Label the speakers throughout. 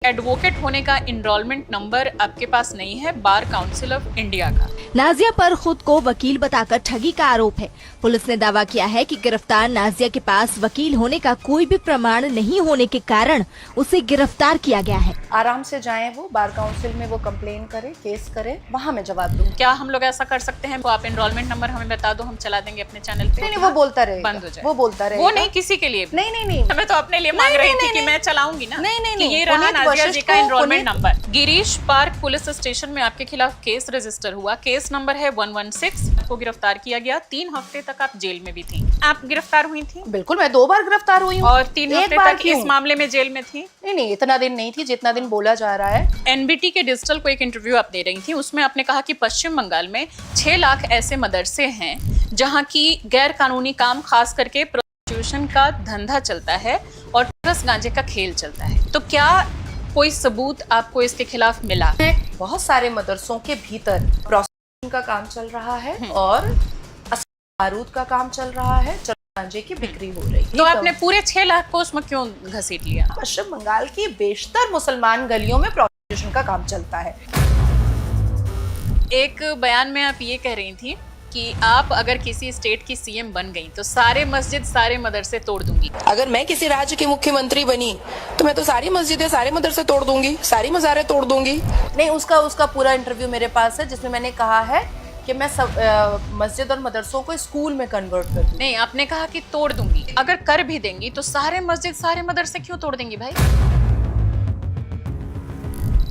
Speaker 1: Advocate होने का enrolment number आपके पास नहीं है बार काउंसिल ऑफ इंडिया का।
Speaker 2: नाजिया पर खुद को वकील बताकर ठगी का आरोप है। पुलिस ने दावा किया है कि गिरफ्तार नाजिया के पास वकील होने का कोई भी प्रमाण नहीं होने के कारण उसे गिरफ्तार किया गया है।
Speaker 3: आराम से जाएं, वो बार काउंसिल में वो कंप्लेन करे, केस करे, वहाँ मैं जवाब दूँ।
Speaker 1: क्या हम लोग ऐसा कर सकते हैं? वो आप एनरोलमेंट नंबर हमें बता दो, हम चला देंगे अपने चैनल पे।
Speaker 3: नहीं, वो बोलता रहे,
Speaker 1: बंद हो जाए,
Speaker 3: वो बोलता रहे।
Speaker 1: वो नहीं किसी के लिए।
Speaker 3: नहीं,
Speaker 1: मैं तो अपने लिए मांग रही थी कि मैं चलाऊंगी ना। नहीं, ये रहा नाजिया जी का enrolment number. Girish park police station में आपके खिलाफ केस रजिस्टर हुआ। केस नंबर है 116। आपको गिरफ्तार किया गया। 3 हफ्ते तक आप जेल में भी थी। आप गिरफ्तार हुई थी?
Speaker 3: बिल्कुल, मैं 2 बार गिरफ्तार हुई हूँ
Speaker 1: और 3 हफ्ते तक इस मामले में जेल में थी।
Speaker 3: नहीं, इतना दिन नहीं थी जितना दिन बोला जा रहा है।
Speaker 1: एनबीटी के डिजिटल को एक इंटरव्यू आप दे रही थी, उसमें आपने कहा कि पश्चिम बंगाल में 6 लाख ऐसे मदरसे हैं जहां की गैर कानूनी काम खास करके प्रोस्टिट्यूशन का धंधा चलता है और रस गांजे का खेल चलता है। तो क्या कोई सबूत आपको इसके खिलाफ मिला?
Speaker 3: बहुत सारे मदरसों के भीतर प्रोस्टिट्यूशन का काम चल रहा है और बारूद का काम चल रहा है, गांजे की बिक्री हो रही है।
Speaker 1: तो आपने पूरे 6 लाख को उसमें क्यों घसीट लिया?
Speaker 3: पश्चिम बंगाल की बेशतर मुसलमान गलियों में प्रोस्टिट्यूशन का काम चलता है।
Speaker 1: एक बयान में आप ये कह रही थी कि आप अगर किसी स्टेट की सीएम बन गई तो सारे मस्जिद सारे मदरसे तोड़ दूंगी।
Speaker 4: अगर मैं किसी राज्य की मुख्यमंत्री बनी तो मैं तो सारी मस्जिदें सारे मदरसे तोड़ दूंगी, सारी मज़ारें तोड़ दूंगी।
Speaker 3: नहीं, उसका पूरा इंटरव्यू मेरे पास है जिसमें मैंने कहा है कि मैं सब मस्जिद और मदरसों को स्कूल में कन्वर्ट कर दूंगी।
Speaker 1: नहीं, आपने कहा कि तोड़ दूंगी। अगर कर भी देंगी तो सारे मस्जिद सारे मदरसे क्यों तोड़ देंगी भाई?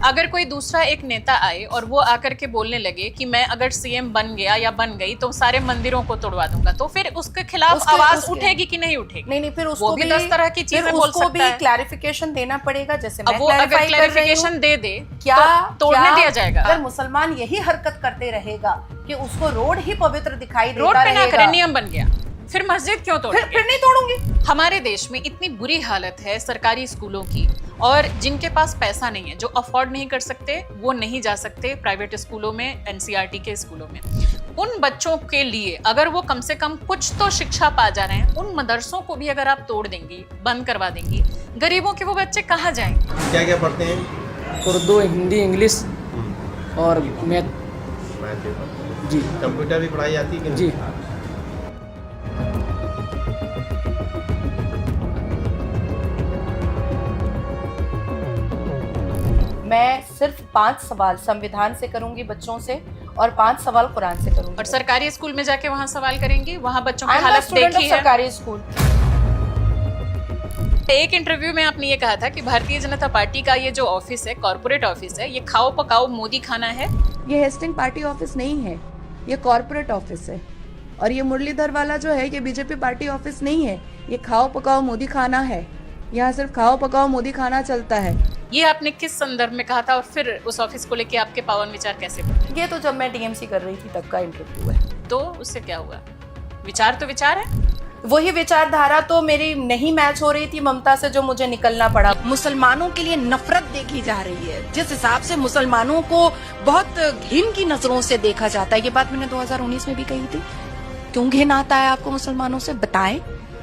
Speaker 1: अगर कोई दूसरा एक नेता आए और वो आकर के बोलने लगे कि मैं अगर सीएम बन गया या बन गई तो सारे मंदिरों को तोड़वा दूंगा, तो फिर उसके खिलाफ आवाज उठेगी कि नहीं उठेगी?
Speaker 3: नहीं, फिर उसको
Speaker 1: वो भी 10 तरह की चीजें बोल सकता है।
Speaker 3: उसको भी क्लैरिफिकेशन देना पड़ेगा। जैसे मैं
Speaker 1: वो अगर क्लैरिफिकेशन दे दे
Speaker 3: क्या
Speaker 1: तो तोड़ने दिया जाएगा?
Speaker 3: अगर मुसलमान यही हरकत करते रहेगा कि उसको रोड ही पवित्र दिखाई देता
Speaker 1: रोड पे ना
Speaker 3: रहेगा,
Speaker 1: करे, नियम बन गया, फिर मस्जिद क्यों तोड़ेंगे?
Speaker 3: फिर नहीं तोड़ूंगी।
Speaker 1: हमारे देश में इतनी बुरी हालत है सरकारी स्कूलों की, और जिनके पास पैसा नहीं है, जो अफोर्ड नहीं कर सकते, वो नहीं जा सकते प्राइवेट स्कूलों में, एनसीईआरटी के स्कूलों में। उन बच्चों के लिए अगर वो कम से कम कुछ तो शिक्षा पा जा रहे हैं, उन मदरसों को भी अगर आप तोड़ देंगी, बंद करवा देंगी, गरीबों के वो बच्चे कहाँ जाएंगे?
Speaker 5: क्या क्या पढ़ते हैं?
Speaker 6: उर्दू, हिंदी, इंग्लिश और मैथ। जी।
Speaker 5: कंप्यूटर भी पढ़ाई जाती है कि नहीं?
Speaker 6: जी।
Speaker 3: मैं सिर्फ 5 सवाल संविधान से करूंगी बच्चों से और 5 सवाल कुरान से करूंगी।
Speaker 1: और सरकारी स्कूल में जाके वहाँ सवाल करेंगी, वहाँ बच्चों की हालत देखी है।
Speaker 3: सरकारी स्कूल।
Speaker 1: एक इंटरव्यू में आपने ये कहा था कि भारतीय जनता पार्टी का ये जो ऑफिस है, कॉर्पोरेट ऑफिस है, ये खाओ पकाओ मोदी खाना है।
Speaker 7: ये हेस्टिंग पार्टी ऑफिस नहीं है, ये कॉर्पोरेट ऑफिस है। और ये मुरलीधर वाला जो है, ये बीजेपी पार्टी ऑफिस नहीं है, ये खाओ पकाओ मोदी खाना है। यहाँ सिर्फ खाओ पकाओ मोदी खाना चलता है।
Speaker 1: ये आपने किस संदर्भ में कहा था और फिर उस ऑफिस को लेके आपके पावन विचार कैसे बढ़े?
Speaker 3: ये तो जब मैं टीएमसी कर रही थी तब का इंटरव्यू है।
Speaker 1: तो उससे क्या हुआ? विचार तो विचार है।
Speaker 3: वही विचारधारा तो मेरी नहीं मैच हो रही थी ममता से, जो मुझे निकलना पड़ा।
Speaker 4: मुसलमानों के लिए नफरत देखी जा रही है, जिस हिसाब से मुसलमानों को बहुत घिन की नजरों से देखा जाता है। ये बात मैंने 2019 में भी कही थी। क्यों घिन आता है आपको मुसलमानों से?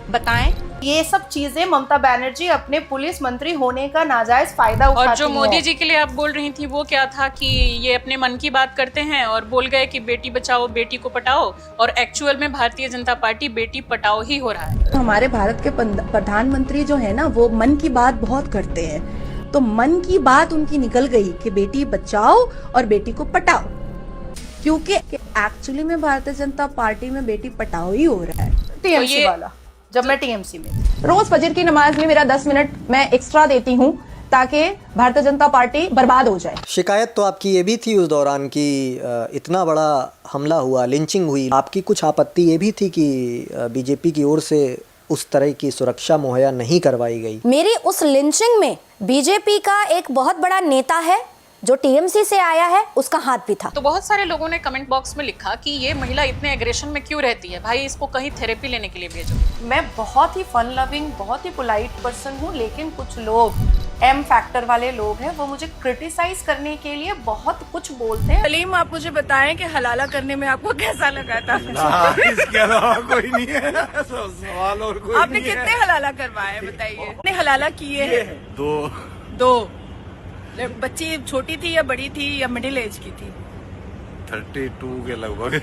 Speaker 4: बताएं।
Speaker 3: ये सब चीजें ममता बनर्जी अपने पुलिस मंत्री होने का नाजायज फायदा उठाती है।
Speaker 1: और जो मोदी जी के लिए आप बोल रही थी वो क्या था कि ये अपने मन की बात करते हैं और बोल गए कि बेटी बचाओ बेटी को पटाओ, और एक्चुअल में भारतीय जनता पार्टी बेटी पटाओ ही हो रहा है।
Speaker 7: हमारे भारत के प्रधानमंत्री जो है ना, वो मन की बात बहुत करते हैं। तो मन की बात उनकी निकल गई कि बेटी बचाओ और बेटी को पटाओ, क्योंकि एक्चुअली में भारतीय जनता पार्टी में बेटी पटाओ ही हो रहा है।
Speaker 3: टीएमसी वाला जब मैं टीएमसी में
Speaker 8: रोज फजर की नमाज में मेरा 10 मिनट मैं एक्स्ट्रा देती हूँ ताकि भारतीय जनता पार्टी बर्बाद हो जाए।
Speaker 9: शिकायत तो आपकी ये भी थी उस दौरान कि इतना बड़ा हमला हुआ, लिंचिंग हुई। आपकी कुछ आपत्ति ये भी थी कि बीजेपी की ओर से उस तरह की सुरक्षा मुहैया नहीं करवाई गई।
Speaker 10: मेरी उस लिंचिंग में बीजेपी का एक बहुत बड़ा नेता है जो टीएमसी से आया है, उसका हाथ भी था।
Speaker 1: तो बहुत सारे लोगों ने कमेंट बॉक्स में लिखा कि ये महिला इतने एग्रेशन में क्यों रहती है, भाई इसको कहीं थेरेपी लेने के लिए भेजो।
Speaker 3: मैं बहुत ही फन लविंग, बहुत ही पोलाइट पर्सन हूँ, लेकिन कुछ लोग एम फैक्टर वाले लोग हैं, वो मुझे क्रिटिसाइज करने के लिए बहुत कुछ बोलते हैं।
Speaker 4: सलीम, आप मुझे बताएं कि हलाला करने में आपको कैसा लगा था?
Speaker 5: इसके अलावा कोई नहीं है सवाल और कोई
Speaker 4: आपने कितने हलाला करवाए बताइए? कितने हलाला किए हैं?
Speaker 5: 2
Speaker 4: बच्ची छोटी थी या बड़ी थी या मिडिल एज की थी?
Speaker 5: 32 के लगभग।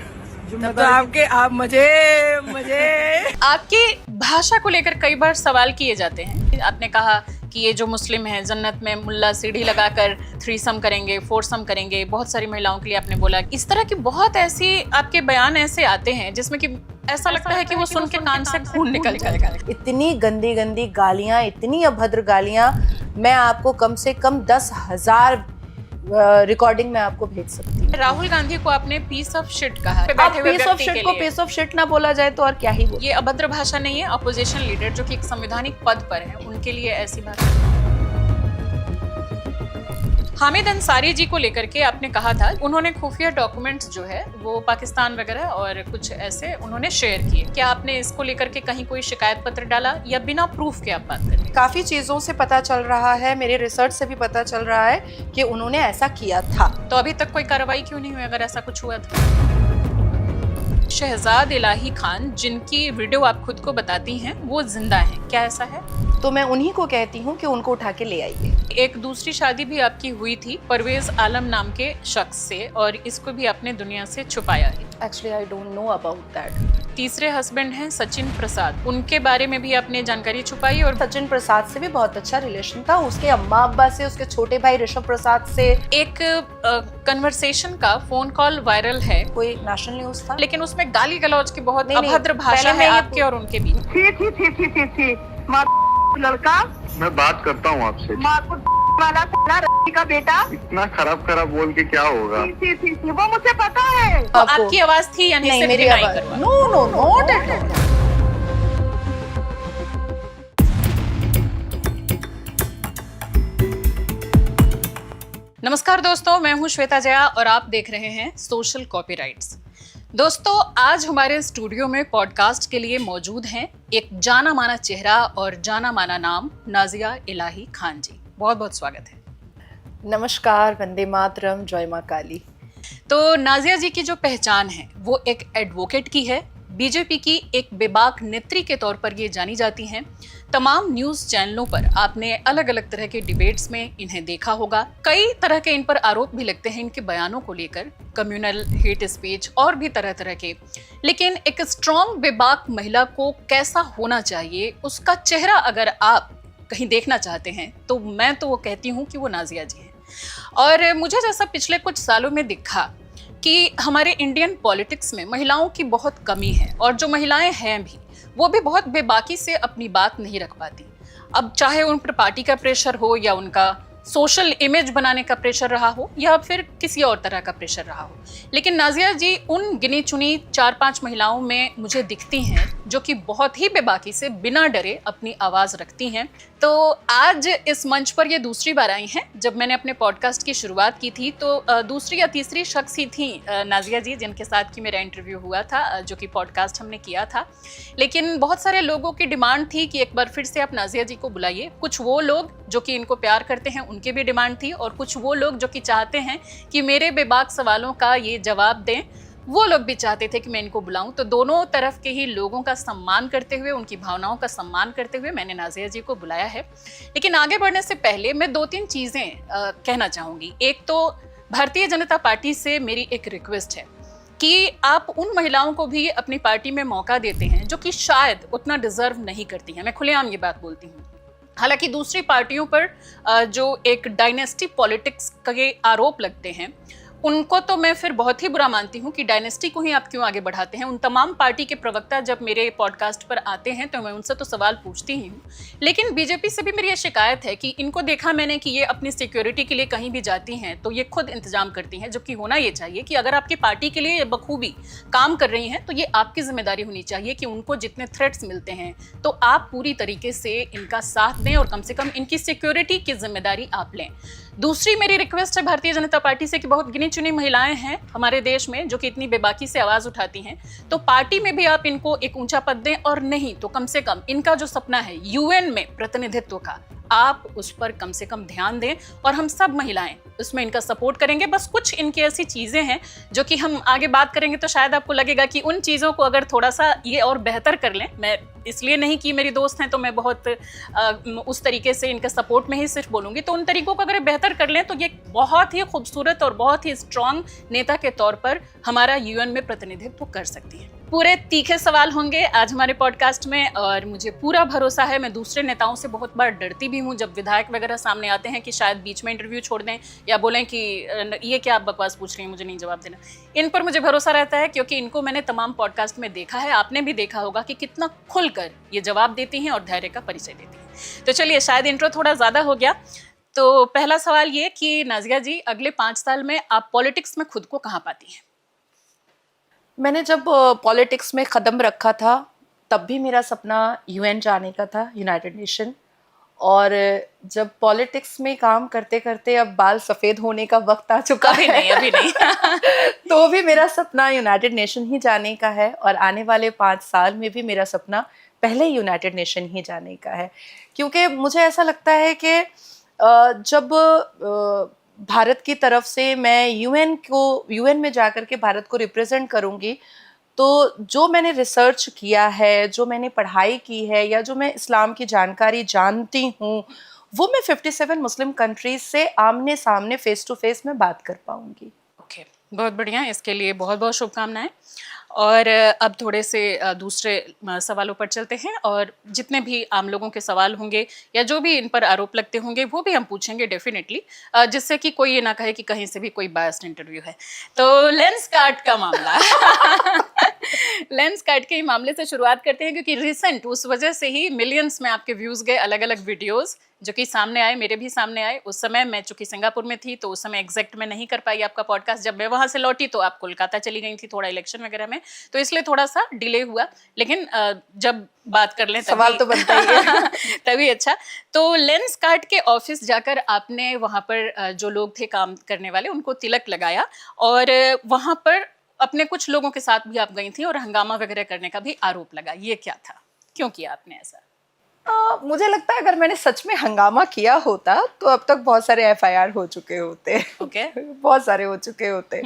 Speaker 4: तब तो आप मुझे
Speaker 1: आपकी भाषा को लेकर कई बार सवाल किए जाते हैं। आपने कहा कि ये जो मुस्लिम हैं जन्नत में मुल्ला सीढ़ी लगाकर थ्रीसम करेंगे, फोरसम करेंगे, बहुत सारी महिलाओं के लिए आपने बोला। इस तरह की बहुत ऐसी आपके बयान ऐसे आते हैं जिसमें कि ऐसा लगता है कि वो सुन के कान से खून निकल जाएगा।
Speaker 3: इतनी गंदी गंदी गालियां, इतनी अभद्र गालियां, मैं आपको कम से कम 10,000 रिकॉर्डिंग में आपको भेज सकती हूँ।
Speaker 1: राहुल गांधी को आपने पीस ऑफ शिट कहा।
Speaker 3: अब पीस ऑफ शिट को पीस ऑफ शिट ना बोला जाए तो और क्या ही बोले।
Speaker 1: ये अभद्र भाषा नहीं है। अपोजिशन लीडर जो कि एक संवैधानिक पद पर है उनके लिए ऐसी भाषा। हामिद अंसारी जी को लेकर के आपने कहा था उन्होंने खुफिया डॉक्यूमेंट्स जो है वो पाकिस्तान वगैरह और कुछ ऐसे उन्होंने शेयर किए। क्या आपने इसको लेकर के कहीं कोई शिकायत पत्र डाला या बिना प्रूफ के आप बात कर रहे हैं?
Speaker 3: काफी चीजों से पता चल रहा है, मेरे रिसर्च से भी पता चल रहा है कि उन्होंने ऐसा किया था।
Speaker 1: तो अभी तक कोई कार्रवाई क्यों नहीं हुई अगर ऐसा कुछ हुआ था? शहजाद इलाही खान जिनकी वीडियो आप खुद को बताती हैं वो जिंदा हैं, क्या ऐसा है?
Speaker 3: तो मैं उन्हीं को कहती हूँ कि उनको उठा के ले आइए।
Speaker 1: एक दूसरी शादी भी आपकी हुई थी परवेज आलम नाम के शख्स से और इसको भी आपने दुनिया से छुपाया है।
Speaker 3: Actually I don't know about that.
Speaker 1: तीसरे हस्बैंड हैं सचिन प्रसाद, उनके बारे में भी आपने जानकारी छुपाई। और
Speaker 3: सचिन प्रसाद से भी बहुत अच्छा रिलेशन था, उसके अम्मा अब्बा से, उसके छोटे भाई ऋषभ प्रसाद से।
Speaker 1: एक कन्वर्सेशन का फोन कॉल वायरल है,
Speaker 3: कोई नेशनल न्यूज था,
Speaker 1: लेकिन उसमें गाली गलौज की बहुत
Speaker 3: नहीं,
Speaker 1: अभद्र भाषा है आपके और उनके बीच।
Speaker 11: लड़का,
Speaker 5: मैं बात करता हूँ आपसे।
Speaker 11: वाला का बेटा
Speaker 5: इतना खराब बोल के क्या होगा?
Speaker 11: वो मुझे पता है।
Speaker 1: तो आपकी आवाज थी यानी
Speaker 3: नहीं,
Speaker 1: सिर्फ
Speaker 3: मेरी
Speaker 1: डिनाई
Speaker 3: आवाज
Speaker 1: करवा?
Speaker 3: No not at all.
Speaker 1: नमस्कार दोस्तों, मैं हूं श्वेता जया और आप देख रहे हैं सोशल कॉपीराइट्स। दोस्तों, आज हमारे स्टूडियो में पॉडकास्ट के लिए मौजूद हैं एक जाना माना चेहरा और जाना माना नाम नाजिया इलाही खान जी। बहुत बहुत स्वागत है।
Speaker 3: नमस्कार, वंदे मातरम, जय मां काली।
Speaker 1: तो नाजिया जी की जो पहचान है वो एक एडवोकेट की है, बीजेपी की एक बेबाक नेत्री के तौर पर ये जानी जाती हैं। तमाम न्यूज़ चैनलों पर आपने अलग अलग तरह के डिबेट्स में इन्हें देखा होगा। कई तरह के इन पर आरोप भी लगते हैं इनके बयानों को लेकर, कम्युनल हेट स्पीच और भी तरह तरह के। लेकिन एक स्ट्रॉन्ग बेबाक महिला को कैसा होना चाहिए, उसका चेहरा अगर आप कहीं देखना चाहते हैं तो मैं तो वो कहती हूँ कि वो नाजिया जी हैं। और मुझे जैसा पिछले कुछ सालों में दिखा कि हमारे इंडियन पॉलिटिक्स में महिलाओं की बहुत कमी है और जो महिलाएं हैं भी वो भी बहुत बेबाकी से अपनी बात नहीं रख पाती। अब चाहे उन पर पार्टी का प्रेशर हो या उनका सोशल इमेज बनाने का प्रेशर रहा हो या फिर किसी और तरह का प्रेशर रहा हो, लेकिन नाजिया जी उन गिनी चुनी 4-5 महिलाओं में मुझे दिखती हैं जो कि बहुत ही बेबाकी से बिना डरे अपनी आवाज़ रखती हैं। तो आज इस मंच पर ये दूसरी बार आई हैं। जब मैंने अपने पॉडकास्ट की शुरुआत की थी तो दूसरी या तीसरी शख्स ही थी नाजिया जी जिनके साथ कि मेरा इंटरव्यू हुआ था, जो कि पॉडकास्ट हमने किया था। लेकिन बहुत सारे लोगों की डिमांड थी कि एक बार फिर से आप नाजिया जी को बुलाइए। कुछ वो लोग जो कि इनको प्यार करते हैं उनकी भी डिमांड थी और कुछ वो लोग जो कि चाहते हैं कि मेरे बेबाक सवालों का ये जवाब दें, वो लोग भी चाहते थे कि मैं इनको बुलाऊं। तो दोनों तरफ के ही लोगों का सम्मान करते हुए, उनकी भावनाओं का सम्मान करते हुए मैंने नाजिया जी को बुलाया है। लेकिन आगे बढ़ने से पहले मैं 2-3 चीज़ें कहना चाहूँगी। एक तो भारतीय जनता पार्टी से मेरी एक रिक्वेस्ट है कि आप उन महिलाओं को भी अपनी पार्टी में मौका देते हैं जो कि शायद उतना डिजर्व नहीं करती हैं। मैं खुलेआम ये बात बोलती हूँ। हालांकि दूसरी पार्टियों पर जो एक डायनेस्टी पॉलिटिक्स के आरोप लगते हैं उनको तो मैं फिर बहुत ही बुरा मानती हूँ कि डायनेस्टी को ही आप क्यों आगे बढ़ाते हैं। उन तमाम पार्टी के प्रवक्ता जब मेरे पॉडकास्ट पर आते हैं तो मैं उनसे तो सवाल पूछती ही हूँ, लेकिन बीजेपी से भी मेरी ये शिकायत है कि इनको देखा मैंने कि ये अपनी सिक्योरिटी के लिए कहीं भी जाती हैं तो ये खुद इंतजाम करती हैं, जबकि होना ये चाहिए कि अगर आपकी पार्टी के लिए ये बखूबी काम कर रही हैं तो ये आपकी जिम्मेदारी होनी चाहिए कि उनको जितने थ्रेट्स मिलते हैं तो आप पूरी तरीके से इनका साथ दें और कम से कम इनकी सिक्योरिटी की जिम्मेदारी आप लें। दूसरी मेरी रिक्वेस्ट है भारतीय जनता पार्टी से कि बहुत गिनी चुनी महिलाएं हैं हमारे देश में जो कि इतनी बेबाकी से आवाज उठाती हैं, तो पार्टी में भी आप इनको एक ऊंचा पद दें और नहीं तो कम से कम इनका जो सपना है यूएन में प्रतिनिधित्व का, आप उस पर कम से कम ध्यान दें और हम सब महिलाएं उसमें इनका सपोर्ट करेंगे। बस कुछ इनकी ऐसी चीज़ें हैं जो कि हम आगे बात करेंगे तो शायद आपको लगेगा कि उन चीज़ों को अगर थोड़ा सा ये और बेहतर कर लें, मैं इसलिए नहीं कि मेरी दोस्त हैं तो मैं बहुत उस तरीके से इनके सपोर्ट में ही सिर्फ बोलूँगी, तो उन तरीकों को अगर बेहतर कर लें तो ये बहुत ही खूबसूरत और बहुत ही स्ट्रॉन्ग नेता के तौर पर हमारा यूएन में प्रतिनिधित्व कर सकती है। पूरे तीखे सवाल होंगे आज हमारे पॉडकास्ट में और मुझे पूरा भरोसा है, मैं दूसरे नेताओं से बहुत बार डरती भी हूँ जब विधायक वगैरह सामने आते हैं कि शायद बीच में इंटरव्यू छोड़ दें या बोलें कि ये क्या आप बकवास पूछ रही हैं, मुझे नहीं जवाब देना। इन पर मुझे भरोसा रहता है क्योंकि इनको मैंने तमाम पॉडकास्ट में देखा है, आपने भी देखा होगा कि कितना खुलकर ये जवाब देती हैं और धैर्य का परिचय देती हैं। तो चलिए, शायद इंट्रो थोड़ा ज़्यादा हो गया, तो पहला सवाल ये कि नाज़िया जी, अगले 5 साल में आप पॉलिटिक्स में खुद को कहाँ पाती हैं?
Speaker 3: मैंने जब पॉलिटिक्स में कदम रखा था तब भी मेरा सपना यूएन जाने का था, यूनाइटेड नेशन। और जब पॉलिटिक्स में काम करते करते अब बाल सफ़ेद होने का वक्त आ चुका
Speaker 1: अभी
Speaker 3: है,
Speaker 1: नहीं, अभी नहीं।
Speaker 3: तो भी मेरा सपना यूनाइटेड नेशन ही जाने का है और आने वाले 5 साल में भी मेरा सपना पहले यूनाइटेड नेशन ही जाने का है। क्योंकि मुझे ऐसा लगता है कि जब भारत की तरफ से मैं यूएन में जाकर के भारत को रिप्रेजेंट करूंगी, तो जो मैंने रिसर्च किया है, जो मैंने पढ़ाई की है या जो मैं इस्लाम की जानकारी जानती हूँ, वो मैं 57 मुस्लिम कंट्रीज से आमने सामने फेस टू फेस में बात कर पाऊंगी।
Speaker 1: ओके, बहुत बढ़िया, इसके लिए बहुत बहुत शुभकामनाएं। और अब थोड़े से दूसरे सवालों पर चलते हैं और जितने भी आम लोगों के सवाल होंगे या जो भी इन पर आरोप लगते होंगे वो भी हम पूछेंगे डेफिनेटली, जिससे कि कोई ये ना कहे कि कहीं से भी कोई बायस्ड इंटरव्यू है। तो लेंस कार्ट का मामला लेंस कार्ट के मामले से शुरुआत करते हैं क्योंकि रिसेंट उस वजह से ही मिलियंस में आपके व्यूज़ गए, अलग अलग वीडियोज़ जो कि सामने आए, मेरे भी सामने आए। उस समय मैं चूंकि सिंगापुर में थी तो उस समय एग्जैक्ट में नहीं कर पाई आपका पॉडकास्ट। जब मैं वहाँ से लौटी तो आप कोलकाता चली गई थी थोड़ा इलेक्शन वगैरह में, तो इसलिए थोड़ा सा डिले हुआ, लेकिन जब बात कर लें
Speaker 3: सवाल तो बनता ही है।
Speaker 1: तभी अच्छा। तो लेंस कार्ट के ऑफिस जाकर आपने वहाँ पर जो लोग थे काम करने वाले उनको तिलक लगाया और वहाँ पर अपने कुछ लोगों के साथ भी आप गई थी और हंगामा वगैरह करने का भी आरोप लगा, ये क्या था, क्यों किया आपने ऐसा?
Speaker 3: मुझे लगता है अगर मैंने सच में हंगामा किया होता तो अब तक बहुत सारे एफआईआर हो चुके होते।
Speaker 1: ओके।
Speaker 3: बहुत सारे हो चुके होते,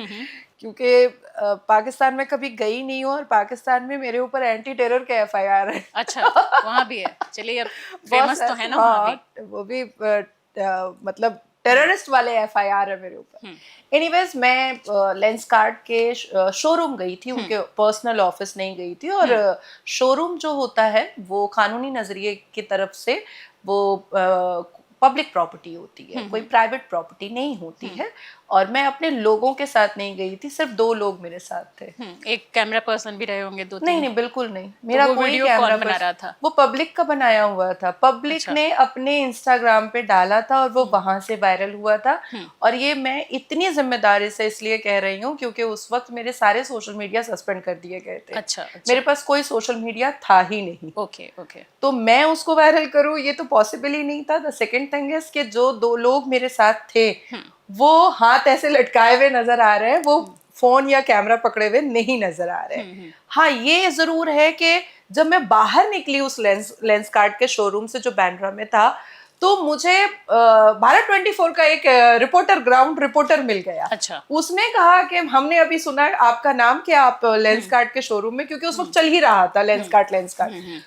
Speaker 3: क्योंकि पाकिस्तान में कभी गई नहीं हूँ और पाकिस्तान में मेरे ऊपर एंटी टेरर के एफआईआर है।
Speaker 1: अच्छा, वहाँ भी है। चलिए, अब फेमस तो है ना वहाँ भी।
Speaker 3: वो भी मतलब टेररिस्ट वाले एफआईआर है मेरे ऊपर। एनीवेज, मैं लेंस कार्ट के शोरूम गई थी, उनके पर्सनल ऑफिस नहीं गई थी। और शोरूम जो होता है वो कानूनी नजरिए की तरफ से वो पब्लिक प्रॉपर्टी होती है, कोई प्राइवेट प्रॉपर्टी नहीं होती है। और मैं अपने लोगों के साथ नहीं गई थी, सिर्फ 2 लोग मेरे साथ थे।
Speaker 1: एक कैमरा पर्सन भी रहे होंगे 2-3?
Speaker 3: नहीं, बिल्कुल नहीं। मेरा
Speaker 1: तो
Speaker 3: कोई कैमरा
Speaker 1: बना रहा था?
Speaker 3: वो पब्लिक का बनाया हुआ था। पब्लिक ने अपने इंस्टाग्राम पे डाला था और वो वहां से वायरल हुआ था। और ये मैं इतनी जिम्मेदारी से इसलिए कह रही हूँ क्योंकि उस वक्त मेरे सारे सोशल मीडिया सस्पेंड कर दिए गए थे।
Speaker 1: अच्छा।
Speaker 3: मेरे पास कोई सोशल मीडिया था ही नहीं।
Speaker 1: ओके।
Speaker 3: तो मैं उसको वायरल करूँ, ये तो पॉसिबल ही नहीं था। द सेकेंड थिंग इज कि जो 2 लोग मेरे साथ थे वो हाथ ऐसे लटकाए हुए नजर आ रहे हैं, वो फोन या कैमरा पकड़े हुए नहीं नजर आ रहे हैं। हाँ, ये जरूर है कि जब मैं बाहर निकली उस लेंस कार्ट के शोरूम से जो बांद्रा में था, तो मुझे भारत 24 का एक ग्राउंड रिपोर्टर मिल गया।
Speaker 1: अच्छा।
Speaker 3: उसने कहा कि हमने अभी सुना आपका नाम क्या, आप लेंस कार्ट के शोरूम में, क्योंकि उस वक्त चल ही रहा था लेंस कार्ट।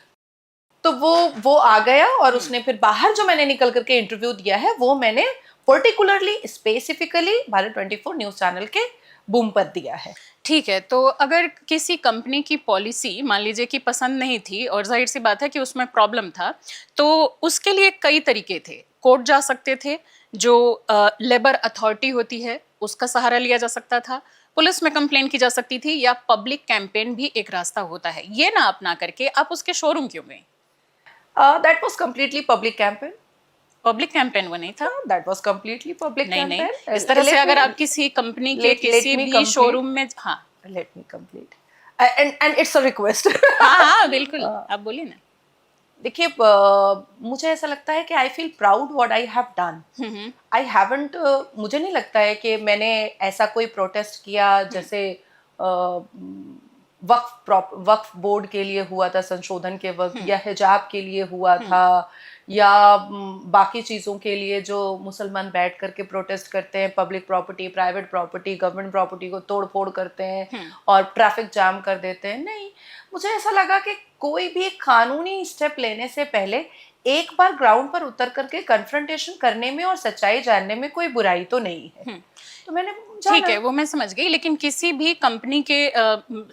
Speaker 3: तो वो आ गया और उसने फिर बाहर जो मैंने निकल करके इंटरव्यू दिया है वो मैंने particularly specifically Bharat 24 news channel के बूम पर दिया है।
Speaker 1: ठीक है, तो अगर किसी कंपनी की पॉलिसी मान लीजिए कि पसंद नहीं थी और जाहिर सी बात है कि उसमें प्रॉब्लम था, तो उसके लिए कई तरीके थे। कोर्ट जा सकते थे, जो लेबर अथॉरिटी होती है उसका सहारा लिया जा सकता था, पुलिस में कंप्लेन की जा सकती थी, या पब्लिक कैंपेन भी एक रास्ता होता है। ये ना अपना करके आप उसके शोरूम क्यों गई?
Speaker 3: That was completely public campaign.
Speaker 1: Public campaign वो नहीं था?
Speaker 3: That was completely public campaign.
Speaker 1: नहीं, इस तरह से अगर आप किसी कंपनी के किसी भी शोरूम में, हाँ,
Speaker 3: late me complete and it's a request.
Speaker 1: हाँ, बिल्कुल, आप बोलिए ना।
Speaker 3: देखिए, मुझे ऐसा लगता है कि I feel proud what I have done. I haven't, मुझे नहीं लगता है कि मैंने ऐसा कोई प्रोटेस्ट किया जैसे वक्फ बोर्ड के लिए हुआ था संशोधन के वक्त, या हिजाब के लिए हुआ था, या बाकी चीज़ों के लिए जो मुसलमान बैठ करके प्रोटेस्ट करते हैं, public property, private property, government property को तोड़ फोड़ करते हैं और ट्रैफिक जाम कर देते हैं। नहीं, मुझे ऐसा लगा कि कोई भी कानूनी स्टेप लेने से पहले एक बार ग्राउंड पर उतर करके कन्फ्रंटेशन करने में और सच्चाई जानने में कोई बुराई तो नहीं है। तो मैंने
Speaker 1: ठीक है, वो मैं समझ गई, लेकिन किसी भी कंपनी के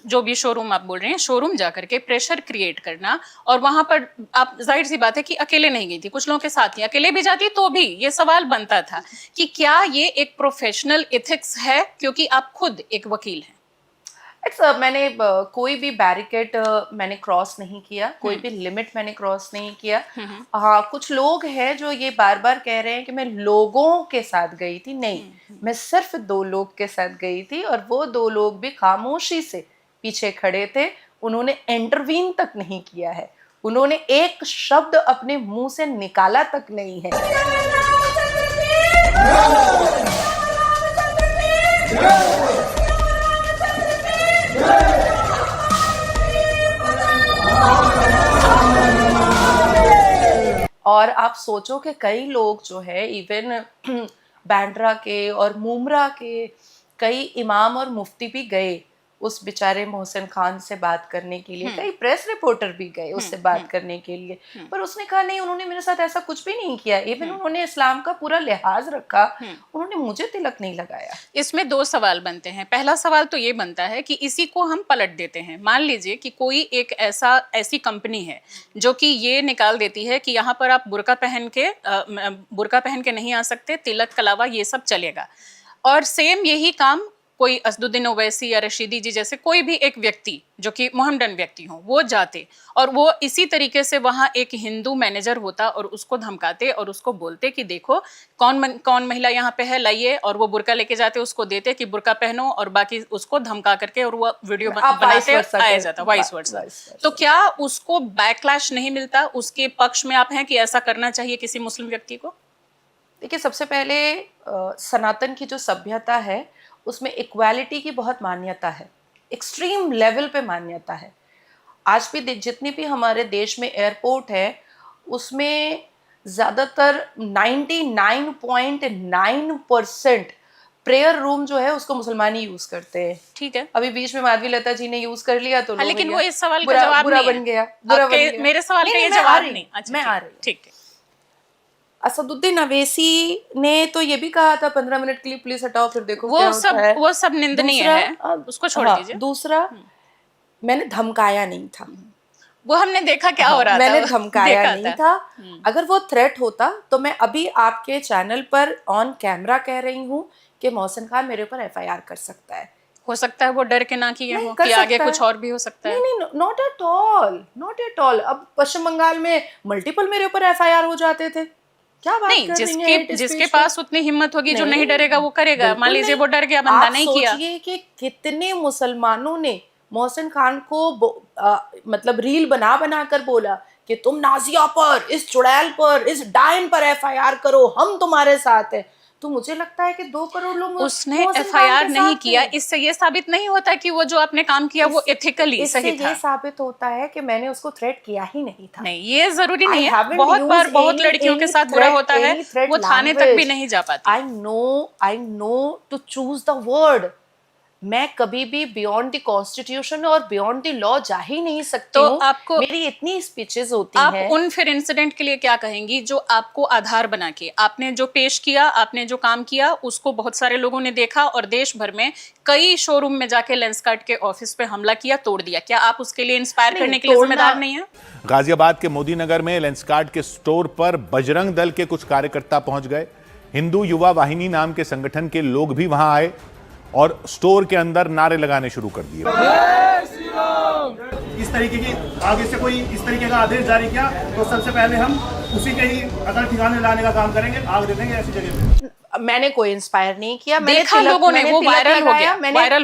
Speaker 1: जो भी शोरूम आप बोल रहे हैं, शोरूम जा करके प्रेशर क्रिएट करना, और वहां पर आप, जाहिर सी बात है कि अकेले नहीं गई थी, कुछ लोगों के साथ ही, अकेले भी जाती तो भी ये सवाल बनता था कि क्या ये एक प्रोफेशनल एथिक्स है, क्योंकि आप खुद एक वकील हैं।
Speaker 3: मैंने कोई भी बैरिकेड मैंने क्रॉस नहीं किया, कोई भी लिमिट मैंने क्रॉस नहीं किया। हाँ, कुछ लोग हैं जो ये बार बार कह रहे हैं कि मैं लोगों के साथ गई थी। नहीं, मैं सिर्फ 2 लोग के साथ गई थी, और वो 2 लोग भी खामोशी से पीछे खड़े थे। उन्होंने इंटरवीन तक नहीं किया है, उन्होंने एक शब्द अपने मुंह से निकाला तक नहीं है। और आप सोचो कि कई लोग जो है, इवन बांद्रा के और मुमरा के कई इमाम और मुफ्ती भी गए उस बेचारे मोहसिन खान से बात करने के लिए, कई प्रेस रिपोर्टर भी गए उससे बात करने के लिए, पर उसने कहा नहीं, उन्होंने मेरे साथ ऐसा कुछ भी नहीं किया। इवन उन्होंने इस्लाम का पूरा लिहाज रखा, उन्होंने मुझे तिलक नहीं लगाया।
Speaker 1: इसमें 2 सवाल बनते हैं। पहला सवाल तो ये बनता है कि इसी को हम पलट देते हैं। मान लीजिए कि कोई एक ऐसी कंपनी है जो कि ये निकाल देती है कि यहाँ पर आप बुर्का पहन के नहीं आ सकते, तिलक के अलावा ये सब चलेगा, और सेम यही काम कोई असदुद्दीन ओवैसी या रशीदी जी जैसे कोई भी एक व्यक्ति जो कि मोहम्मडन व्यक्ति हो, वो जाते और वो इसी तरीके से वहाँ एक हिंदू मैनेजर होता और उसको धमकाते और उसको बोलते कि देखो कौन महिला यहाँ पे है, लाइए, और वो बुर्का लेके जाते, उसको देते कि बुर्का पहनो, और बाकी उसको धमका करके और वो वीडियो बनाते आया जाता, वाइस वर्सा। तो क्या उसको बैकलैश नहीं मिलता? उसके पक्ष में आप हैं कि ऐसा करना चाहिए किसी मुस्लिम व्यक्ति को?
Speaker 3: देखिए, सबसे पहले सनातन की जो सभ्यता है उसमें इक्वालिटी की बहुत मान्यता है, एक्सट्रीम लेवल पे मान्यता है। आज भी जितनी भी हमारे देश में एयरपोर्ट है उसमें ज़्यादातर 99.9% प्रेयर रूम जो है उसको मुसलमान ही यूज करते हैं।
Speaker 1: ठीक है,
Speaker 3: अभी बीच में माधवी लता जी ने यूज कर लिया तो
Speaker 1: लेकिन वो इस सवाल का जवाब
Speaker 3: बुरा बन गया।
Speaker 1: मेरे सवाल का ये जवाब नहीं।
Speaker 3: मैं आ रही हूँ।
Speaker 1: ठीक है,
Speaker 3: असदुद्दीन अवैसी ने तो ये भी कहा था 15 मिनट के लिए पुलिस हटाओ फिर देखो क्या होता है।
Speaker 1: वो सब निंदनीय है, उसको छोड़ दीजिए।
Speaker 3: दूसरा, मैंने धमकाया नहीं था,
Speaker 1: वो हमने देखा क्या हो रहा था,
Speaker 3: मैंने धमकाया नहीं था। अगर वो थ्रेट होता तो मैं अभी आपके चैनल पर ऑन कैमरा कह रही हूँ कि मोहसिन खान मेरे ऊपर FIR कर सकता है।
Speaker 1: हो सकता है वो डर के ना किए हो कि आगे कुछ और भी हो सकता है।
Speaker 3: नहीं, not at all, not at all. अब पश्चिम बंगाल में मल्टीपल मेरे ऊपर FIR हो जाते थे। क्या बात
Speaker 1: नहीं, जिसके पास उतनी हिम्मत होगी, जो नहीं डरेगा वो करेगा। मान लीजिए वो डर गया, बंदा नहीं किया।
Speaker 3: आप सोचिए कि कितने मुसलमानों ने मोहसिन खान को मतलब रील बना कर बोला कि तुम नाजिया पर, इस चुड़ैल पर, इस डायन पर FIR करो, हम तुम्हारे साथ हैं। तो मुझे लगता है कि 2 करोड़ लोग
Speaker 1: उसने FIR नहीं किया, इससे ये साबित नहीं होता कि वो जो आपने काम किया वो एथिकली सही था।
Speaker 3: ये साबित होता है कि मैंने उसको थ्रेट किया ही नहीं था।
Speaker 1: नहीं, ये जरूरी नहीं है। बहुत बार बहुत लड़कियों के साथ बुरा होता है, वो थाने तक भी नहीं जा पाती।
Speaker 3: I know to choose the word. मैं कभी भी बियॉन्ड द कॉन्स्टिट्यूशन और बियॉन्ड द लॉ जा ही नहीं सकती
Speaker 1: तो
Speaker 3: हूँ।
Speaker 1: आपको
Speaker 3: मेरी इतनी स्पीचेस होती
Speaker 1: आप
Speaker 3: हैं।
Speaker 1: उन फिर इंसिडेंट के लिए क्या कहेंगी जो आपको आधार बना के आपने जो पेश किया, आपने जो काम किया, उसको बहुत सारे लोगों ने देखा और देश भर में कई शोरूम में जाके लेंसकार्ट के ऑफिस पे हमला किया, तोड़ दिया। क्या आप उसके लिए इंस्पायर करने के लिए जिम्मेदार नहीं है?
Speaker 12: गाजियाबाद के मोदी नगर में लेंसकार्ट के स्टोर पर बजरंग दल के कुछ कार्यकर्ता पहुंच गए। हिंदू युवा वाहिनी नाम के संगठन के लोग भी वहां आए और स्टोर के अंदर नारे लगाने शुरू कर दिए।
Speaker 5: इस तरीके की आगे से कोई इस तरीके का आदेश जारी किया तो सबसे पहले हम उसी के ही अकल ठिकाने लाने का काम करेंगे, आग दे देंगे ऐसी जगह पे।
Speaker 3: मैंने कोई इंस्पायर नहीं किया।
Speaker 1: देखा लोगों ने, वो वायरल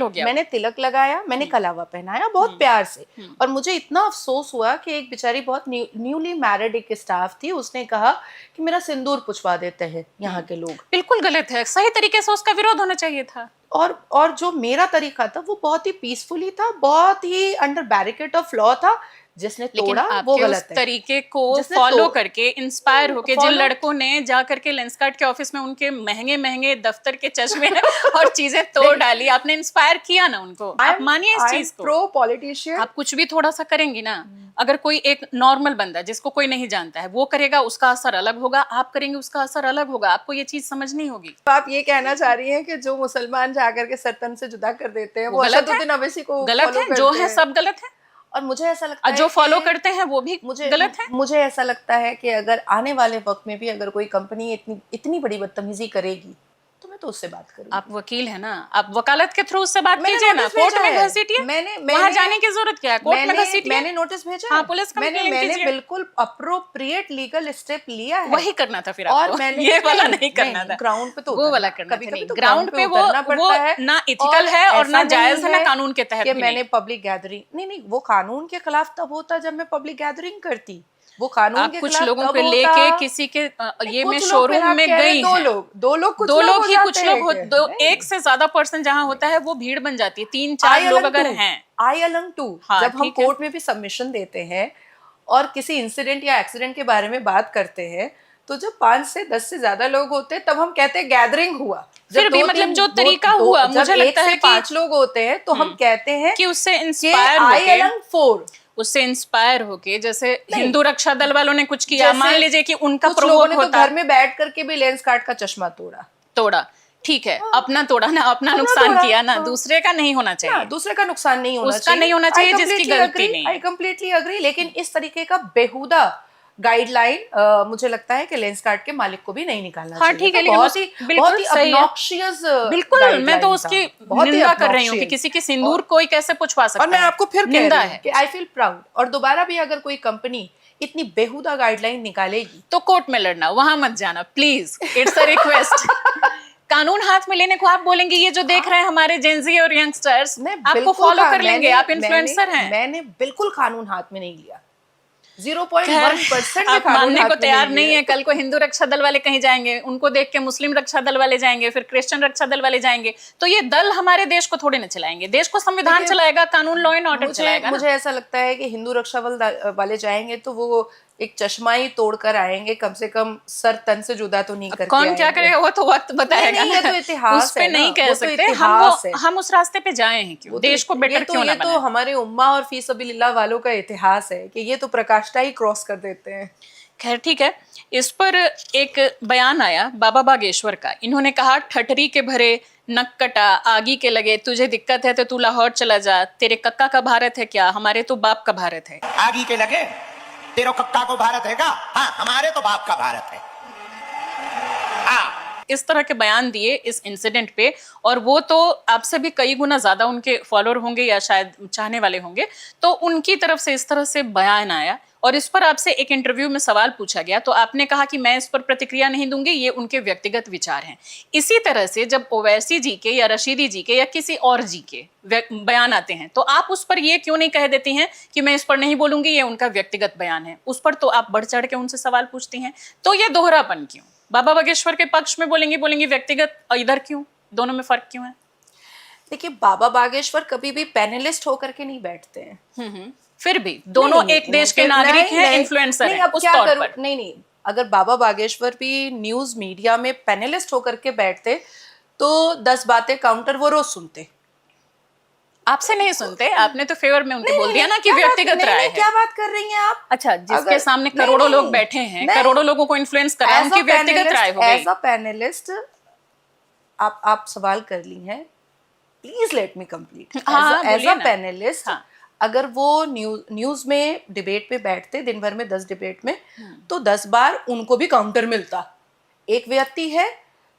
Speaker 1: हो गया।
Speaker 3: मैंने तिलक लगाया, मैंने कलावा पहनाया बहुत प्यार से। और मुझे इतना अफसोस हुआ कि एक बेचारी बहुत न्यूली मैरिड एक स्टाफ थी, उसने कहा कि मेरा सिंदूर पुछवा देते हैं यहाँ के लोग।
Speaker 1: बिल्कुल गलत है, सही तरीके से उसका विरोध होना चाहिए था।
Speaker 3: और जो मेरा तरीका था वो बहुत ही पीसफुली था, बहुत ही अंडर बैरिकेड ऑफ लॉ था। जिसने तोड़ा वो
Speaker 1: आपके उस
Speaker 3: गलत है।
Speaker 1: तरीके को
Speaker 3: जिसने
Speaker 1: फॉलो
Speaker 3: तो-
Speaker 1: करके इंस्पायर होके जिन
Speaker 3: follow-
Speaker 1: लड़कों ने जा करके लेंसकार्ट के ऑफिस में उनके महंगे महंगे दफ्तर के चश्मे और चीजें तोड़ डाली, आपने इंस्पायर किया ना उनको, आप मानिए इस चीज को।
Speaker 3: Pro politician.
Speaker 1: आप कुछ भी थोड़ा सा करेंगी ना, अगर कोई एक नॉर्मल बंदा जिसको कोई नहीं जानता है वो करेगा, उसका असर अलग होगा, आप करेंगे उसका असर अलग होगा। आपको ये चीज समझनी होगी।
Speaker 3: आप ये कहना चाह रही हैं कि जो मुसलमान जाकर के सर तन से जुदा कर देते हैं वो
Speaker 1: गलत है,
Speaker 3: असदुद्दीन अवैसी को
Speaker 1: गलत
Speaker 3: follow
Speaker 1: है, जो
Speaker 3: करते
Speaker 1: है
Speaker 3: हैं।
Speaker 1: सब गलत है,
Speaker 3: और मुझे ऐसा लगता
Speaker 1: और
Speaker 3: है
Speaker 1: जो फॉलो
Speaker 3: कि
Speaker 1: करते हैं वो भी गलत है।
Speaker 3: मुझे ऐसा लगता है कि अगर आने वाले वक्त में भी अगर कोई कंपनी इतनी बड़ी बदतमीजी करेगी तो मैं तो उससे बात करूंगी।
Speaker 1: आप वकील है ना, आप वकालत के थ्रू उससे बात
Speaker 3: मैंने
Speaker 1: कीजिए ना,
Speaker 3: नोटिस
Speaker 1: कोर्ट
Speaker 3: भेजा
Speaker 1: में
Speaker 3: है।
Speaker 1: घसीटिए।
Speaker 3: मैंने
Speaker 1: वहां जाने की जरूरत क्या है, कोर्ट में घसीटिए।
Speaker 3: मैंने नोटिस भेजा
Speaker 1: हाँ,
Speaker 3: है।
Speaker 1: पुलिस कंप्लेंट
Speaker 3: मैंने
Speaker 1: कीजिए।
Speaker 3: बिल्कुल अप्रोप्रिएट लीगल स्टेप लिया है।
Speaker 1: वही करना था फिर
Speaker 3: और
Speaker 1: आपको,
Speaker 3: मैंने
Speaker 1: ये वाला नहीं करना था।
Speaker 3: ग्राउंड पे तो
Speaker 1: वो वाला करना
Speaker 3: कभी
Speaker 1: था
Speaker 3: कभी
Speaker 1: नहीं।
Speaker 3: तो
Speaker 1: ग्राउंड पे वो ना इथिकल है और ना जायज है, ना कानून के तहत
Speaker 3: कि
Speaker 1: भी
Speaker 3: मैंने
Speaker 1: नहीं।
Speaker 3: पब्लिक गैदरिंग नहीं, वो कानून के खिलाफ तब होता जब मैं पब्लिक गैदरिंग करती। वो कानून
Speaker 1: आप
Speaker 3: के
Speaker 1: कुछ
Speaker 3: खिलाफ
Speaker 1: लोगों
Speaker 3: तब
Speaker 1: को
Speaker 3: होता।
Speaker 1: लेके किसी के ये में शोरूम में गई
Speaker 3: दो
Speaker 1: हैं।
Speaker 3: लोग
Speaker 1: दो लोग ही, कुछ लोग
Speaker 3: नहीं।
Speaker 1: एक से ज्यादा पर्सन जहां होता है वो भीड़ बन जाती है। 3-4 लोग अगर हैं,
Speaker 3: आई अलंग टू
Speaker 1: हाँ,
Speaker 3: जब हम
Speaker 1: ठीक है।
Speaker 3: कोर्ट में भी सबमिशन देते हैं और किसी इंसिडेंट या एक्सीडेंट के बारे में बात करते हैं तो जब 5 से 10 से ज्यादा लोग होते हैं तब हम कहते हैं गैदरिंग हुआ।
Speaker 1: फिर भी मतलब जो तरीका हुआ, मुझे लगता है कि
Speaker 3: 5 लोग होते हैं तो हम कहते हैं
Speaker 1: कि उससे
Speaker 3: कि
Speaker 1: इंस्पायर
Speaker 3: आई
Speaker 1: होके,
Speaker 3: अलंग 4
Speaker 1: उससे इंस्पायर होके, जैसे हिंदू रक्षा दल वालों ने कुछ किया,
Speaker 3: जैसे
Speaker 1: मान लीजिए कि उनका
Speaker 3: कुछ लोगों
Speaker 1: प्रोवोक
Speaker 3: ने तो
Speaker 1: होता,
Speaker 3: घर में बैठ करके भी लेंसकार्ट का चश्मा
Speaker 1: तोड़ा, ठीक है, अपना तोड़ा ना, अपना नुकसान
Speaker 3: तोड़ा,
Speaker 1: किया ना,
Speaker 3: हाँ।
Speaker 1: दूसरे का नहीं होना
Speaker 3: ना,
Speaker 1: चाहिए।
Speaker 3: दूसरे का नुकसान नहीं होना
Speaker 1: उसका नहीं होना चाहिए जिसकी गलती नहीं है।
Speaker 3: I completely agree. लेकिन इस तरीके का बेहुदा गाइडलाइन मुझे लगता है कि लेंसकार्ट के मालिक को भी नहीं निकालना
Speaker 1: हाँ,
Speaker 3: चाहिए।
Speaker 1: ठीक है,
Speaker 3: तो
Speaker 1: लेकिन
Speaker 3: बहुत ही
Speaker 1: बिल्कुल सही है।
Speaker 3: obnoxious
Speaker 1: बिल्कुल, मैं तो
Speaker 3: guideline
Speaker 1: उसकी
Speaker 3: था। बहुत ही
Speaker 1: निंदा कर रही हूँ कि
Speaker 3: obnoxious।
Speaker 1: किसी की सिंदूर कोई कैसे पुछवा सकता
Speaker 3: और मैं
Speaker 1: है।
Speaker 3: आपको फिर कह
Speaker 1: निंदा
Speaker 3: रही हूँ
Speaker 1: है
Speaker 3: कि आई फील प्राउड। और दोबारा भी अगर कोई कंपनी इतनी बेहुदा गाइडलाइन निकालेगी
Speaker 1: तो कोर्ट में लड़ना, वहां मत जाना प्लीज, इट्स अ रिक्वेस्ट। कानून हाथ में लेने को आप बोलेंगे, ये जो देख रहे हैं हमारे जेंजी और यंगस्टर्स आपको फॉलो कर लेंगे, आप इन्फ्लुएंसर हैं।
Speaker 3: मैंने बिल्कुल कानून हाथ में नहीं लिया। 0.1%
Speaker 1: आप मानने को तैयार नहीं है। कल को हिंदू रक्षा दल वाले कहीं जाएंगे, उनको देख के मुस्लिम रक्षा दल वाले जाएंगे, फिर क्रिश्चियन रक्षा दल वाले जाएंगे, तो ये दल हमारे देश को थोड़े ना चलाएंगे। देश को संविधान चलाएगा, कानून, लॉ एंड ऑर्डर चलाएगा ना।
Speaker 3: मुझे ऐसा लगता है कि हिंदू रक्षा वाले जाएंगे तो वो एक चश्मा ही तोड़कर आएंगे, कम से कम सर तन से जुदा तो नहीं करके
Speaker 1: कौन क्या करेगा वो तो वक्त बताएगा।
Speaker 3: नहीं, ये तो इतिहास
Speaker 1: उस पे
Speaker 3: है ना,
Speaker 1: नहीं कह
Speaker 3: वो तो
Speaker 1: सकते।
Speaker 3: इतिहास है।
Speaker 1: हम उस रास्ते पे जाए हैं क्यों, देश को बेटर क्यों ना
Speaker 3: ये तो
Speaker 1: बनाए।
Speaker 3: हमारे उम्मा और फी सबीलिल्लाह वालों का इतिहास है कि ये तो प्रकाष्ठा ही क्रॉस कर देते हैं।
Speaker 1: खैर ठीक है, इस पर एक बयान आया बाबा बागेश्वर का। इन्होंने कहा, ठठरी के भरे नक कटा, आगी के लगे, तुझे दिक्कत है तो तू लाहौर चला जा, तेरे कक्का का भारत है क्या, हमारे तो बाप का भारत है।
Speaker 13: आगी के लगे तेरे कक्का को भारत है क्या? हाँ, हमारे तो बाप का भारत है। हाँ,
Speaker 1: इस तरह के बयान दिए इस इंसिडेंट पे, और वो तो आपसे भी कई गुना ज्यादा उनके फॉलोअर होंगे या शायद चाहने वाले होंगे, तो उनकी तरफ से इस तरह से बयान आया। और इस पर आपसे एक इंटरव्यू में सवाल पूछा गया तो आपने कहा कि मैं इस पर प्रतिक्रिया नहीं दूंगी, ये उनके व्यक्तिगत विचार हैं। इसी तरह से जब ओवैसी जी के या रशीदी जी के या किसी और जी के बयान आते हैं तो आप उस पर ये क्यों नहीं कह देती हैं कि मैं इस पर नहीं बोलूंगी, ये उनका व्यक्तिगत बयान है। उस पर तो आप बढ़ चढ़ के उनसे सवाल पूछती हैं, तो ये दोहरापन क्यों? बाबा बागेश्वर के पक्ष में बोलेंगी व्यक्तिगत, और इधर क्यों? दोनों में फर्क क्यों है?
Speaker 3: देखिए, बाबा बागेश्वर कभी भी पैनलिस्ट होकर के नहीं बैठते हैं।
Speaker 1: फिर भी दोनों एक देश के नागरिक हैं, इन्फ्लुएंसर हैं उस तौर पर।
Speaker 3: नहीं, अगर बाबा बागेश्वर भी न्यूज मीडिया में पैनलिस्ट होकर के बैठते तो 10 बातें काउंटर वो रोज सुनते।
Speaker 1: आपसे नहीं सुनते, आपने तो फेवर में उनके बोल दिया ना कि व्यक्तिगत राय है।
Speaker 3: क्या बात कर रही हैं आप?
Speaker 1: अच्छा, जिसके सामने करोड़ों लोग बैठे हैं, करोड़ों लोगों को इन्फ्लुएंस कर रहे हैं, उनकी व्यक्तिगत राय हो गई।
Speaker 3: एज अ पैनलिस्ट आप सवाल कर ली हैं, please let me complete. As a panellist अगर वो न्यूज में डिबेट पे बैठते दिन भर में 10 डिबेट में, तो 10 बार उनको भी काउंटर मिलता। एक व्यक्ति है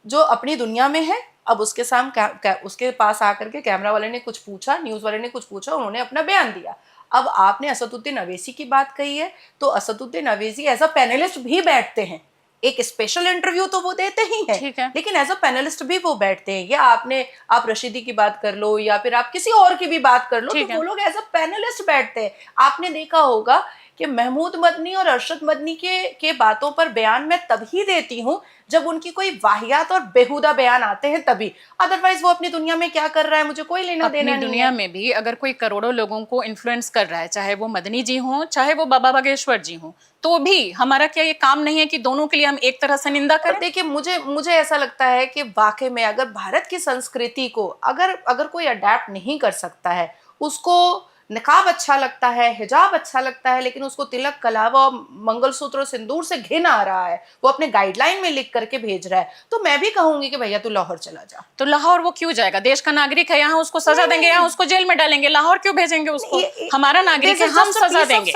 Speaker 3: जो अपनी दुनिया में है, अब उसके सामने उसके पास आकर के कैमरा वाले ने कुछ पूछा, न्यूज वाले ने कुछ पूछा, उन्होंने अपना बयान दिया। अब आपने असदुद्दीन अवैसी की बात कही है तो Asaduddin Owaisi as a panellist भी बैठते हैं। एक स्पेशल इंटरव्यू तो वो देते ही हैं,
Speaker 1: ठीक है,
Speaker 3: लेकिन एज अ पैनलिस्ट भी वो बैठते हैं। या आप रशीदी की बात कर लो या फिर आप किसी और की भी बात कर लो, तो वो लोग एज अ पैनलिस्ट बैठते हैं। आपने देखा होगा कि महमूद मदनी और अरशद मदनी के बातों पर बयान मैं तभी देती हूँ जब उनकी कोई वाहियात और बेहुदा बयान आते हैं तभी, अदरवाइज वो अपनी दुनिया में क्या कर रहा है मुझे कोई लेना देना नहीं है।
Speaker 1: दुनिया में भी अगर कोई करोड़ों लोगों को इन्फ्लुएंस कर रहा है, चाहे वो मदनी जी हों चाहे वो बाबा बागेश्वर जी हों, तो भी हमारा क्या ये काम नहीं है कि दोनों के लिए हम एक तरह से निंदा करें?
Speaker 3: देखिए मुझे ऐसा लगता है कि वाकई में अगर भारत की संस्कृति को अगर कोई अडेप्ट नहीं कर सकता है, उसको निकाब अच्छा लगता है, हिजाब अच्छा लगता है, लेकिन उसको तिलक कलावा मंगलसूत्र और सिंदूर से घिन आ रहा है, वो अपने गाइडलाइन में लिख करके भेज रहा है, तो मैं भी कहूंगी कि भैया तू लाहौर चला जा।
Speaker 1: तो लाहौर वो क्यों जाएगा? देश का नागरिक है, यहाँ उसको सजा देंगे, यहाँ उसको जेल में डालेंगे, लाहौर क्यों भेजेंगे उसको? हमारा नागरिक है, हम सजा देंगे,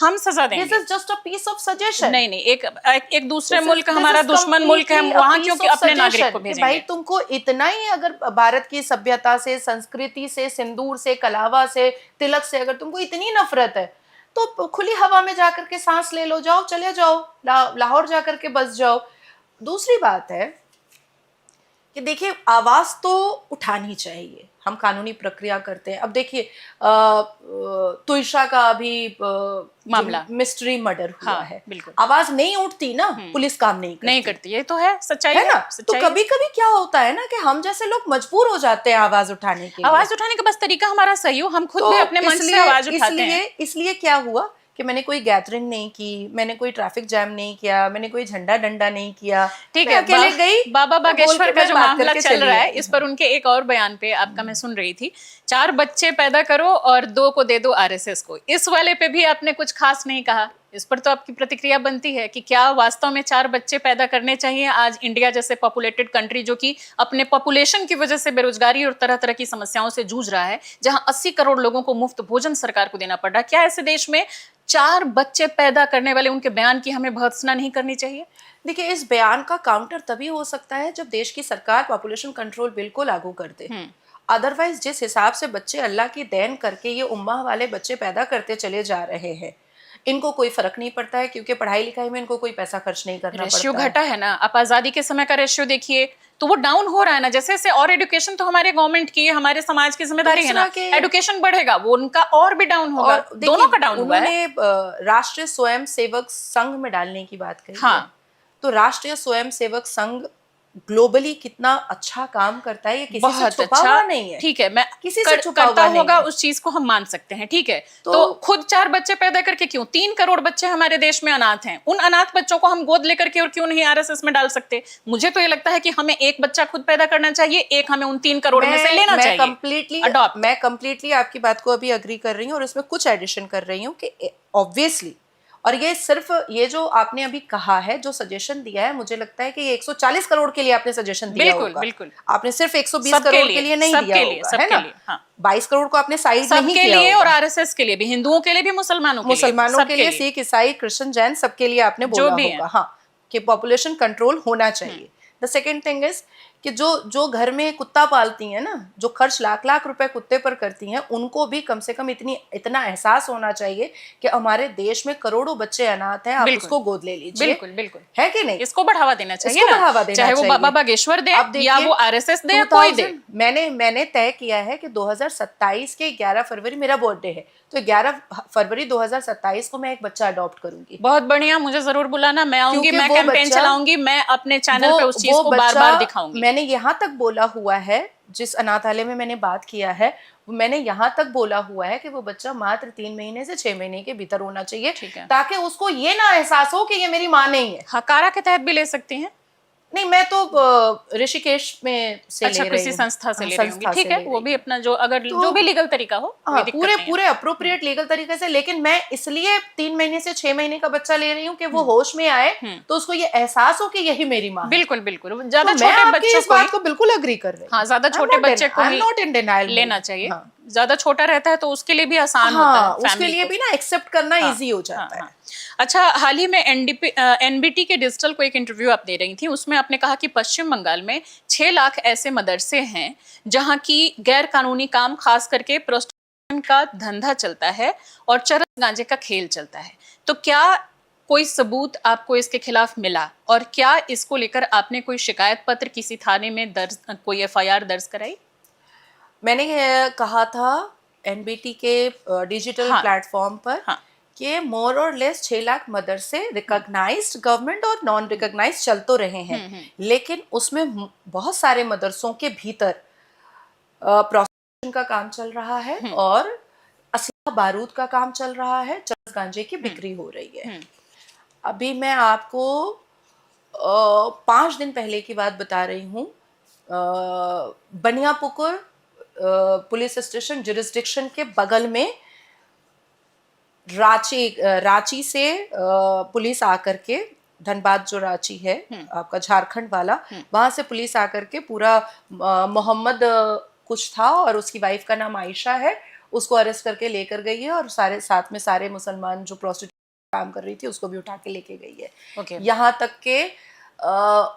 Speaker 1: हम सजा देंगे।
Speaker 3: This is just a piece of suggestion.
Speaker 1: नहीं, एक दूसरे मुल्क हमारा दुश्मन मुल्क है, वहां क्यों अपने नागरिक को भेजेंगे?
Speaker 3: भाई तुमको इतना ही अगर भारत की सभ्यता से, संस्कृति से, सिंदूर से, कलावा से, तिलक से अगर तुमको इतनी नफरत है तो खुली हवा में जाकर के सांस ले लो, जाओ चले जाओ, लाहौर जाकर के बस जाओ। दूसरी बात है कि देखिए आवाज तो उठानी चाहिए, हम कानूनी प्रक्रिया करते हैं। अब देखिए तुइशा का अभी
Speaker 1: मामला
Speaker 3: मिस्ट्री मर्डर हुआ है,
Speaker 1: बिल्कुल
Speaker 3: आवाज नहीं उठती ना, पुलिस काम नहीं
Speaker 1: करती, ये तो है सच्चाई
Speaker 3: है ना। तो कभी कभी क्या होता है ना कि हम जैसे लोग मजबूर हो जाते हैं आवाज उठाने के लिए।
Speaker 1: आवाज उठाने का बस तरीका हमारा सही हो, हम खुद भी अपने मन से आवाज उठाते हैं।
Speaker 3: इसलिए क्या हुआ कि मैंने कोई गैदरिंग नहीं की, मैंने कोई ट्रैफिक जैम नहीं किया, मैंने कोई झंडा डंडा नहीं किया,
Speaker 1: ठीक है।
Speaker 3: अकेले गई।
Speaker 1: बाबा बागेश्वर का जो मामला चल रहा है, इस पर उनके एक और बयान पे आपका मैं सुन रही थी, 4 बच्चे पैदा करो और 2 को दे दो आरएसएस को। इस वाले पे भी आपने कुछ खास नहीं कहा, इस पर तो आपकी प्रतिक्रिया बनती है कि क्या वास्तव में 4 बच्चे पैदा करने चाहिए? आज इंडिया जैसे पॉपुलेटेड कंट्री जो कि अपने पॉपुलेशन की वजह से बेरोजगारी और तरह तरह की समस्याओं से जूझ रहा है, जहां 80 करोड़ लोगों को मुफ्त भोजन सरकार को देना पड़ रहा है, क्या ऐसे देश में 4 बच्चे पैदा करने वाले उनके बयान की हमें भर्त्सना नहीं करनी चाहिए?
Speaker 3: देखिए इस बयान का काउंटर तभी हो सकता है जब देश की सरकार पॉपुलेशन कंट्रोल बिल को लागू कर दे। अदरवाइज जिस हिसाब से बच्चे अल्लाह की देन करके ये उम्मा वाले बच्चे पैदा करते चले जा रहे हैं, इनको कोई फर्क नहीं पड़ता है क्योंकि पढ़ाई लिखाई में इनको कोई पैसा खर्च नहीं करना पड़ता है।
Speaker 1: रेशियो घटा है ना, आप आजादी के समय का रेशियो देखिए तो वो डाउन हो रहा है ना, जैसे जैसे और एजुकेशन तो हमारे गवर्नमेंट की, हमारे समाज की जिम्मेदारी है ना, एजुकेशन बढ़ेगा वो उनका और भी डाउन होगा, दोनों का डाउन हुआ है।
Speaker 3: उन्होंने राष्ट्रीय स्वयं सेवक संघ में डालने की बात कही।
Speaker 1: हाँ,
Speaker 3: तो राष्ट्रीय स्वयं सेवक संघ ग्लोबली कितना अच्छा काम करता है, ये किसी से छुपा हुआ नहीं है।
Speaker 1: ठीक है, मैं
Speaker 3: किसी से छुपा
Speaker 1: करता
Speaker 3: हुआ
Speaker 1: होगा
Speaker 3: नहीं है।
Speaker 1: उस चीज को हम मान सकते हैं, ठीक है। तो खुद 4 बच्चे पैदा करके क्यों? 3 करोड़ बच्चे हमारे देश में अनाथ हैं, उन अनाथ बच्चों को हम गोद लेकर के और क्यों नहीं आरएसएस में डाल सकते? मुझे तो ये लगता है कि हमें एक बच्चा खुद पैदा करना चाहिए, एक हमें उन 3 करोड़ में से लेना चाहिए।
Speaker 3: मैं कंप्लीटली आपकी बात को अभी अग्री कर रही हूँ और इसमें कुछ एडिशन कर रही हूँ कि ऑब्वियसली, और ये सिर्फ ये जो आपने अभी कहा है, जो सजेशन दिया है, मुझे लगता है कि ये 140 करोड़ के लिए आपने सजेशन दिया होगा।
Speaker 1: बिल्कुल,
Speaker 3: आपने सिर्फ 120 करोड़ के लिए नहीं दिया होगा, है ना? 22 करोड़ को आपने साइड नहीं किया
Speaker 1: लिए और आरएसएस के लिए भी, हिंदुओं के लिए भी, मुसलमानों
Speaker 3: के लिए, सिख, ईसाई, क्रिश्चियन, जैन, सबके लिए आपने बोला होगा, हाँ, कि पॉपुलेशन कंट्रोल होना चाहिए। द सेकेंड थिंग इज कि जो घर में कुत्ता पालती हैं ना, जो खर्च लाख रुपए कुत्ते पर करती हैं, उनको भी कम से कम इतना एहसास होना चाहिए कि हमारे देश में करोड़ों बच्चे अनाथ हैं, आप उसको गोद ले लीजिए।
Speaker 1: बिल्कुल बिल्कुल,
Speaker 3: है कि नहीं?
Speaker 1: इसको बढ़ावा देना चाहिए, चाहे वो बाबा बागेश्वर दे या वो आरएसएस दे, कोई दे।
Speaker 3: मैंने तय किया है कि 2027 के 11 फरवरी मेरा बर्थडे है, तो 11 फरवरी 2027 को मैं एक बच्चा अडॉप्ट करूंगी।
Speaker 1: बहुत बढ़िया, मुझे जरूर बुलाना, मैं आऊंगी, मैं कैंपेन चलाऊंगी, मैं अपने चैनल पे उस चीज को बार-बार दिखाऊंगी।
Speaker 3: मैंने यहाँ तक बोला हुआ है, जिस अनाथालय में मैंने बात किया है, मैंने यहाँ तक बोला हुआ है कि वो बच्चा मात्र 3 महीने से 6 महीने के भीतर होना चाहिए, ताकि उसको ये ना एहसास हो कि ये मेरी माँ नहीं है।
Speaker 1: हकारा के तहत भी ले सकती हैं?
Speaker 3: नहीं, मैं तो ऋषिकेश में से
Speaker 1: अच्छा,
Speaker 3: ले रही
Speaker 1: किसी संस्था से ले रही हूँ, ठीक है, वो भी अपना जो अगर जो भी लीगल तरीका हो,
Speaker 3: पूरे अप्रोप्रिएट लीगल तरीके से। लेकिन मैं इसलिए 3 महीने से 6 महीने का बच्चा ले रही हूँ कि वो होश में आए, तो उसको ये एहसास हो कि यही मेरी माँ।
Speaker 1: बिल्कुल बिल्कुल, ज्यादा छोटे बच्चों को,
Speaker 3: बात को बिल्कुल अग्री कर रही हूँ।
Speaker 1: हाँ, ज्यादा छोटे बच्चे को
Speaker 3: नॉट इन डिनायल
Speaker 1: लेना चाहिए। ज्यादा छोटा रहता है तो उसके लिए भी आसान होता है,
Speaker 3: उसके लिए भी ना एक्सेप्ट करना इजी हो जाता है।
Speaker 1: अच्छा, हाल ही में एनबीटी के डिजिटल को एक इंटरव्यू आप दे रही थी, उसमें आपने कहा कि पश्चिम बंगाल में 6 लाख ऐसे मदरसे हैं जहां की गैर कानूनी काम, खास करके प्रोस्टिट्यूशन का धंधा चलता है और चरस गांजे का खेल चलता है। तो क्या कोई सबूत आपको इसके खिलाफ मिला, और क्या इसको लेकर आपने कोई शिकायत पत्र किसी थाने में दर्ज, कोई एफआईआर दर्ज कराई?
Speaker 3: मैंने कहा था एनबीटी के डिजिटल प्लेटफॉर्म पर कि मोर और लेस 6 लाख मदरसे रिकॉग्नाइज्ड गवर्नमेंट और नॉन रिकॉग्नाइज्ड चल तो रहे हैं, लेकिन उसमें बहुत सारे मदरसों के भीतर प्रोस्टिट्यूशन का काम चल रहा है और असला बारूद का काम चल रहा है, चरस गांजे की बिक्री हो रही है। अभी मैं आपको 5 दिन पहले की बात बता रही हूँ। बनियापुकुर पुलिस स्टेशन जुरिस्डिक्शन के बगल में रांची से पुलिस आकर के, धनबाद जो रांची है आपका झारखंड वाला, वहां से पुलिस आकर के पूरा मोहम्मद कुछ था और उसकी वाइफ का नाम आयशा है, उसको अरेस्ट करके लेकर गई है और सारे साथ में सारे मुसलमान जो प्रोस्टिट्यूट काम कर रही थी उसको भी उठा के लेके गई है।
Speaker 1: Okay.
Speaker 3: यहाँ तक के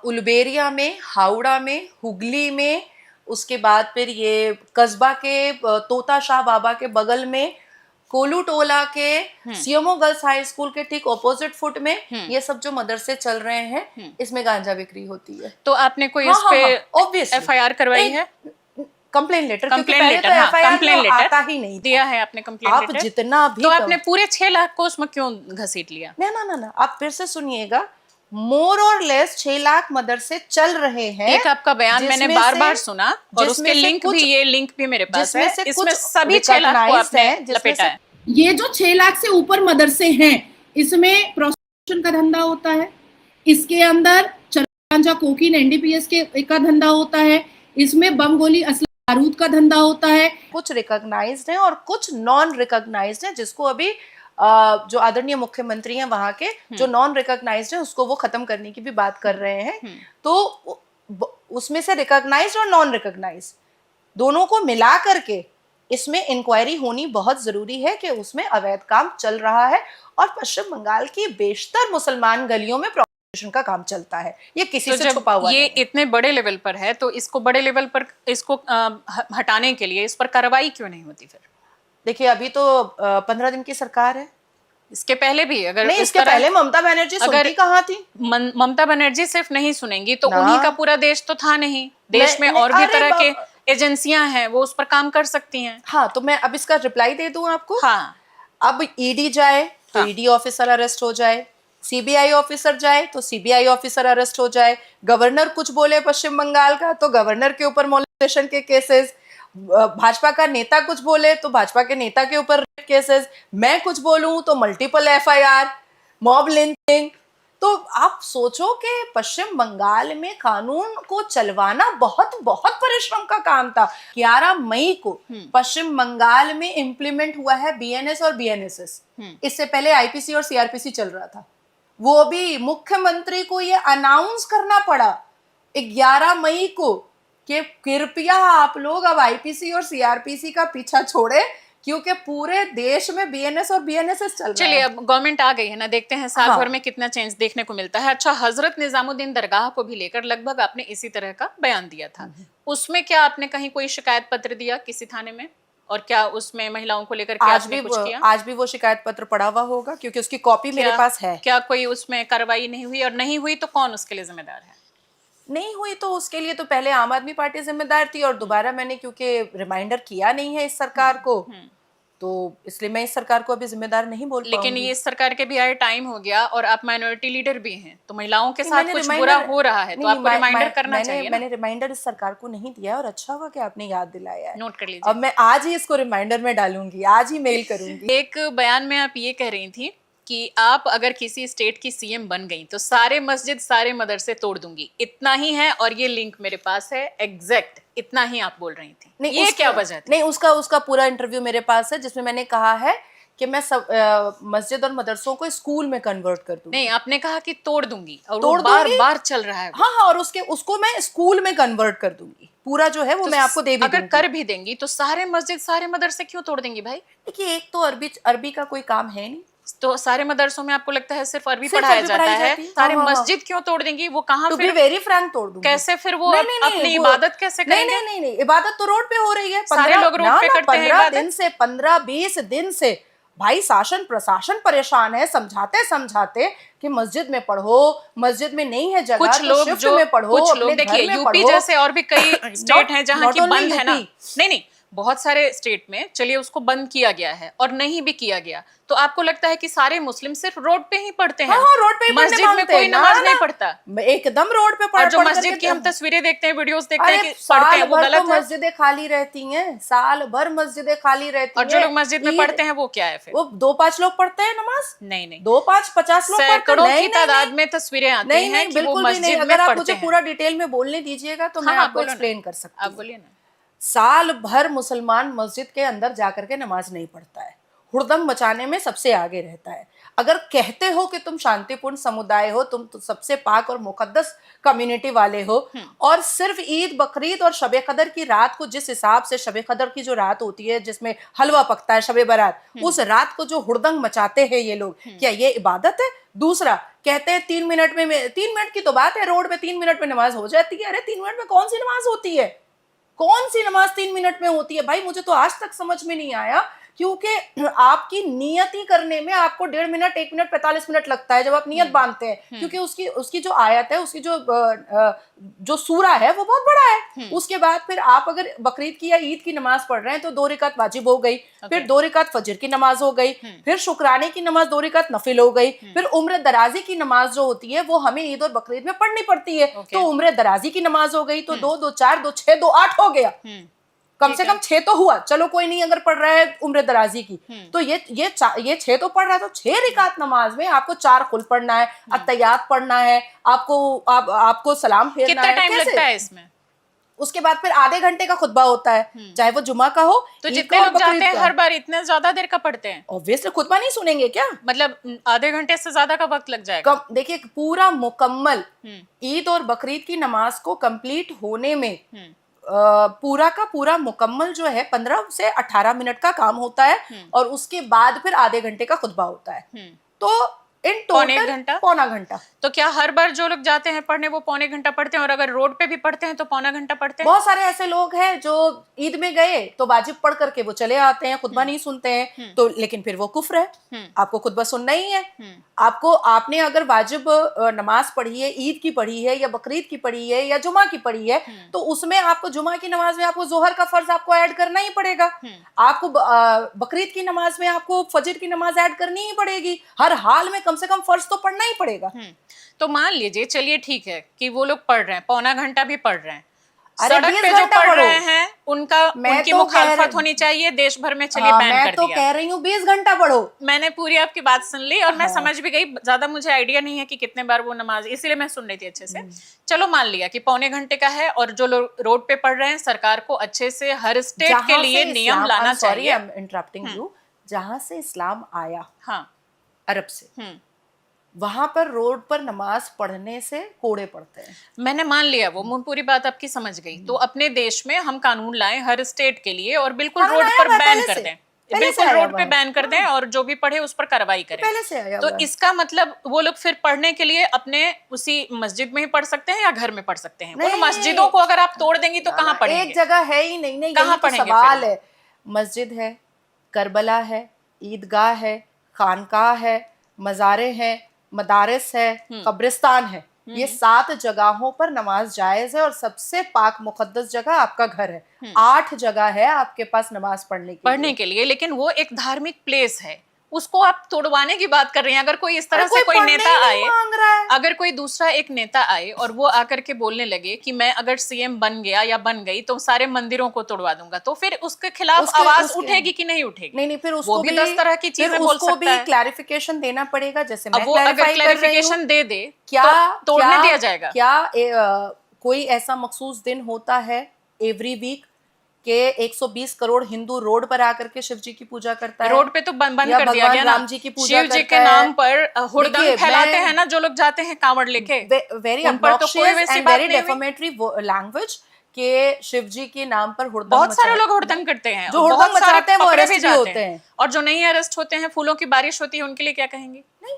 Speaker 3: उलबेरिया में, हावड़ा में, हुगली में, उसके बाद फिर ये कस्बा के तोता शाह बाबा के बगल में, कोलू टोला के सीएमओ गर्ल्स हाई स्कूल के ठीक ऑपोजिट फुट में, ये सब जो मदरसे चल रहे हैं इसमें गांजा बिक्री होती है।
Speaker 1: तो आपने कोई इस पे एफआईआर करवाई है?
Speaker 3: Complain letter,
Speaker 1: complain letter, complain letter
Speaker 3: आता ही नहीं
Speaker 1: दिया है आपने कंप्लेन
Speaker 3: आप
Speaker 1: लेटर?
Speaker 3: जितना भी
Speaker 1: तो आपने पूरे 6 लाख को उसमें क्यों घसीट लिया?
Speaker 3: ना आप फिर से सुनिएगा, मोर और लेस 6 लाख मदरसे चल रहे हैं।
Speaker 1: एक आपका बयान मैंने बार बार सुना और उसके लिंक भी, ये लिंक भी मेरे पास है, इसमें सभी 6 लाख को आपने लपेटा है।
Speaker 11: ये जो 6 लाख से ऊपर मदरसे हैं, इसमें प्रोस्टिट्यूशन का धंधा होता है, इसके अंदर चरस कोकीन एनडीपीएस के का धंधा होता है, इसमें बम गोली असला बारूद का धंधा होता है।
Speaker 3: कुछ रिकॉग्नाइज्ड है और कुछ नॉन रिकॉग्नाइज्ड है, जिसको अभी जो आदरणीय मुख्यमंत्री हैं वहां के, जो नॉन रिकॉग्नाइज्ड है उसको वो खत्म करने की भी बात कर रहे हैं। तो उसमें से रिकॉग्नाइज्ड और नॉन रिकॉग्नाइज्ड दोनों को मिला करके इसमें इंक्वायरी होनी बहुत जरूरी है कि उसमें अवैध काम चल रहा है और पश्चिम बंगाल की बेशतर मुसलमान गलियों में प्रोस्टिट्यूशन का काम चलता है। ये किसी से छुपा हुआ
Speaker 1: ये इतने बड़े लेवल पर है, तो इसको बड़े लेवल पर इसको हटाने के लिए इस पर कार्रवाई क्यों नहीं होती फिर?
Speaker 3: देखिए अभी तो 15 दिन की सरकार है,
Speaker 1: इसके पहले भी अगर
Speaker 3: नहीं, इसके पहले ममता बनर्जी सुनती कहाँ थी?
Speaker 1: ममता बनर्जी सिर्फ नहीं सुनेंगी तो उन्हीं का पूरा देश तो था नहीं, देश में और भी तरह के एजेंसियां हैं, वो उस पर काम कर सकती हैं।
Speaker 3: हाँ, तो मैं अब इसका रिप्लाई दे दूं आपको।
Speaker 1: हाँ,
Speaker 3: अब ईडी जाए तो ईडी ऑफिसर अरेस्ट हो जाए, सीबीआई ऑफिसर जाए तो सीबीआई ऑफिसर अरेस्ट हो जाए, गवर्नर कुछ बोले पश्चिम बंगाल का तो गवर्नर के ऊपर मोलेस्टेशन के केसेस, भाजपा का नेता कुछ बोले तो भाजपा के नेता के ऊपर रेप केसेस, मैं कुछ बोलूं तो मल्टीपल एफआईआर, मॉब लिंचिंग। तो आप सोचो कि पश्चिम बंगाल में कानून को चलवाना बहुत बहुत परिश्रम का काम था। 11 मई को पश्चिम बंगाल में इंप्लीमेंट हुआ है बीएनएस और बीएनएसएस। इससे पहले आईपीसी और सीआरपीसी चल रहा था, वो भी मुख्यमंत्री को ये अनाउंस करना पड़ा 11 मई को कि कृपया आप लोग अब आईपीसी और सीआरपीसी का पीछा छोड़े, क्योंकि पूरे देश में बीएनएस और बीएनएसएस चल रहा है।
Speaker 1: चलिए अब गवर्नमेंट आ गई है ना, देखते हैं साल भर में कितना चेंज देखने को मिलता है। अच्छा, हजरत निजामुद्दीन दरगाह को भी लेकर लगभग आपने इसी तरह का बयान दिया था, उसमें क्या आपने कहीं कोई शिकायत पत्र दिया किसी थाने में? और क्या उसमें महिलाओं को लेकर
Speaker 3: आज भी वो शिकायत पत्र पड़ा हुआ होगा, क्योंकि उसकी कॉपी मेरे पास है।
Speaker 1: क्या कोई उसमें कार्रवाई नहीं हुई, और नहीं हुई तो कौन उसके लिए जिम्मेदार है?
Speaker 3: नहीं हुई तो उसके लिए तो पहले आम आदमी पार्टी जिम्मेदार थी, और दोबारा मैंने क्योंकि रिमाइंडर किया नहीं है इस सरकार को, तो इसलिए मैं इस सरकार को अभी जिम्मेदार नहीं बोल पाऊंगी।
Speaker 1: लेकिन ये इस सरकार के भी आए टाइम हो गया और आप माइनॉरिटी लीडर भी हैं, तो महिलाओं के साथ कुछ बुरा हो रहा है तो आपको रिमाइंडर करना चाहिए।
Speaker 3: मैंने रिमाइंडर इस सरकार को नहीं दिया, और अच्छा हुआ कि आपने याद दिलाया है।
Speaker 1: नोट कर लीजिए।
Speaker 3: अब मैं आज ही इसको रिमाइंडर में डालूंगी, आज ही मेल करूंगी।
Speaker 1: एक बयान में आप ये कह रही थी कि आप अगर किसी स्टेट की सीएम बन गई तो सारे मस्जिद सारे मदरसे तोड़ दूंगी, इतना ही है, और ये लिंक मेरे पास है एग्जैक्ट, इतना ही आप बोल रही थी।
Speaker 3: नहीं,
Speaker 1: ये क्या वजह थी?
Speaker 3: नहीं, उसका पूरा इंटरव्यू मेरे पास है, जिसमें मैंने कहा है कि मैं सब मस्जिद और मदरसों को स्कूल में कन्वर्ट कर दूंगी।
Speaker 1: नहीं, आपने कहा कि तोड़ दूंगी, और वो बार-बार चल रहा है।
Speaker 3: हाँ, और उसको मैं स्कूल में कन्वर्ट कर दूंगी, पूरा जो है वो मैं आपको दे भी दूंगी।
Speaker 1: अगर कर भी देंगी तो सारे मस्जिद सारे मदरसे क्यों तोड़ देंगी भाई?
Speaker 3: देखिए, एक तो अरबी का कोई काम है नहीं,
Speaker 1: तो सारे मदरसों में आपको लगता है सिर्फ अरबी पढ़ाया जाता है, सारे मस्जिद क्यों तोड़ देंगी? वो कहाँ
Speaker 3: फिर वेरी फ्रैंक तोड़ दूंगी।
Speaker 1: कैसे फिर वो अपनी इबादत कैसे करेंगे?
Speaker 3: नहीं, इबादत तो रोड पे हो रही है,
Speaker 1: सारे लोग रोड पे करते हैं इबादत।
Speaker 3: 15-20 दिन से भाई शासन प्रशासन परेशान है, समझाते कि मस्जिद में पढ़ो, मस्जिद में नहीं है जगह
Speaker 1: कुछ लोग
Speaker 3: शिफ्ट में पढ़ो,
Speaker 1: कुछ लोग देखिए यूपी जैसे और भी कई स्टेट हैं जहाँ की बंद है ना, नहीं बहुत सारे स्टेट में चलिए उसको बंद किया गया है और नहीं भी किया गया, तो आपको लगता है कि सारे मुस्लिम सिर्फ रोड पे ही पढ़ते हैं?
Speaker 3: हाँ, रोड पे ही पढ़ने
Speaker 1: मस्जिद में
Speaker 3: मांगते
Speaker 1: कोई
Speaker 3: हैं,
Speaker 1: नमाज
Speaker 3: ना,
Speaker 1: नहीं
Speaker 3: ना।
Speaker 1: पढ़ता?
Speaker 3: एकदम रोड पे
Speaker 1: और जो
Speaker 3: पढ़
Speaker 1: मस्जिद
Speaker 3: करके
Speaker 1: की हम तस्वीरें देखते हैं, वीडियोस देखते हैं
Speaker 3: अरे
Speaker 1: कि पढ़ते हैं, वो
Speaker 3: साल भर
Speaker 1: गलत
Speaker 3: तो
Speaker 1: है?
Speaker 3: मस्जिदें खाली रहती हैं, साल भर मस्जिदें खाली रहती
Speaker 1: और
Speaker 3: हैं।
Speaker 1: जो लोग मस्जिद में
Speaker 3: ईद-
Speaker 1: पढ़ते हैं वो क्या है फिर?
Speaker 3: वो 2-5 लोग पढ़ते हैं नमाज,
Speaker 1: नहीं नहीं,
Speaker 3: 2-5 50 लोग पढ़ते हैं।
Speaker 1: सैकड़ों
Speaker 3: नहीं,
Speaker 1: की
Speaker 3: नहीं,
Speaker 1: तादाद
Speaker 3: नहीं।
Speaker 1: में तस्वीरें आती
Speaker 3: नहीं
Speaker 1: हैं
Speaker 3: नहीं
Speaker 1: कि वो
Speaker 3: बिल्कुल भी नहीं।
Speaker 1: मस्जिद में
Speaker 3: अगर आप
Speaker 1: पढ़ते
Speaker 3: मुझे
Speaker 1: हैं।
Speaker 3: पूरा डिटेल में बोलने दीजिएगा तो मैं
Speaker 1: हाँ,
Speaker 3: आपको
Speaker 1: बोलो ना।
Speaker 3: एक्सप्लेन कर सकती
Speaker 1: आप
Speaker 3: हूँ।
Speaker 1: बोलिए ना।
Speaker 3: साल भर मुसलमान मस्जिद के अंदर जाकर के नमाज नहीं पढ़ता है, हुड़दंग मचाने में सबसे आगे रहता है। अगर कहते हो कि तुम शांतिपूर्ण समुदाय हो, तुम तो सबसे पाक और मुकद्दस कम्युनिटी वाले हो, और सिर्फ ईद बकरीद और शबे कदर की रात को, जिस हिसाब से शबे कदर की जो रात होती है जिसमें हलवा पकता है, शबे बारात, उस रात को जो हुड़दंग मचाते हैं ये लोग, क्या ये इबादत है? दूसरा कहते हैं 3 मिनट में 3 मिनट की तो बात है, रोड पे 3 मिनट में नमाज हो जाती है। अरे 3 मिनट में कौन सी नमाज होती है? कौन सी नमाज 3 मिनट में होती है भाई? मुझे तो आज तक समझ में नहीं आया, क्योंकि आपकी नियति करने में आपको 1.5 मिनट 1 मिनट 45 मिनट लगता है जब आप नियत बांधते हैं, क्योंकि उसकी जो आयत है, उसकी जो सूरा है वो बहुत बड़ा है। उसके बाद फिर आप अगर बकरीद की या ईद की नमाज पढ़ रहे हैं तो 2 रिकात वाजिब हो गई, फिर 2 रिकात फजर की नमाज हो गई, फिर शुक्राने की नमाज 2 रिकात नफिल हो गई, फिर उम्र दराजी की नमाज जो होती है वो हमें ईद और बकरीद में पढ़नी पड़ती है, तो उम्र दराजी की नमाज हो गई, तो 2 2 4 2 6 2 8 हो गया। कम से कम 6 तो हुआ, चलो कोई नहीं अगर पढ़ रहा है उम्र दराजी की, तो ये 6 तो पढ़ रहा है, तो 6 रिकात नमाज में आपको 4 कुल पढ़ना है, अत्तहियात पढ़ना है, आपको सलाम फेरना
Speaker 1: कितना
Speaker 3: है।
Speaker 1: टाइम
Speaker 3: कैसे?
Speaker 1: लगता है इसमें?
Speaker 3: उसके बाद फिर आधे घंटे का खुतबा होता है, चाहे वो जुमा का हो,
Speaker 1: तो
Speaker 3: ईद
Speaker 1: जितने
Speaker 3: का और
Speaker 1: लोग जाते
Speaker 3: बकरीद
Speaker 1: हैं
Speaker 3: का।
Speaker 1: हर बार इतने ज्यादा देर का पढ़ते हैं?
Speaker 3: ऑब्वियसली खुतबा नहीं सुनेंगे क्या?
Speaker 1: मतलब आधे घंटे से ज्यादा का वक्त लग जाएगा?
Speaker 3: देखिए पूरा मुकम्मल ईद और बकरीद की नमाज को कंप्लीट होने में पूरा का पूरा मुकम्मल जो है 15 से 18 मिनट का काम होता है, और उसके बाद फिर आधे घंटे का खुतबा होता है, तो इन टोटल पौना घंटा।
Speaker 1: तो क्या हर बार जो लोग जाते हैं पढ़ने वो पौने घंटा पढ़ते हैं, और अगर रोड पे भी पढ़ते हैं तो पौना घंटा पढ़ते हैं?
Speaker 3: बहुत सारे ऐसे लोग हैं जो ईद में गए तो वाजिब पढ़ करके वो चले आते हैं, खुतबा नहीं सुनते हैं, तो लेकिन फिर वो कुफ्र है, आपको खुतबा सुनना ही है। आपने अगर वाजिब नमाज पढ़ी है, ईद की पढ़ी है या बकरीद की पढ़ी है या जुमा की पढ़ी है, तो उसमें आपको जुमा की नमाज में आपको जोहर का फर्ज आपको ऐड करना ही पड़ेगा, आपको बकरीद की नमाज में आपको फजर की नमाज ऐड करनी ही पड़ेगी, हर हाल में कम से कम फर्ज तो पढ़ना ही पड़ेगा।
Speaker 1: तो मान लीजिए, चलिए ठीक है कि वो लोग पढ़ रहे हैं, पौना घंटा भी पढ़ रहे हैं,
Speaker 3: अरे
Speaker 1: सड़क
Speaker 3: 20
Speaker 1: पे जो
Speaker 3: घंटा
Speaker 1: पढ़
Speaker 3: पढ़ो।
Speaker 1: रहे हैं उनकी
Speaker 3: तो
Speaker 1: मुखालफत होनी चाहिए, देश भर में चलिए बैन
Speaker 3: मैं
Speaker 1: कर
Speaker 3: तो
Speaker 1: दिया।
Speaker 3: कह रही हूँ 20 घंटा पढ़ो।
Speaker 1: मैंने पूरी आपकी बात सुन ली और मैं समझ भी गई, ज्यादा मुझे आइडिया नहीं है कि कितने बार वो नमाज, इसीलिए मैं सुन रही थी अच्छे से। चलो मान लिया कि पौने घंटे का है, और जो लोग रोड पे पढ़ रहे हैं, सरकार को अच्छे से हर स्टेट के लिए नियम लाना चाहिए।
Speaker 3: I am interrupting you. जहां से इस्लाम आया,
Speaker 1: हाँ,
Speaker 3: अरब से, वहां पर रोड पर नमाज पढ़ने से कोड़े पड़ते हैं।
Speaker 1: मैंने मान लिया वो, मैं पूरी बात आपकी समझ गई। तो अपने देश में हम कानून लाएं हर स्टेट के लिए, और बिल्कुल रोड पर बैन कर दें, बिल्कुल रोड पे बैन कर दें, और जो भी पढ़े उस पर कार्रवाई करें।
Speaker 3: पहले से आया
Speaker 1: तो इसका मतलब वो लोग फिर पढ़ने के लिए अपने उसी मस्जिद में ही पढ़ सकते हैं या घर में पढ़ सकते हैं? उन मस्जिदों को अगर आप तोड़ देंगी तो कहाँ पढ़ेंगे?
Speaker 3: एक जगह है ही नहीं,
Speaker 1: कहाँ
Speaker 3: तो सवाल है। मस्जिद है, करबला है, ईदगाह है, खानकाह है, मज़ारे हैं, मदारिस है, कब्रिस्तान है, ये 7 जगहों पर नमाज जायज है, और सबसे पाक मुकद्दस जगह आपका घर है। 8 जगह है आपके पास नमाज पढ़ने के लिए,
Speaker 1: लेकिन वो एक धार्मिक प्लेस है, उसको आप तोड़वाने की बात कर रही हैं। अगर कोई इस तरह से कोई नेता आए, अगर कोई दूसरा एक नेता आए और वो आकर के बोलने लगे कि मैं अगर सीएम बन गया या बन गई तो सारे मंदिरों को तोड़वा दूंगा, तो फिर उसके खिलाफ आवाज उठेगी कि नहीं उठेगी?
Speaker 3: नहीं, फिर उसको
Speaker 1: भी 10 तरह की चीजें बोल सकता है।
Speaker 3: क्लैरिफिकेशन देना पड़ेगा, जैसे मैं
Speaker 1: वो अगर क्लैरिफिकेशन दे दे, क्या तोड़ने दिया जाएगा?
Speaker 3: क्या कोई ऐसा मखसूस दिन होता है एवरी वीक के 120 करोड़ हिंदू रोड पर आकर के शिव जी की पूजा करता है?
Speaker 1: रोड पे तो बंद कर दिया गया ना,
Speaker 3: राम जी की पूजा
Speaker 1: शिव जी के नाम पर हुड़दंग फैलाते हैं ना जो लोग जाते हैं कांवड़ लेके,
Speaker 3: very obnoxious and very defamatory language के शिव जी के नाम पर हुड़दंग।
Speaker 1: बहुत सारे लोग हुड़दंग करते हैं,
Speaker 3: जो हुड़दंग मचाते हैं वो अरेस्ट भी होते हैं,
Speaker 1: और जो नहीं अरेस्ट होते हैं, फूलों की बारिश होती है, उनके लिए क्या कहेंगे? नहीं,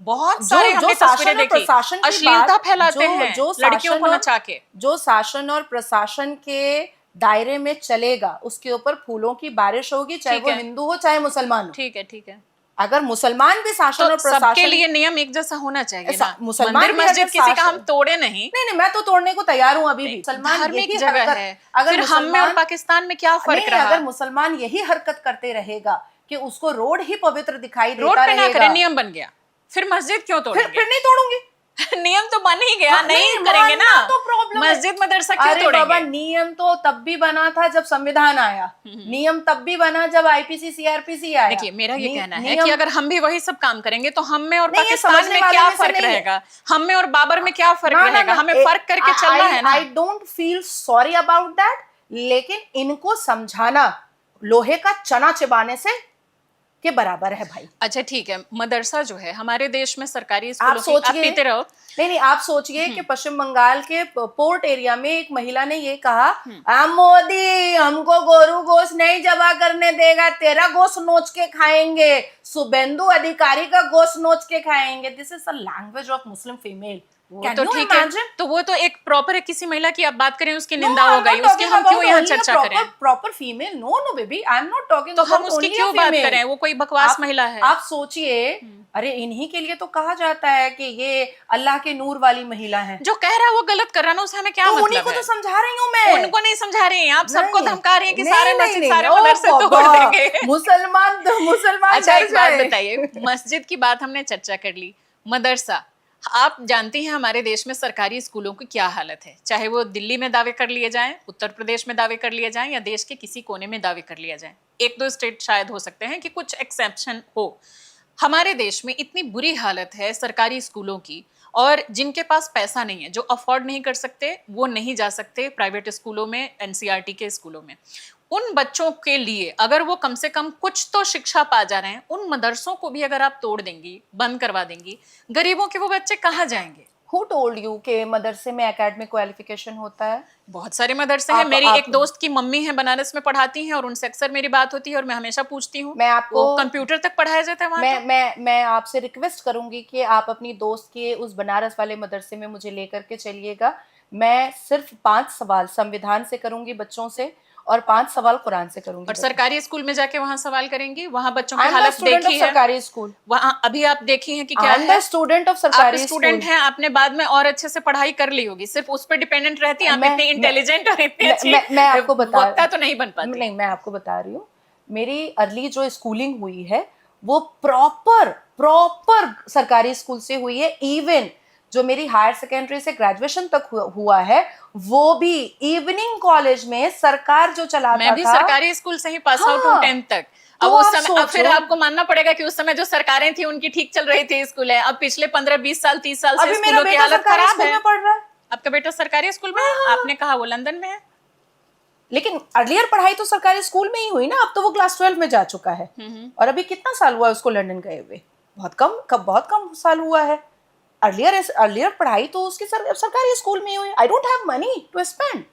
Speaker 1: बहुत सारे हमने तस्वीरें देखी, अश्लीलता फैलाते हैं लड़कियों को नचा के।
Speaker 3: जो शासन और प्रशासन के दायरे में चलेगा उसके ऊपर फूलों की बारिश होगी, चाहे वो हिंदू हो चाहे मुसलमान हो।
Speaker 1: ठीक है, ठीक है।
Speaker 3: अगर मुसलमान भी शासन
Speaker 1: तो
Speaker 3: और प्रशासन
Speaker 1: सबके लिए नियम एक जैसा होना चाहिए ना।
Speaker 3: मुसलमान
Speaker 1: मंदिर
Speaker 3: भी
Speaker 1: मस्जिद
Speaker 3: अगर
Speaker 1: किसी का हम
Speaker 3: शासन-
Speaker 1: तोड़े नहीं।
Speaker 3: नहीं, मैं तो तोड़ने को तैयार हूँ अभी भी। मुसलमान
Speaker 1: धार्मिक
Speaker 3: यही
Speaker 1: जगह
Speaker 3: हरकत-
Speaker 1: है,
Speaker 3: अगर
Speaker 1: फिर हम में और पाकिस्तान में क्या फर्क
Speaker 3: नहीं,
Speaker 1: रहा?
Speaker 3: अगर मुसलमान यही हरकत करते रहेगा कि उसको रोड ही पवित्र दिखाई
Speaker 1: रोड
Speaker 3: देता
Speaker 1: पे ना
Speaker 3: रहेगा,
Speaker 1: करे, नियम बन गया, फिर मस्जिद क्यों तोड़ेंगे?
Speaker 3: फिर नहीं तोड़ूंगी।
Speaker 1: नियम तो बन ही गया,
Speaker 3: हाँ,
Speaker 1: नहीं
Speaker 3: नहीं,
Speaker 1: करेंगे ना।
Speaker 3: मानना तो प्रॉब्लम है।
Speaker 1: मस्जिद मदरसा क्यों
Speaker 3: अरे बाबा,
Speaker 1: तोड़ेंगे?
Speaker 3: नियम तो तब भी बना था जब संविधान आया, नियम तब भी बना जब आईपीसी सीआरपीसी आया।
Speaker 1: देखिए, मेरा ये कहना है
Speaker 3: नियम-
Speaker 1: कि अगर हम भी वही सब काम करेंगे तो हम में और
Speaker 3: नहीं, ये
Speaker 1: पाकिस्तान
Speaker 3: समझने
Speaker 1: में
Speaker 3: वाले
Speaker 1: क्या
Speaker 3: में से
Speaker 1: फर्क
Speaker 3: नहीं है।
Speaker 1: रहेगा? हम में और बाबर में क्या फर्क
Speaker 3: ना, ना,
Speaker 1: रहेगा?
Speaker 3: ना,
Speaker 1: हमें फर्क करके चलना है ना।
Speaker 3: I don't feel sorry about that, लेकिन इनको समझाना लोहे का चना चिबाने से के बराबर है भाई।
Speaker 1: अच्छा ठीक है, मदरसा जो है हमारे देश में सरकारी
Speaker 3: आप
Speaker 1: स्कूलों की, आप
Speaker 3: सोचिए,
Speaker 1: पीते रहो।
Speaker 3: नहीं, आप सोचिए कि पश्चिम बंगाल के पोर्ट एरिया में एक महिला ने ये कहा, मोदी हमको गोरू गोश्त नहीं जबा करने देगा, तेरा गोश्त नोच के खाएंगे, शुभेंदु अधिकारी का गोश्त नोच के खाएंगे। This is the language of Muslim female.
Speaker 1: वो तो ठीक है, तो वो तो एक प्रॉपर है, किसी महिला की आप बात करें उसकी निंदा हो गई, उसकी हम क्यों यहाँ चर्चा करें?
Speaker 3: Proper female, no baby, I am not talking.
Speaker 1: तो हम उसकी क्यों बात करें? वो कोई बकवास महिला है।
Speaker 3: आप सोचिए, अरे इन्हीं के लिए तो कहा जाता है कि ये अल्लाह के नूर वाली महिला है।
Speaker 1: जो कह रहा है वो गलत कर रहा है ना, उसे हमें क्या मतलब है?
Speaker 3: उन्हीं को तो समझा रही हूँ मैं।
Speaker 1: उनको नहीं समझा रही हैं आप, सबको
Speaker 3: नहीं,
Speaker 1: धमका रही हैं कि
Speaker 3: नहीं,
Speaker 1: सारे
Speaker 3: नहीं,
Speaker 1: मस्जिद
Speaker 3: नहीं,
Speaker 1: सारे
Speaker 3: ओ
Speaker 1: मदरसे तोड़
Speaker 3: बाबा,
Speaker 1: देंगे।
Speaker 3: मुसलमान
Speaker 1: अच्छा
Speaker 3: डर
Speaker 1: एक बात
Speaker 3: जाए।
Speaker 1: बताइए, मस्जिद की बात हमने चर्चा कर ली, मदरसा, आप जानती हैं हमारे देश में सरकारी स्कूलों की क्या हालत है, चाहे वो दिल्ली में दावे कर लिए जाएं, उत्तर प्रदेश में दावे कर लिए जाएं, या देश के किसी कोने में दावे कर लिया जाए। एक दो स्टेट शायद हो सकते हैं कि कुछ एक्सेप्शन हो। हमारे देश में इतनी बुरी हालत है सरकारी स्कूलों की, और जिनके पास पैसा नहीं है, जो अफोर्ड नहीं कर सकते, वो नहीं जा सकते प्राइवेट स्कूलों में, एनसीईआरटी के स्कूलों में। उन बच्चों के लिए अगर वो कम से कम कुछ तो शिक्षा पा जा रहे हैं, उन मदरसों को भी अगर आप तोड़ देंगी, बंद करवा देंगी, गरीबों के वो बच्चे कहाँ जाएंगे?
Speaker 3: Who told you कि मदरसे में एकेडमिक क्वालिफिकेशन होता है?
Speaker 1: बहुत सारे मदरसे हैं। मेरी एक दोस्त की मम्मी है, बनारस में पढ़ाती हैं, और उनसे अक्सर मेरी बात होती है और मैं हमेशा पूछती हूँ।
Speaker 3: मैं आपको
Speaker 1: कंप्यूटर तक पढ़ाया जाता है वहाँ।
Speaker 3: मैं आपसे रिक्वेस्ट करूंगी कि आप अपनी दोस्त के उस बनारस वाले मदरसे में मुझे लेकर के चलिएगा। मैं सिर्फ 5 सवाल संविधान से करूंगी बच्चों से, और 5 सवाल कुरान से करूंगी।
Speaker 1: और सरकारी स्कूल में जाके वहां सवाल करेंगी, वहां बच्चों की हालत देखी है?
Speaker 3: सरकारी स्कूल
Speaker 1: वहां अभी आप देखी हैं कि क्या
Speaker 3: है? स्टूडेंट ऑफ सरकारी
Speaker 1: स्टूडेंट हैं, आपने बाद में और अच्छे से पढ़ाई कर ली होगी, सिर्फ उस पर डिपेंडेंट रहती हैं। आप इतनी इंटेलिजेंट और इतनी अच्छी
Speaker 3: मैं आपको बता,
Speaker 1: वक्ता तो नहीं बन पाती।
Speaker 3: नहीं, मैं आपको बता रही हूँ, मेरी अर्ली जो स्कूलिंग हुई है वो प्रॉपर सरकारी स्कूल से हुई है। इवन जो मेरी हायर सेकेंडरी से ग्रेजुएशन तक हुआ है, वो भी इवनिंग कॉलेज में सरकार जो चलाता था।
Speaker 1: मैं भी सरकारी स्कूल से ही पास आउट हूँ 10th तक।
Speaker 3: तो
Speaker 1: अब उस समय, अब फिर आपको मानना पड़ेगा कि उस समय जो सरकारें थी उनकी ठीक चल रही थी स्कूल है। अब पिछले 15-20 साल 30 साल से स्कूलों की हालत खराब है।
Speaker 3: पढ़ रहा है।
Speaker 1: आपका बेटा सरकारी स्कूल में है? आपने कहा वो लंदन में है।
Speaker 3: लेकिन अर्लियर पढ़ाई तो सरकारी स्कूल में ही हुई ना। अब तो वो क्लास 12 में जा चुका है, और अभी कितना साल हुआ है उसको लंदन गए हुए? बहुत कम साल हुआ है। अर्लियर पढ़ाई तो उसकी सरकारी स्कूल में ही हुई। I don't have money to spend,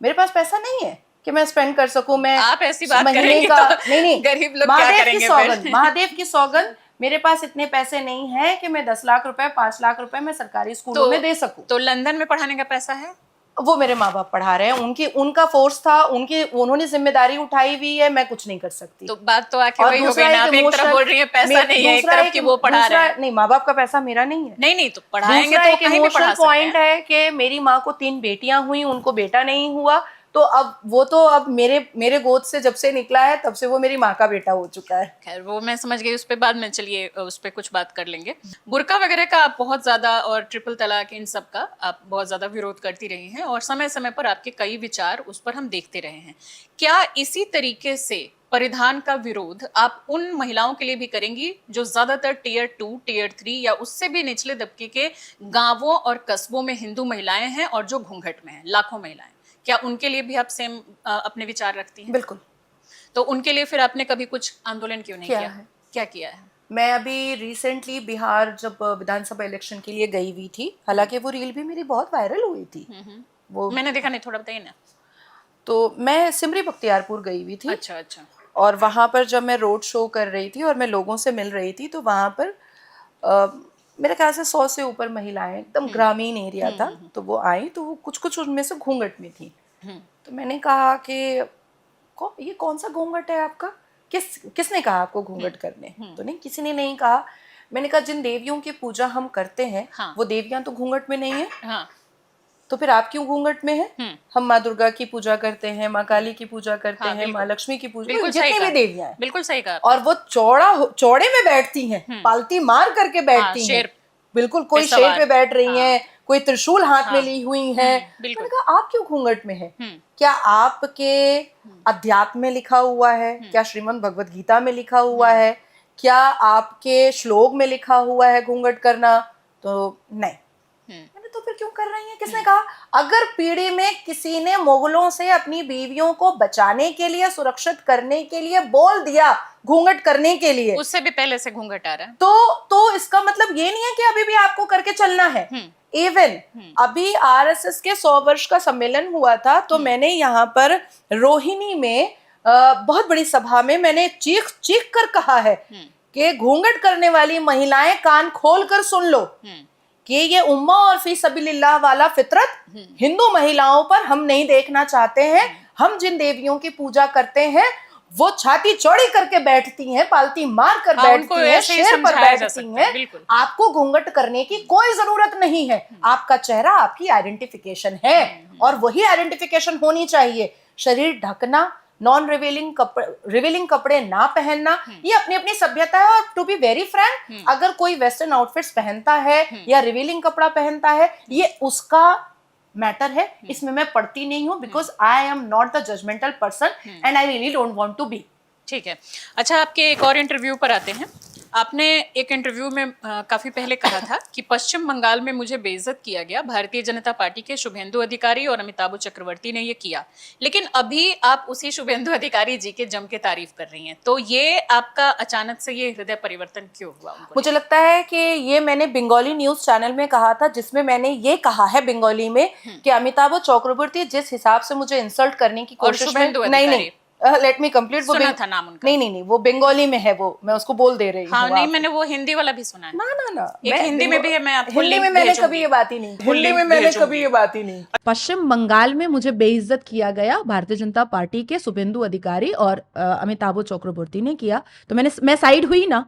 Speaker 3: मेरे पास पैसा नहीं है कि मैं स्पेंड कर सकूं। मैं
Speaker 1: आप ऐसी बात
Speaker 3: करेंगे
Speaker 1: का
Speaker 3: तो नहीं,
Speaker 1: गरीब लोग क्या करेंगे?
Speaker 3: महादेव की सौगंध, मेरे पास इतने पैसे नहीं है कि मैं 10 लाख रुपए 5 लाख रुपए मैं सरकारी स्कूलों में दे सकूं।
Speaker 1: तो लंदन में पढ़ाने का पैसा है?
Speaker 3: वो मेरे माँ बाप पढ़ा रहे हैं, उनका फोर्स था, उन्होंने जिम्मेदारी उठाई हुई है, मैं कुछ नहीं कर सकती।
Speaker 1: तो बात तो आके वही हो गई ना, आप एक तरफ बोल रही हैं पैसा नहीं है, एक तरफ कि वो पढ़ा रहे हैं।
Speaker 3: नहीं, माँ बाप का पैसा मेरा नहीं है।
Speaker 1: नहीं तो पढ़ाएंगे तो कहीं भी पढ़ा सकते हैं।
Speaker 3: पॉइंट है कि मेरी माँ को 3 बेटियां हुई, उनको बेटा नहीं हुआ, तो अब मेरे गोद से जब से निकला है तब से वो मेरी माँ का बेटा हो चुका है।
Speaker 1: खैर वो मैं समझ गई, उस पे बाद में, चलिए उस पे कुछ बात कर लेंगे। बुर्का वगैरह का आप बहुत ज्यादा, और ट्रिपल तलाक, इन सब का आप बहुत ज्यादा विरोध करती रही हैं, और समय समय पर आपके कई विचार उस पर हम देखते रहे हैं। क्या इसी तरीके से परिधान का विरोध आप उन महिलाओं के लिए भी करेंगी जो ज्यादातर टियर 2, टियर 3 या उससे भी निचले तबके के गांवों और कस्बों में हिंदू महिलाएं हैं और जो घूंघट में हैं, लाखों महिलाएं? क्या उनके लिए भी आप सेम अपने विचार रखती हैं?
Speaker 3: बिल्कुल।
Speaker 1: तो उनके लिए फिर आपने कभी कुछ आंदोलन क्यों नहीं किया है? क्या किया है?
Speaker 3: मैं अभी रिसेंटली बिहार जब विधानसभा इलेक्शन के लिए गई हुई थी, हालांकि वो रील भी मेरी बहुत वायरल हुई थी।
Speaker 1: वो मैंने देखा नहीं, थोड़ा बताइए ना।
Speaker 3: तो मैं सिमरी बख्तियारपुर गई हुई थी।
Speaker 1: अच्छा।
Speaker 3: और वहाँ पर जब मैं रोड शो कर रही थी और मैं लोगों से मिल रही थी, तो वहाँ पर मेरे ख्याल से 100 से ऊपर महिलाएं, एकदम ग्रामीण एरिया था, तो वो आई, तो वो कुछ उनमें से घूंघट में थी। तो मैंने कहा कि ये कौन सा घूंघट है आपका किसने कहा आपको घूंघट करने? तो नहीं, किसी ने नहीं कहा। मैंने कहा जिन देवियों की पूजा हम करते हैं वो देवियां तो घूंघट में नहीं है, तो फिर आप क्यों घूंघट में हैं? हम माँ दुर्गा की पूजा करते हैं, माँ काली की पूजा करते हैं, माँ लक्ष्मी की पूजा, जितनी भी देवियां हैं,
Speaker 1: बिल्कुल सही कहा।
Speaker 3: और वो चौड़े में बैठती हैं, पालती मार करके बैठती हैं, बिल्कुल कोई शेर पे बैठ रही हैं, कोई त्रिशूल हाथ में ली हुई हैं। मैंने कहा आप क्यों घूंघट में है? क्या आपके अध्यात्म में लिखा हुआ है? क्या श्रीमद् भगवत गीता में लिखा हुआ है? क्या आपके श्लोक में लिखा हुआ है घूंघट करना? तो नहीं। मैंने तो फिर क्यों कर रही हैं? किसने कहा? अगर पीढ़ी में किसी ने मुगलों से अपनी बीवियों को बचाने के लिए, सुरक्षित करने के लिए बोल दिया घूंघट करने के लिए,
Speaker 1: उससे भी पहले से घूंघट आ रहा है,
Speaker 3: तो इसका मतलब ये नहीं है कि अभी भी आपको करके चलना है। इवन अभी आरएसएस के 100 वर्ष का सम्मेलन हुआ था, तो मैंने यहाँ पर रोहिणी में बहुत बड़ी सभा में मैंने चीख कर कहा है कि घूंघट करने वाली महिलाएं कान खोल कर सुन लो कि ये उम्मा और फी सबीलिल्लाह वाला फितरत हिंदू महिलाओं पर हम नहीं देखना चाहते हैं। हम जिन देवियों की पूजा करते हैं वो छाती चौड़ी करके बैठती हैं, पालती मार कर बैठती हैं, शेर पर बैठती हैं। आपको घूंघट करने की कोई जरूरत नहीं है। आपका चेहरा आपकी आइडेंटिफिकेशन है और वही आइडेंटिफिकेशन होनी चाहिए। शरीर ढकना, नॉन रिवीलिंग कपड़े ना पहनना, ये अपनी अपनी सभ्यता है। और टू बी वेरी फ्रैंक, अगर कोई वेस्टर्न आउटफिट्स पहनता है या रिवीलिंग कपड़ा पहनता है, ये उसका मैटर है, इसमें मैं पढ़ती नहीं हूँ, because I am not the judgemental person and I really don't want to be.
Speaker 1: ठीक है। अच्छा, आपके एक और इंटरव्यू पर आते हैं। आपने एक इंटरव्यू में काफी पहले कहा था कि पश्चिम बंगाल में मुझे बेइज्जत किया गया, भारतीय जनता पार्टी के शुभेंदु अधिकारी और अमिताभ चक्रवर्ती ने ये किया, लेकिन अभी आप उसी शुभेंदु अधिकारी जी के जम के तारीफ कर रही हैं, तो ये आपका अचानक से ये हृदय परिवर्तन क्यों हुआ?
Speaker 3: मुझे लगता है कि ये मैंने बंगाली न्यूज चैनल में कहा था, जिसमें मैंने ये कहा है बंगाली में कि अमिताभ चक्रवर्ती जिस हिसाब से मुझे इंसल्ट करने की कोशिश में, नहीं लेट मी कंप्लीट, वो
Speaker 1: सुना था नाम उनका।
Speaker 3: नहीं, वो बंगाली में है, वो मैं उसको बोल दे रही हूँ।
Speaker 1: हाँ, नहीं, मैंने वो हिंदी वाला भी सुना है।
Speaker 3: ना,
Speaker 1: एक हिंदी में भी है, मैं आपको
Speaker 3: हिंदी में मैंने कभी ये बात ही नहीं,
Speaker 7: पश्चिम बंगाल में मुझे बेइज्जत किया गया, भारतीय जनता पार्टी के शुभेंदु अधिकारी और अमिताभ चक्रवर्ती ने किया, तो मैं साइड हुई ना।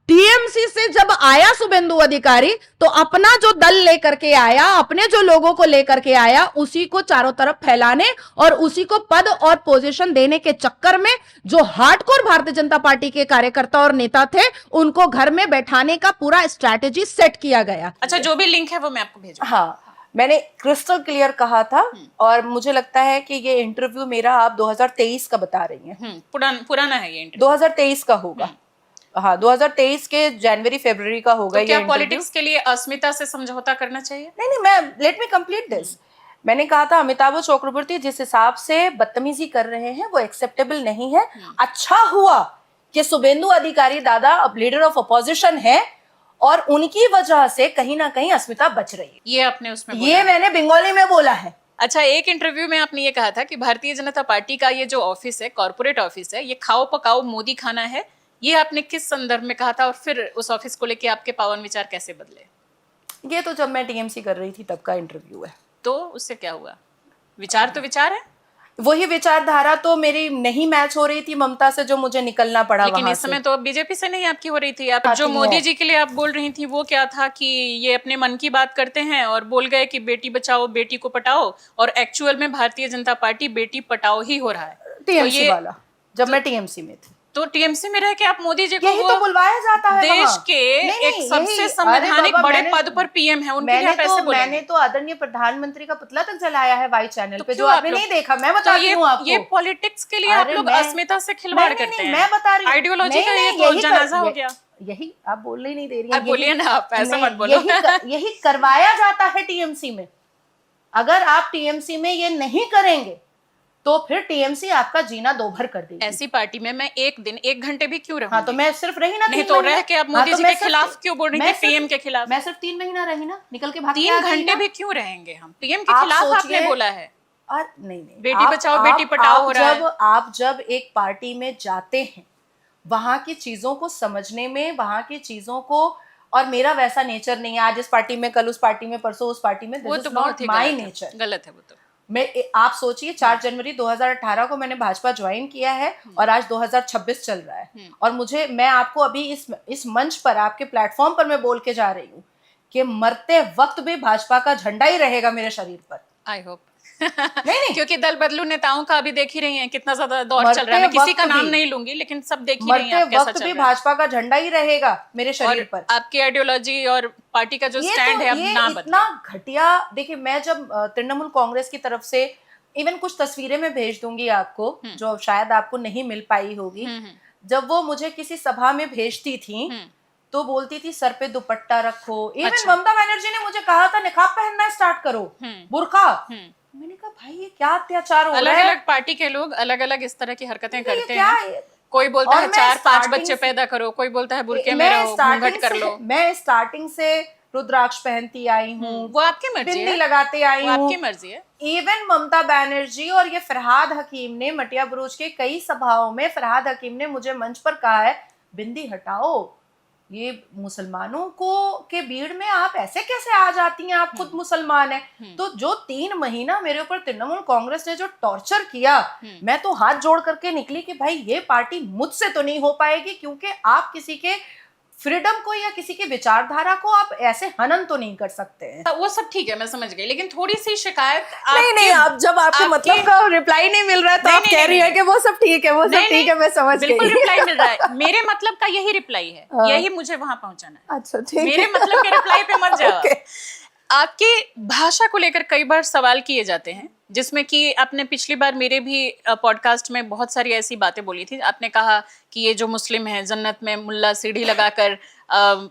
Speaker 7: टीएमसी से जब आया शुभेंदु अधिकारी, तो अपना जो दल लेकर के आया, अपने जो लोगों को लेकर के आया, उसी को चारों तरफ फैलाने और उसी को पद और पोजीशन देने के चक्कर में जो हार्डकोर भारतीय जनता पार्टी के कार्यकर्ता और नेता थे, उनको घर में बैठाने का पूरा स्ट्रैटेजी सेट किया गया।
Speaker 1: अच्छा, जो भी लिंक है वो मैं आपको भेजूंगी।
Speaker 3: हाँ, मैंने क्रिस्टल क्लियर कहा था, और मुझे लगता है कि ये इंटरव्यू मेरा आप 2023 का बता रही हैं।
Speaker 1: पुराना है ये इंटरव्यू,
Speaker 3: 2023 का होगा। हाँ, 2023 के जनवरी फरवरी का होगा।
Speaker 1: तो क्या पॉलिटिक्स के लिए अस्मिता से समझौता करना चाहिए?
Speaker 3: नहीं, मैं लेट मी कंप्लीट दिस। मैंने कहा था अमिताभ चक्रवर्ती जिस हिसाब से बदतमीजी कर रहे हैं वो एक्सेप्टेबल नहीं है। अच्छा हुआ कि शुभेंदु अधिकारी दादा अब लीडर ऑफ अपोजिशन है और उनकी वजह से कहीं ना कहीं अस्मिता बच रही है।
Speaker 1: ये आपने उसमें
Speaker 3: ये मैंने बंगाली में बोला है।
Speaker 1: अच्छा, एक इंटरव्यू में आपने ये कहा था कि भारतीय जनता पार्टी का ये जो ऑफिस है, कॉर्पोरेट ऑफिस है, ये खाओ पकाओ मोदी खाना है। ये आपने किस संदर्भ में कहा था और फिर उस ऑफिस को लेके आपके पावन विचार कैसे बदले?
Speaker 3: ये तो जब मैं टीएमसी कर रही थी तब का इंटरव्यू है।
Speaker 1: तो उससे क्या हुआ? विचार तो विचार है,
Speaker 3: वही विचारधारा तो मेरी नहीं मैच हो रही थी ममता से, जो मुझे निकलना पड़ा।
Speaker 1: लेकिन इस समय तो बीजेपी से नहीं आपकी हो रही थी। आप जो मोदी जी के लिए आप बोल रही थी वो क्या था कि ये अपने मन की बात करते हैं और बोल गए कि बेटी बचाओ बेटी को पटाओ, और एक्चुअल में भारतीय जनता पार्टी बेटी पटाओ ही हो रहा है।
Speaker 3: टीएमसी वाला जब मैं टीएमसी में थी,
Speaker 1: तो टीएमसी में रह के आप मोदी जी को
Speaker 3: यही तो बुलवाया जाता है
Speaker 1: देश के एक सबसे संवैधानिक बड़े पद पर पीएम है, उनके लिए पैसे बोले।
Speaker 3: मैंने तो आदरणीय प्रधानमंत्री का पुतला तक जलाया है वाई चैनल पे, जो आपने नहीं देखा। मैं बताती हूँ आपको।
Speaker 1: ये पॉलिटिक्स के लिए आप लोग अस्मिता से खिलवाड़ करते हैं।
Speaker 3: मैं बता रही हूँ,
Speaker 1: आइडियोलॉजी का ये तो जनाजा हो गया।
Speaker 3: यही आप बोलने ही नहीं दे रही हैं।
Speaker 1: बोलिए ना, आप ऐसा मत बोलो।
Speaker 3: यही करवाया जाता है टीएमसी में। अगर आप टीएमसी में ये नहीं करेंगे तो फिर टीएमसी आपका जीना दोभर कर देगी।
Speaker 1: ऐसी पार्टी में मैं एक दिन 1 घंटे भी क्यों रहूं?
Speaker 3: हाँ, तो मैं सिर्फ रही ना।
Speaker 1: नहीं तो रह के आप मोदी जी के खिलाफ क्यों बोल रही थी? पीएम के खिलाफ
Speaker 3: मैं सिर्फ 3 महीना रही ना, निकल के भाग
Speaker 1: 3 घंटे भी क्यों रहेंगे हम? पीएम के खिलाफ आपने बोला है।
Speaker 3: और नहीं,
Speaker 1: बेटी बचाओ बेटी पटाओ हो रहा है।
Speaker 3: आप जब एक पार्टी में जाते हैं, वहां की चीजों को समझने में, वहां की चीजों को, और मेरा वैसा नेचर नहीं है आज इस पार्टी में, कल उस पार्टी में, परसों उस पार्टी में।
Speaker 1: वो तो बहुत ही
Speaker 3: माय नेचर
Speaker 1: गलत है। वो तो
Speaker 3: आप सोचिए 4 जनवरी 2018 को मैंने भाजपा ज्वाइन किया है और आज 2026 चल रहा है, और मैं आपको अभी इस मंच पर, आपके प्लेटफॉर्म पर मैं बोल के जा रही हूँ कि मरते वक्त भी भाजपा का झंडा ही रहेगा मेरे शरीर पर।
Speaker 1: आई होप
Speaker 3: नहीं
Speaker 1: क्योंकि दल बदलू नेताओं का अभी देख ही रही हैं कितना ज्यादा दौर चल रहा है। मैं किसी का नाम नहीं लूंगी, लेकिन सब देख ही रही हैं आप कैसा
Speaker 3: वक्त
Speaker 1: चल
Speaker 3: भी
Speaker 1: रहा है।
Speaker 3: भाजपा का झंडा ही रहेगा मेरे शरीर पर।
Speaker 1: आपकी आइडियोलॉजी और पार्टी का जो स्टैंड है अब ना बदले।
Speaker 3: इतना घटिया, देखिए मैं जब तृणमूल कांग्रेस की तरफ से इवन कुछ तस्वीरें मैं भेज दूंगी आपको जो शायद आपको नहीं मिल पाई होगी, जब वो मुझे किसी सभा में भेजती थी तो बोलती थी सर पे दुपट्टा रखो। इवन ममता बनर्जी ने मुझे कहा था निकाब पहनना स्टार्ट करो, बुर्का। मैंने कहा भाई ये क्या अत्याचार हो रहा है।
Speaker 1: अलग अलग पार्टी के लोग अलग अलग इस तरह की हरकतें करते हैं। कोई बोलता है 4-5 बच्चे पैदा करो, कोई बोलता है बुर्के में रहो, घूंघट कर लो।
Speaker 3: मैं स्टार्टिंग से रुद्राक्ष पहनती आई हूँ,
Speaker 1: वो आपकी मर्जी है,
Speaker 3: बिंदी लगाते आई हूँ,
Speaker 1: आपकी मर्जी है।
Speaker 3: इवन ममता बनर्जी और ये फरहाद हकीम ने मटिया बुरुज के कई सभाओं में फरहाद हकीम ने मुझे मंच पर कहा है बिंदी हटाओ, ये मुसलमानों को के भीड़ में आप ऐसे कैसे आ जाती हैं, आप खुद मुसलमान हैं। तो जो 3 महीना मेरे ऊपर तृणमूल कांग्रेस ने जो टॉर्चर किया, मैं तो हाथ जोड़ करके निकली कि भाई ये पार्टी मुझसे तो नहीं हो पाएगी, क्योंकि आप किसी के फ्रीडम को या किसी की विचारधारा को आप ऐसे हनन तो नहीं कर सकते हैं।
Speaker 1: वो सब ठीक है, मैं समझ गई, लेकिन थोड़ी सी शिकायत
Speaker 3: नहीं, आप जब आपके मतलब का रिप्लाई नहीं मिल रहा है तो आप कह रही है कि वो सब ठीक है, वो सब ठीक है, मैं समझ गई।
Speaker 1: बिल्कुल रिप्लाई मिल रहा है, मेरे मतलब का यही रिप्लाई है, यही मुझे वहां पहुंचाना है।
Speaker 3: अच्छा ठीक है,
Speaker 1: मेरे मतलब के रिप्लाई पे मत जाओ। आपकी भाषा को लेकर कई बार सवाल किए जाते हैं, जिसमें कि आपने पिछली बार मेरे भी पॉडकास्ट में बहुत सारी ऐसी बातें बोली थी। आपने कहा कि ये जो मुस्लिम हैं जन्नत में मुल्ला सीढ़ी लगाकर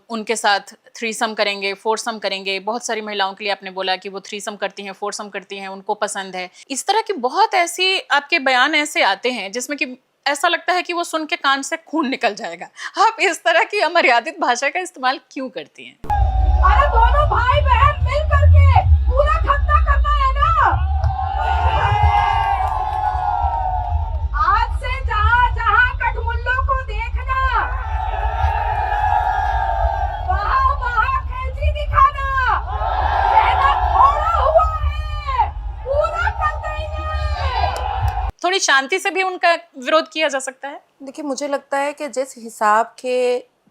Speaker 1: उनके साथ थ्रीसम करेंगे, फोरसम करेंगे। बहुत सारी महिलाओं के लिए आपने बोला कि वो थ्रीसम करती हैं, फोरसम करती हैं, उनको पसंद है। इस तरह की बहुत ऐसी आपके बयान ऐसे आते हैं जिसमें कि ऐसा लगता है कि वो सुन के कान से खून निकल जाएगा। आप इस तरह की अमर्यादित भाषा का इस्तेमाल क्यों करती हैं?
Speaker 11: अरे दोनों भाई बहन मिल करके पूरा खत्ता करना है ना। आज से जहाँ जहाँ कठमुल्लों को देखना, वहाँ वहाँ कैंची दिखाना, कहना थोड़ा हुआ है, पूरा कर देंगे।
Speaker 1: थोड़ी शांति से भी उनका विरोध किया जा सकता है।
Speaker 3: देखिए मुझे लगता है कि जिस हिसाब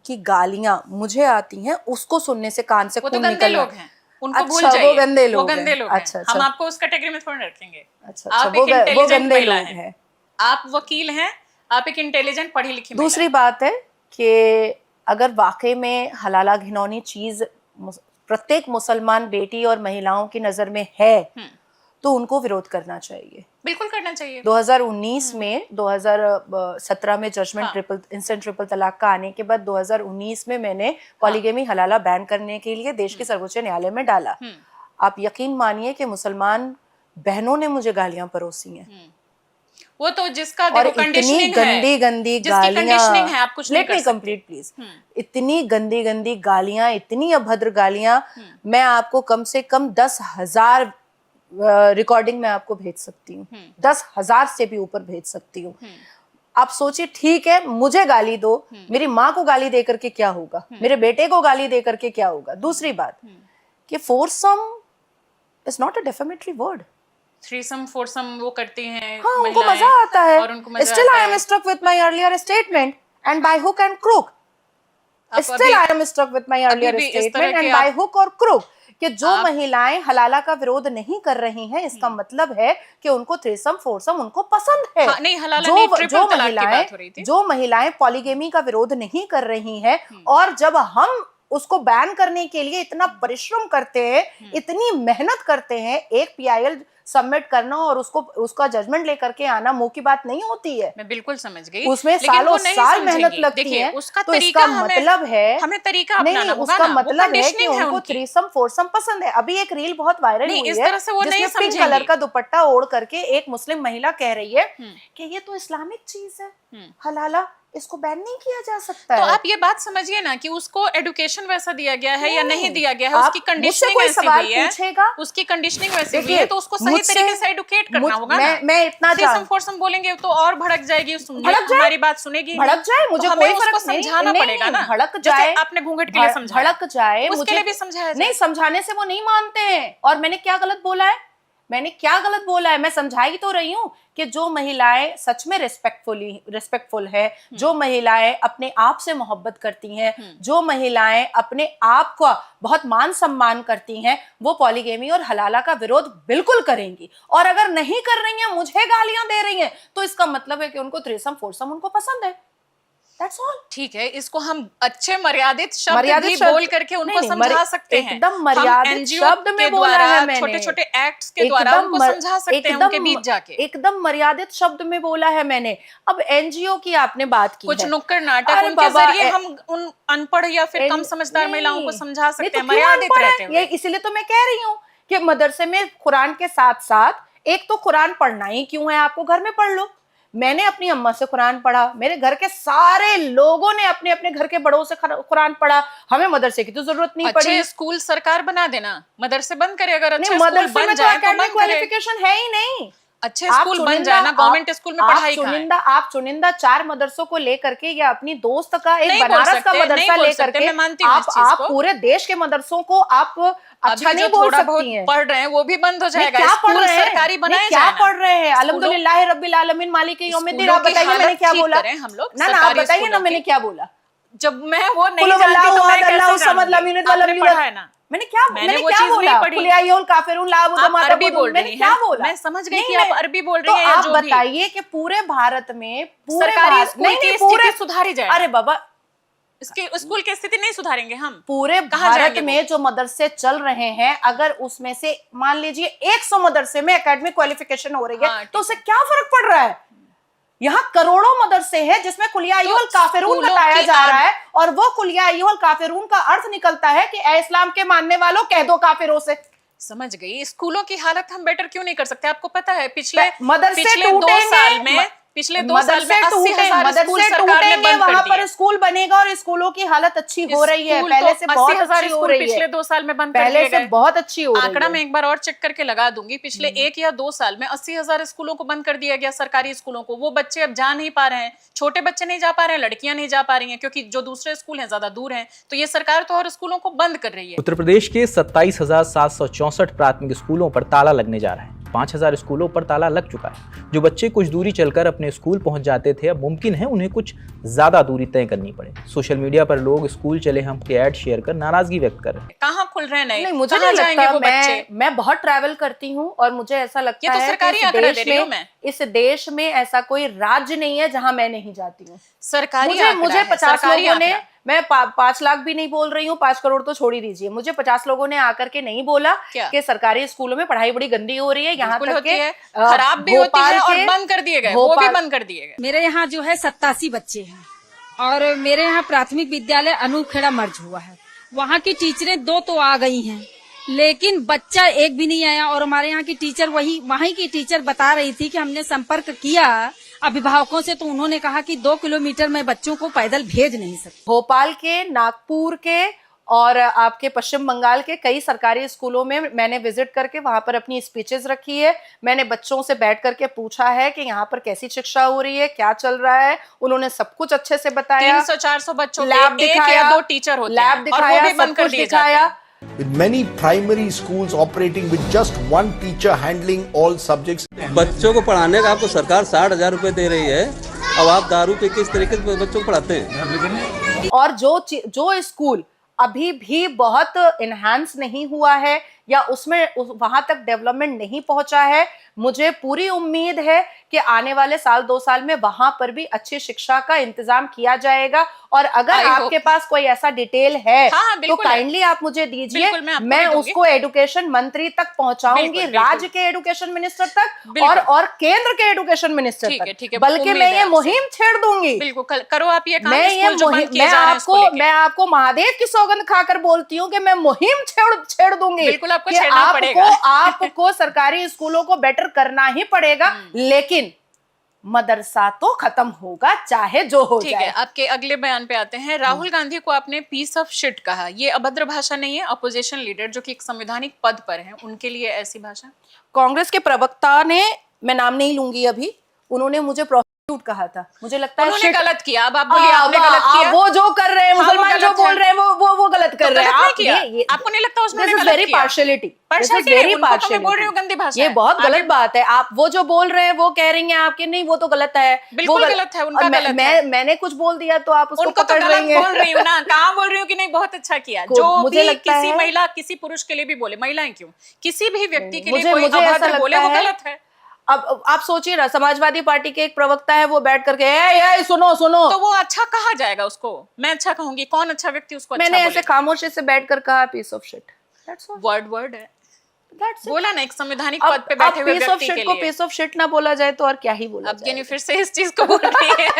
Speaker 3: की गालियां मुझे आती हैं उसको सुनने से कान से खून निकल
Speaker 1: लोग हैं, उनको
Speaker 3: अच्छा,
Speaker 1: भूल जाइए,
Speaker 3: वो गंदे लोग
Speaker 1: हैं।
Speaker 3: अच्छा,
Speaker 1: हम आपको उस कैटेगरी में थोड़ा रखेंगे।
Speaker 3: अच्छा,
Speaker 1: आप एक इंटेलिजेंट महिला हैं, आप वकील हैं, आप एक इंटेलिजेंट पढ़ी लिखी।
Speaker 3: दूसरी बात है कि अगर वाकई में हलाला घिनौनी चीज प्रत्येक मुसलमान बेटी और महिलाओं की नजर में है तो उनको विरोध करना चाहिए,
Speaker 1: बिल्कुल करना चाहिए।
Speaker 3: 2019 में 2017 में जजमेंट इंस्टेंट ट्रिपल तलाक का आने के बाद 2019 में मैंने पॉलीगेमी हलाला बैन करने के लिए देश के सर्वोच्च न्यायालय में डाला। आप यकीन मानिए कि मुसलमान बहनों ने मुझे गालियां परोसी हैं।
Speaker 1: वो तो जिसका देखो कंडीशनिंग है,
Speaker 3: गंदी गालियां
Speaker 1: है, आप कुछ नहीं कर सकते।
Speaker 3: Complete please. इतनी गंदी गालियां, इतनी अभद्र गालियां, मैं आपको कम से कम 10,000 रिकॉर्डिंग में आपको भेज सकती हूँ, 10,000 से भी ऊपर भेज सकती हूँ। आप सोचिए, ठीक है मुझे गाली दो, मेरी माँ को गाली दे करके क्या होगा, मेरे बेटे को गाली दे करके क्या होगा। दूसरी बात कि foursome is not a defamatory word.
Speaker 1: Threesome foursome वो करती हैं,
Speaker 3: हाँ, उनको मजा आता है।
Speaker 1: और उनको मजा
Speaker 3: Still
Speaker 1: आता
Speaker 3: I am struck with my earlier statement and by hook and crook. Still I am struck with my earlier statement and by hook or crook. कि जो महिलाएं हलाला का विरोध नहीं कर रही हैं, इसका मतलब है कि उनको थ्रीसम फोरसम उनको पसंद है।
Speaker 1: हाँ, नहीं, हलाला नहीं, ट्रिपल तलाक की बात हो रही थी।
Speaker 3: जो महिलाएं पॉलीगेमी का विरोध नहीं कर रही हैं और जब हम उसको बैन करने के लिए इतना परिश्रम करते हैं, इतनी मेहनत करते हैं, एक PIL सबमिट करना और उसका जजमेंट लेकर के आना मुंह की बात नहीं होती है।
Speaker 1: मैं बिल्कुल समझ गई,
Speaker 3: उसमें सालों साल मेहनत लगती है।
Speaker 1: उसका
Speaker 3: तो इसका मतलब है
Speaker 1: हमें तरीका अपनाना होगा।
Speaker 3: उसका मतलब है कि उनको थ्रीसम फोरसम पसंद है। अभी एक रील बहुत वायरल हुई है जिसमें पिंक कलर का दुपट्टा ओढ़ करके एक मुस्लिम महिला कह रही है कि ये तो इस्लामिक चीज है, हलाला, इसको बैन नहीं किया जा सकता
Speaker 1: तो
Speaker 3: है।
Speaker 1: आप ये बात समझिए ना कि उसको एडुकेशन वैसा दिया गया है या नहीं दिया गया है, उसकी कंडीशनिंग ऐसी हुई है, उसकी कंडीशनिंग वैसी हुई है, तो उसको सही तरीके से एडुकेट करना होगा ना।
Speaker 3: मैं इतना
Speaker 1: थ्रीसम फोरसम बोलेंगे तो और भड़क जाएगी, हमारी बात सुनेगी,
Speaker 3: भड़क जाए, मुझे कोई फर्क नहीं,
Speaker 1: समझाना पड़ेगा ना।
Speaker 3: भड़क जाए,
Speaker 1: आपने घूंघट के लिए समझाया,
Speaker 3: भड़क जाए,
Speaker 1: उसके लिए भी समझाया
Speaker 3: नहीं, समझाने से वो नहीं मानते हैं। और मैंने क्या गलत बोला है? मैंने क्या गलत बोला है? मैं समझाई तो रही हूँ कि जो महिलाएं सच में रिस्पेक्टफुल है, जो महिलाएं अपने आप से मोहब्बत करती हैं, जो महिलाएं अपने आप का बहुत मान सम्मान करती हैं, वो पॉलीगेमी और हलाला का विरोध बिल्कुल करेंगी। और अगर नहीं कर रही हैं, मुझे गालियां दे रही हैं, तो इसका मतलब है कि उनको थ्रीसम फोरसम उनको पसंद है। That's all.
Speaker 1: ठीक है, इसको हम अच्छे मर्यादित शब्द भी बोल करके उनको समझा सकते हैं।
Speaker 3: एकदम मर्यादित शब्द में बोला है मैंने,
Speaker 1: छोटे-छोटे एक्ट्स के द्वारा उनको समझा सकते हैं उनके बीच जाके।
Speaker 3: एकदम मर्यादित शब्द में बोला है मैंने। अब एनजीओ की आपने बात की,
Speaker 1: कुछ नुक्कड़ नाटक उनके जरिए हम उन अनपढ़ या फिर कम समझदार महिलाओं को समझा सकते हैं मर्यादित रहते हुए।
Speaker 3: इसीलिए तो मैं कह रही हूँ कि मदरसे में कुरान के साथ साथ एक तो कुरान पढ़ना ही क्यों है, आपको घर में पढ़ लो। मैंने अपनी अम्मा से कुरान पढ़ा, मेरे घर के सारे लोगों ने अपने अपने घर के बड़ों से कुरान पढ़ा, हमें मदरसे की तो जरूरत नहीं पड़ी।
Speaker 1: अच्छे स्कूल सरकार बना देना, मदरसे बंद करे। अगर अच्छे स्कूल
Speaker 3: मदरसे में तो एकेडमिक
Speaker 1: क्वालिफिकेशन
Speaker 3: क्वालिफिकेशन है ही नहीं।
Speaker 1: अच्छे स्कूल बन जाए ना, गवर्नमेंट स्कूल में पढ़ाई का
Speaker 3: आप चुनिंदा 4 मदरसों को लेकर के या अपनी दोस्त का एक बनारस का मदरसा लेकर के आप पूरे देश के मदरसों को आप अच्छा नहीं बोल सकती हैं।
Speaker 1: पढ़ रहे हैं वो भी बंद हो जाएगा।
Speaker 3: क्या पढ़ रहे हैं?
Speaker 1: सरकारी बनाए
Speaker 3: क्या पढ़ रहे हैं? अल्हम्दुलिल्लाह रब्बिल आलमीन मालिकी यौमिद्दीन। आप बताइए मैंने क्या बोला? ना आप बताइए ना मैंने क्या बोला?
Speaker 1: जब मैं वो नहीं जानती तो मैं कैसे जानूंगी?
Speaker 3: मैंने क्या बोला?
Speaker 1: अरबी बोल रही हैं। मैं समझ गई कि आप अरबी बोल रही हैं।
Speaker 3: आप बताइए कि पूरे भारत में
Speaker 1: सरकारी स्कूल की स्थिति सुधारी जाए।
Speaker 3: अरे बाबा,
Speaker 1: इसके स्कूल की स्थिति नहीं सुधारेंगे हम।
Speaker 3: पूरे भारत में जो मदरसे चल रहे हैं, अगर उसमें से मान लीजिए 100 मदरसे में एकेडमिक क्वालिफिकेशन हो रही है, तो उससे क्या फर्क पड़ रहा है? यहाँ करोड़ों मदरसे हैं जिसमें कुलिया अय्युहल काफिरून बताया जा रहा है, और वो कुलिया अय्युहल काफिरून का अर्थ निकलता है कि ए इस्लाम के मानने वालों कह दो काफिरों से।
Speaker 1: समझ गई। स्कूलों की हालत हम बेटर क्यों नहीं कर सकते? आपको पता है पिछले 2 साल में 80,000 स्कूल सरकार ने बंद कर
Speaker 3: वहां
Speaker 1: दिए।
Speaker 3: पर स्कूल बनेगा और स्कूलों की हालत अच्छी हो रही है, पहले से बहुत अच्छी हो रही है।
Speaker 1: पिछले 2 साल में बंद कर
Speaker 3: पहले
Speaker 1: दिए
Speaker 3: से
Speaker 1: गए।
Speaker 3: बहुत अच्छी हो रही है।
Speaker 1: आंकड़ा मैं एक बार और चेक करके लगा दूंगी। पिछले 1 या 2 साल में 80,000 स्कूलों को बंद कर दिया गया, सरकारी स्कूलों को। वो बच्चे अब जा नहीं पा रहे हैं, छोटे बच्चे नहीं जा पा रहे हैं, लड़कियां नहीं जा पा रही हैं, क्योंकि जो दूसरे स्कूल हैं ज्यादा दूर हैं। तो ये सरकार तो और स्कूलों को बंद कर रही है।
Speaker 14: उत्तर प्रदेश के 27,764 प्राथमिक स्कूलों पर ताला लगने जा रहा है। 5,000 स्कूलों पर ताला लग चुका है। जो बच्चे कुछ दूरी चलकर अपने स्कूल पहुंच जाते थे, अब मुमकिन है उन्हें कुछ ज्यादा दूरी तय करनी पड़े। सोशल मीडिया पर लोग स्कूल चले हम के ऐड शेयर कर नाराजगी व्यक्त कर रहे हैं।
Speaker 1: कहाँ खुल रहे हैं? नहीं,
Speaker 3: मुझे नहीं लगता। मैं बहुत ट्रैवल करती हूँ और मुझे ऐसा लगता है
Speaker 1: सरकारी आंकड़ा दे रही हूं मैं।
Speaker 3: इस देश में ऐसा कोई राज्य नहीं है जहां मैं नहीं जाती हूँ।
Speaker 1: सरकारी
Speaker 3: मुझे 50 लोगों ने, मैं 5 लाख भी नहीं बोल रही हूँ, 5 करोड़ तो छोड़ ही दीजिए, मुझे 50 लोगों ने आकर के नहीं बोला कि सरकारी स्कूलों में पढ़ाई बड़ी गंदी हो रही है, यहाँ तक के
Speaker 1: खराब भी होती है और बंद कर दिए गए, वो भी बंद कर दिए गए।
Speaker 15: मेरे यहाँ जो है 87 बच्चे हैं और मेरे यहाँ प्राथमिक विद्यालय अनूपखेड़ा मर्ज हुआ है। वहाँ की टीचरें 2 तो आ गई हैं, लेकिन बच्चा एक भी नहीं आया। और हमारे यहाँ की टीचर वहीं की टीचर बता रही थी कि हमने संपर्क किया अभिभावकों से, तो उन्होंने कहा कि 2 किलोमीटर में बच्चों को पैदल भेज नहीं सकते।
Speaker 3: भोपाल के, नागपुर के और आपके पश्चिम बंगाल के कई सरकारी स्कूलों में मैंने विजिट करके वहां पर अपनी स्पीचेस रखी है। मैंने बच्चों से बैठ करके पूछा है कि यहाँ पर कैसी शिक्षा हो रही है, क्या चल रहा है। उन्होंने सब कुछ अच्छे से बताया।
Speaker 1: 300-400 बच्चों
Speaker 3: लैब दिखाया,
Speaker 1: 1 या 2 टीचर होते हैं,
Speaker 3: लैब दिखाया, सब कुछ दिखाया।
Speaker 16: With many primary schools operating with just one teacher handling all subjects.
Speaker 17: बच्चों को पढ़ाने का आपको सरकार 60,000 रुपए दे रही है, अब आप दारू पे किस तरीके से बच्चों को पढ़ाते हैं?
Speaker 3: और जो स्कूल अभी भी बहुत इनहैंस नहीं हुआ है या उसमें वहां तक डेवलपमेंट नहीं पहुंचा है, मुझे पूरी उम्मीद है कि आने वाले 1-2 साल में वहां पर भी अच्छी शिक्षा का इंतजाम किया जाएगा। और अगर आपके पास कोई ऐसा डिटेल है तो काइंडली आप मुझे दीजिए, मैं उसको एजुकेशन मंत्री तक पहुंचाऊंगी, राज्य के एजुकेशन मिनिस्टर तक और केंद्र के एजुकेशन मिनिस्टर तक, बल्कि मैं ये मुहिम छेड़ दूंगी।
Speaker 1: बिल्कुल करो आप ये काम।
Speaker 3: मैं आपको महादेव की सौगंध खाकर बोलती हूँ कि मैं मुहिम छेड़ दूंगी।
Speaker 1: बिल्कुल आपको छेड़ना पड़ेगा।
Speaker 3: आपको सरकारी स्कूलों को बेटर करना ही पड़ेगा, लेकिन मदरसा तो खत्म होगा चाहे जो हो जाए।
Speaker 1: ठीक है, आपके अगले बयान पे आते हैं। राहुल गांधी को आपने पीस ऑफ शिट कहा, ये अभद्र भाषा नहीं है? अपोजिशन लीडर जो कि एक संवैधानिक पद पर हैं, उनके लिए ऐसी भाषा?
Speaker 3: कांग्रेस के प्रवक्ता ने, मैं नाम नहीं लूंगी अभी, उन्होंने मुझे कहा था, मुझे लगता है
Speaker 1: उन्होंने गलत किया। अब आप बोलिए आपने गलत किया।
Speaker 3: वो जो कर रहे हैं, मुसलमान जो बोल रहे हैं वो गलत कर रहे हैं।
Speaker 1: आपको नहीं लगता उसने गलत
Speaker 3: वेरी पार्शियलिटी,
Speaker 1: मैं बोल रही हूँ गंदी भाषा
Speaker 3: ये बहुत गलत बात है। आप वो जो बोल रहे हैं वो कह रही हैं आपके, नहीं वो तो गलत है,
Speaker 1: बिल्कुल गलत है, उनका गलत है।
Speaker 3: मैंने कुछ बोल दिया तो आप उसको पकड़ रही हैं।
Speaker 1: बोल रही हूँ ना, कहाँ बोल रही हूँ कि नहीं बहुत अच्छा किया। जो भी किसी महिला किसी पुरुष के लिए भी बोले, महिलाएं क्यों, किसी भी व्यक्ति के लिए कोई अभद्र बोले वो गलत है।
Speaker 3: अब आप सोचिए ना, समाजवादी पार्टी के एक प्रवक्ता है, वो बैठ करके ए सुनो सुनो,
Speaker 1: तो वो अच्छा कहा जाएगा उसको? मैं अच्छा कहूंगी, कौन अच्छा व्यक्ति उसको अच्छा
Speaker 3: मैंने ऐसे खामोशी से बैठ कर कहा पीस ऑफ शिट,
Speaker 1: वर्ड है, बोला ना एक संवैधानिक पद पे बैठे हुए व्यक्ति के लिए।
Speaker 3: पीस ऑफ शिट ना बोला जाए तो और क्या ही बोला
Speaker 1: जाए। फिर से इस चीज को बोल रही है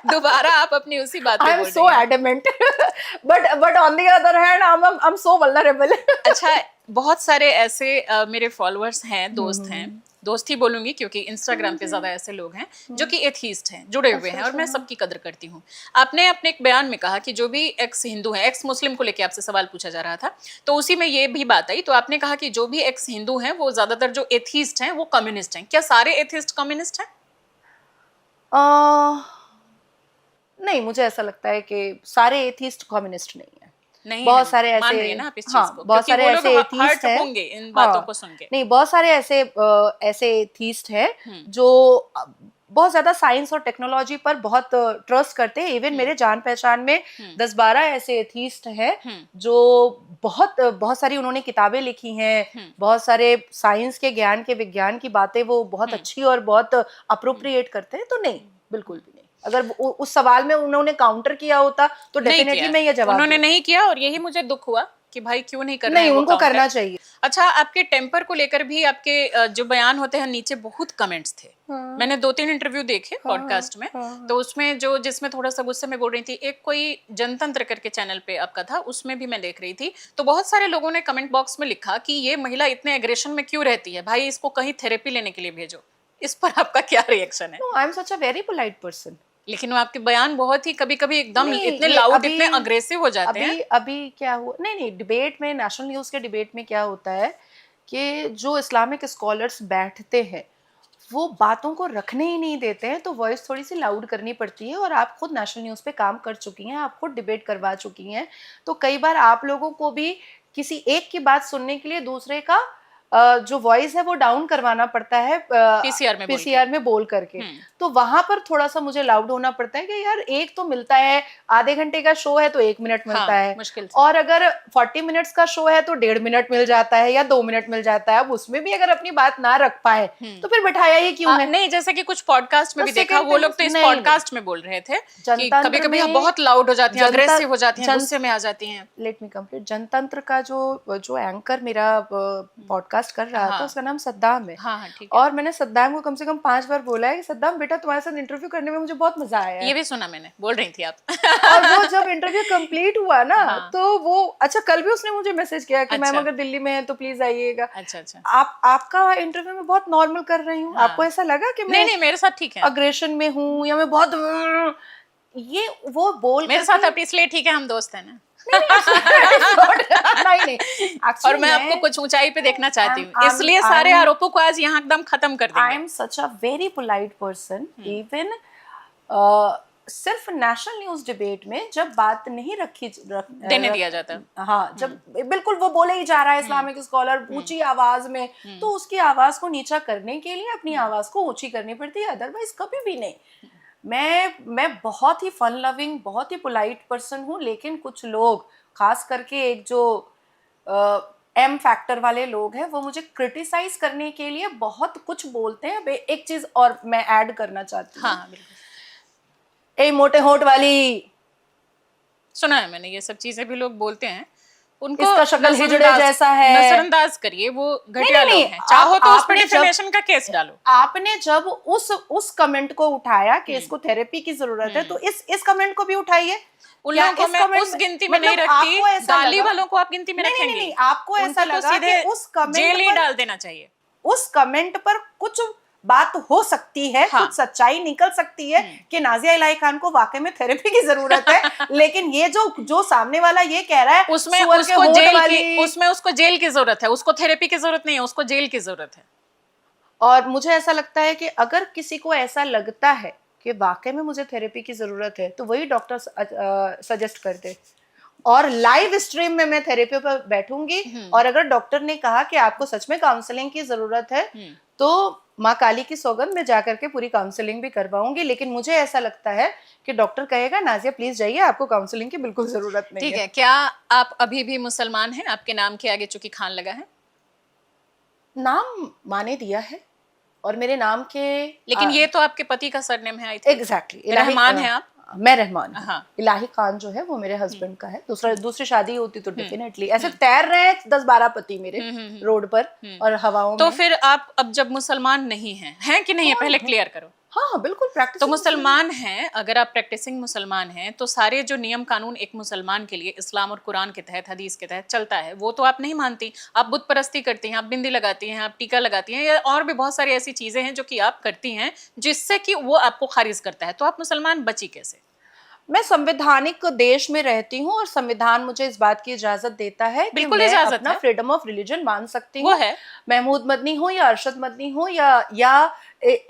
Speaker 1: दोबारा आप अपनी उसी बात पे बोल रही हैं।
Speaker 3: I'm so adamant, but on the other hand I'm so vulnerable।
Speaker 1: अच्छा, बहुत सारे ऐसे मेरे फॉलोअर्स हैं, दोस्त हैं, दोस्त ही बोलूंगी क्योंकि इंस्टाग्राम पे ज्यादा ऐसे लोग हैं जो कि एथीस्ट हैं, जुड़े हुए हैं, और मैं सबकी कदर करती हूँ। आपने अपने एक बयान में कहा कि जो भी एक्स हिंदू हैं, एक्स मुस्लिम को लेके आपसे सवाल पूछा जा रहा था, तो उसी में ये भी बात आई, तो आपने कहा कि जो भी एक्स हिंदू हैं वो ज्यादातर जो एथीस्ट हैं वो कम्युनिस्ट हैं। क्या सारे एथीस्ट कम्युनिस्ट हैं?
Speaker 3: नहीं, मुझे ऐसा लगता है कि सारे एथीस्ट कम्युनिस्ट नहीं है।
Speaker 1: नहीं,
Speaker 3: बहुत सारे ऐसे,
Speaker 1: मान रही है ना आप इस चीज को?
Speaker 3: बहुत सारे ऐसे एथीस्ट हैं,
Speaker 1: होंगे इन बातों को सुन के।
Speaker 3: नहीं, बहुत सारे ऐसे एथीस्ट हैं जो बहुत ज्यादा साइंस और टेक्नोलॉजी पर बहुत ट्रस्ट करते हैं। इवन मेरे जान पहचान में 10-12 ऐसे एथीस्ट हैं जो बहुत सारी उन्होंने किताबें लिखी हैं, बहुत सारे साइंस के ज्ञान के विज्ञान की बातें वो बहुत अच्छी और बहुत अप्रोप्रिएट करते हैं। तो नहीं, बिल्कुल भी नहीं। अगर उस सवाल में उन्होंने काउंटर किया होता तो डेफिनेटली मैं ये जवाब
Speaker 1: उन्होंने नहीं किया, और यही मुझे दुख हुआ कि भाई क्यों नहीं कर रहे हैं।
Speaker 3: नहीं, उनको करना चाहिए।
Speaker 1: अच्छा, आपके टेम्पर को लेकर भी आपके जो बयान होते हैं नीचे बहुत कमेंट्स थे। मैंने 2-3 इंटरव्यू देखे पॉडकास्ट में, तो उसमें जिसमें थोड़ा सा गुस्से में बोल रही थी, एक कोई जनतंत्र करके चैनल पे आपका था, उसमें भी मैं देख रही थी, तो बहुत सारे लोगों ने कमेंट बॉक्स में लिखा कि ये महिला इतने एग्रेशन में क्यों रहती है, भाई इसको कहीं थेरेपी लेने के लिए भेजो। इस पर आपका क्या रिएक्शन है?
Speaker 3: I am such a very polite person.
Speaker 1: लेकिन वो आपके बयान बहुत ही कभी-कभी एकदम इतने लाउड, इतने अग्रेसिव हो जाते हैं।
Speaker 3: अभी क्या हुआ, नहीं, डिबेट में, नेशनल न्यूज़ के डिबेट में क्या होता है कि जो इस्लामिक स्कॉलर्स बैठते हैं वो बातों को रखने ही नहीं देते हैं, तो वॉइस थोड़ी सी लाउड करनी पड़ती है। और आप खुद नेशनल न्यूज़ पे काम कर चुकी हैं, आप खुद डिबेट करवा चुकी हैं, तो कई बार आप लोगों को भी किसी एक की बात सुनने के लिए दूसरे का जो वॉइस है वो डाउन करवाना पड़ता है पीसीआर में बोल करके। तो वहां पर थोड़ा सा मुझे लाउड होना पड़ता है कि यार एक तो मिलता है, आधे घंटे का शो है तो 1 मिनट मिलता है, और अगर 40 मिनट्स का शो है तो 1.5 मिनट मिल जाता है या 2 मिनट मिल जाता है। अब उसमें भी अगर अपनी बात ना रख पाए तो फिर बिठाया ही क्यों है?
Speaker 1: नहीं, जैसे कि कुछ पॉडकास्ट में भी देखा, वो लोग तो इस पॉडकास्ट में बोल रहे थे कि कभी-कभी बहुत लाउड हो जाती हैं, अग्रेसिव हो जाती हैं, गुस्से में आ जाती हैं।
Speaker 3: Late me complete. जनतंत्र का जो एंकर मेरा पॉडकास्ट कर रहा था, उसका नाम सद्दाम है। और मैंने सद्दाम को कम से कम 5 बार बोला है कि सद्दाम बेटा तुम्हारे साथ इंटरव्यू करने में मुझे बहुत मजा आया है।
Speaker 1: ये भी सुना मैंने, बोल रही थी आप।
Speaker 3: और वो जब इंटरव्यू कंप्लीट हुआ ना, तो वो अच्छा, कल भी उसने मुझे मैसेज किया कि मैम अगर दिल्ली में है तो प्लीज आइएगा।
Speaker 1: अच्छा।
Speaker 3: आपका इंटरव्यू में बहुत नॉर्मल कर रही हूँ, आपको ऐसा लगा कि
Speaker 1: नहीं मेरे साथ ठीक है,
Speaker 3: अग्रेशन में हूँ या मैं बहुत ये वो बोल
Speaker 1: मेरे साथ आप इसलिए ठीक है, हम दोस्त हैं ना।
Speaker 3: नहीं
Speaker 1: और मैं आपको कुछ ऊंचाई पे देखना चाहती हूँ, इसलिए सारे आरोपों को आज यहाँ एकदम खत्म कर देंगे।
Speaker 3: I am such a very polite person. Even सिर्फ नेशनल न्यूज़ डिबेट में जब बात नहीं
Speaker 1: देने दिया जाता,
Speaker 3: हाँ, जब बिल्कुल वो बोले ही जा रहा है इस्लामिक स्कॉलर ऊंची आवाज में, तो उसकी आवाज को नीचा करने के लिए अपनी आवाज को ऊंची करनी पड़ती है, अदरवाइज कभी भी नहीं। मैं बहुत ही फन लविंग, बहुत ही पोलाइट पर्सन हूँ, लेकिन कुछ लोग, खास करके एक जो एम फैक्टर वाले लोग हैं, वो मुझे क्रिटिसाइज करने के लिए बहुत कुछ बोलते हैं। एक चीज और मैं ऐड करना चाहती हूँ।
Speaker 1: हाँ,
Speaker 3: ए मोटे होठ वाली,
Speaker 1: सुना है मैंने, ये सब चीजें भी लोग बोलते हैं। उनको
Speaker 3: इसका शक्ल हिजड़े जैसा है,
Speaker 1: नजरअंदाज करिए, वो घटिया लोग हैं। चाहो तो उस पर डिफेमेशन का केस डालो।
Speaker 3: आपने जब उस कमेंट को उठाया कि इसको थेरेपी की जरूरत है, तो इस कमेंट को भी उठाइए।
Speaker 1: उन लोगों को मैं उस गिनती में नहीं रखती, गाली वालों को आप गिनती में रखेंगे।
Speaker 3: नहीं, आपको ऐसा लगा कि उस कमेंट
Speaker 1: जेल ही डाल देना चाहिए।
Speaker 3: उस कमेंट पर कुछ बात हो सकती है, कुछ सच्चाई निकल सकती है कि नाजिया इलाही खान को वाकई में थेरेपी की जरूरत है, लेकिन ये जो सामने वाला ये कह रहा है
Speaker 1: उसमें उसको जेल की जरूरत है, उसको थेरेपी की जरूरत नहीं है, उसको जेल की जरूरत है।
Speaker 3: और मुझे ऐसा लगता है कि अगर किसी को ऐसा लगता है कि वाकई में मुझे थेरेपी की ज़रूरत है तो वही डॉक्टर सजेस्ट करते, और लाइव स्ट्रीम में मैं थेरेपी पर बैठूंगी, और अगर डॉक्टर ने कहा कि आपको सच में काउंसलिंग की ज़रूरत है तो माँ काली की सौगंध में जाकर के पूरी काउंसलिंग भी करवाऊंगी। लेकिन मुझे ऐसा लगता है कि डॉक्टर कहेगा नाजिया प्लीज जाइए, आपको काउंसलिंग की बिल्कुल जरूरत नहीं
Speaker 1: ठीक है। क्या आप अभी भी मुसलमान हैं? आपके नाम के आगे चूंकि खान लगा है।
Speaker 3: नाम माने दिया है और मेरे नाम के,
Speaker 1: लेकिन ये तो आपके पति का सरनेम है।
Speaker 3: एग्जैक्टली
Speaker 1: रहमान है आप?
Speaker 3: मैं रहमान।
Speaker 1: हाँ।
Speaker 3: इलाही खान जो है वो मेरे हस्बैंड का है। दूसरी शादी होती तो डेफिनेटली ऐसे तैर रहे हैं 10-12 पति मेरे रोड पर और हवाओं
Speaker 1: तो
Speaker 3: में।
Speaker 1: फिर आप अब जब मुसलमान नहीं हैं कि नहीं है, पहले क्लियर करो।
Speaker 3: हाँ बिल्कुल प्रैक्टिस।
Speaker 1: तो मुसलमान हैं, अगर आप प्रैक्टिसिंग मुसलमान हैं तो सारे जो नियम कानून एक मुसलमान के लिए इस्लाम और कुरान के तहत, हदीस के तहत चलता है, वो तो आप नहीं मानती। आप बुत परस्ती करती हैं, आप बिंदी लगाती हैं, आप टीका लगाती हैं, या और भी बहुत सारी ऐसी चीजें हैं जो कि आप करती हैं जिससे कि वो आपको खारिज करता है। तो आप मुसलमान बची कैसे?
Speaker 3: मैं संवैधानिक देश में रहती हूँ और संविधान मुझे इस बात की इजाजत देता है कि
Speaker 1: बिल्कुल
Speaker 3: मैं
Speaker 1: इजाजत
Speaker 3: अपना
Speaker 1: है।
Speaker 3: फ्रीडम ऑफ रिलीजन मान सकती हूँ।
Speaker 1: वो है।
Speaker 3: महमूद मदनी हो या अरशद मदनी हो या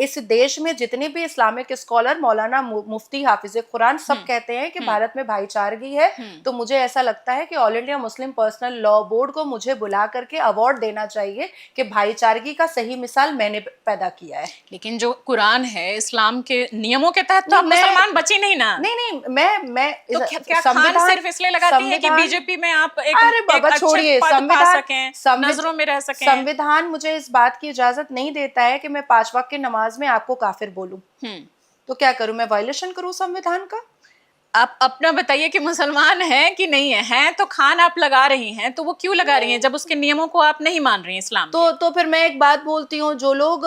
Speaker 3: इस देश में जितने भी इस्लामिक स्कॉलर, मौलाना, मुफ्ती, हाफिज कुरान, सब कहते हैं कि भारत में भाईचारगी है। तो मुझे ऐसा लगता है कि all India Muslim personal law board को मुझे बुला करके अवार्ड देना चाहिए कि भाईचारगी का सही मिसाल मैंने पैदा किया है।
Speaker 1: लेकिन जो कुरान है, इस्लाम के नियमों के तहत तो आप मुसलमान बची नहीं ना।
Speaker 3: नहीं, मैं
Speaker 1: तो क्या खान सिर्फ इसलिए लगाती है कि बीजेपी में आप एक
Speaker 3: छोड़िए,
Speaker 1: नजरों में रह सकें?
Speaker 3: संविधान मुझे इस बात की इजाजत नहीं देता है कि मैं 5 वक्त की नमाज में आपको काफिर बोलूं। तो क्या करूं, मैं वायलेशन करूं संविधान का?
Speaker 1: आप अपना बताइए कि मुसलमान है कि नहीं है? हैं तो खान आप लगा रही हैं, तो वो क्यों लगा रही हैं जब उसके नियमों को आप नहीं मान रही हैं इस्लाम
Speaker 3: तो फिर मैं एक बात बोलती हूँ, जो लोग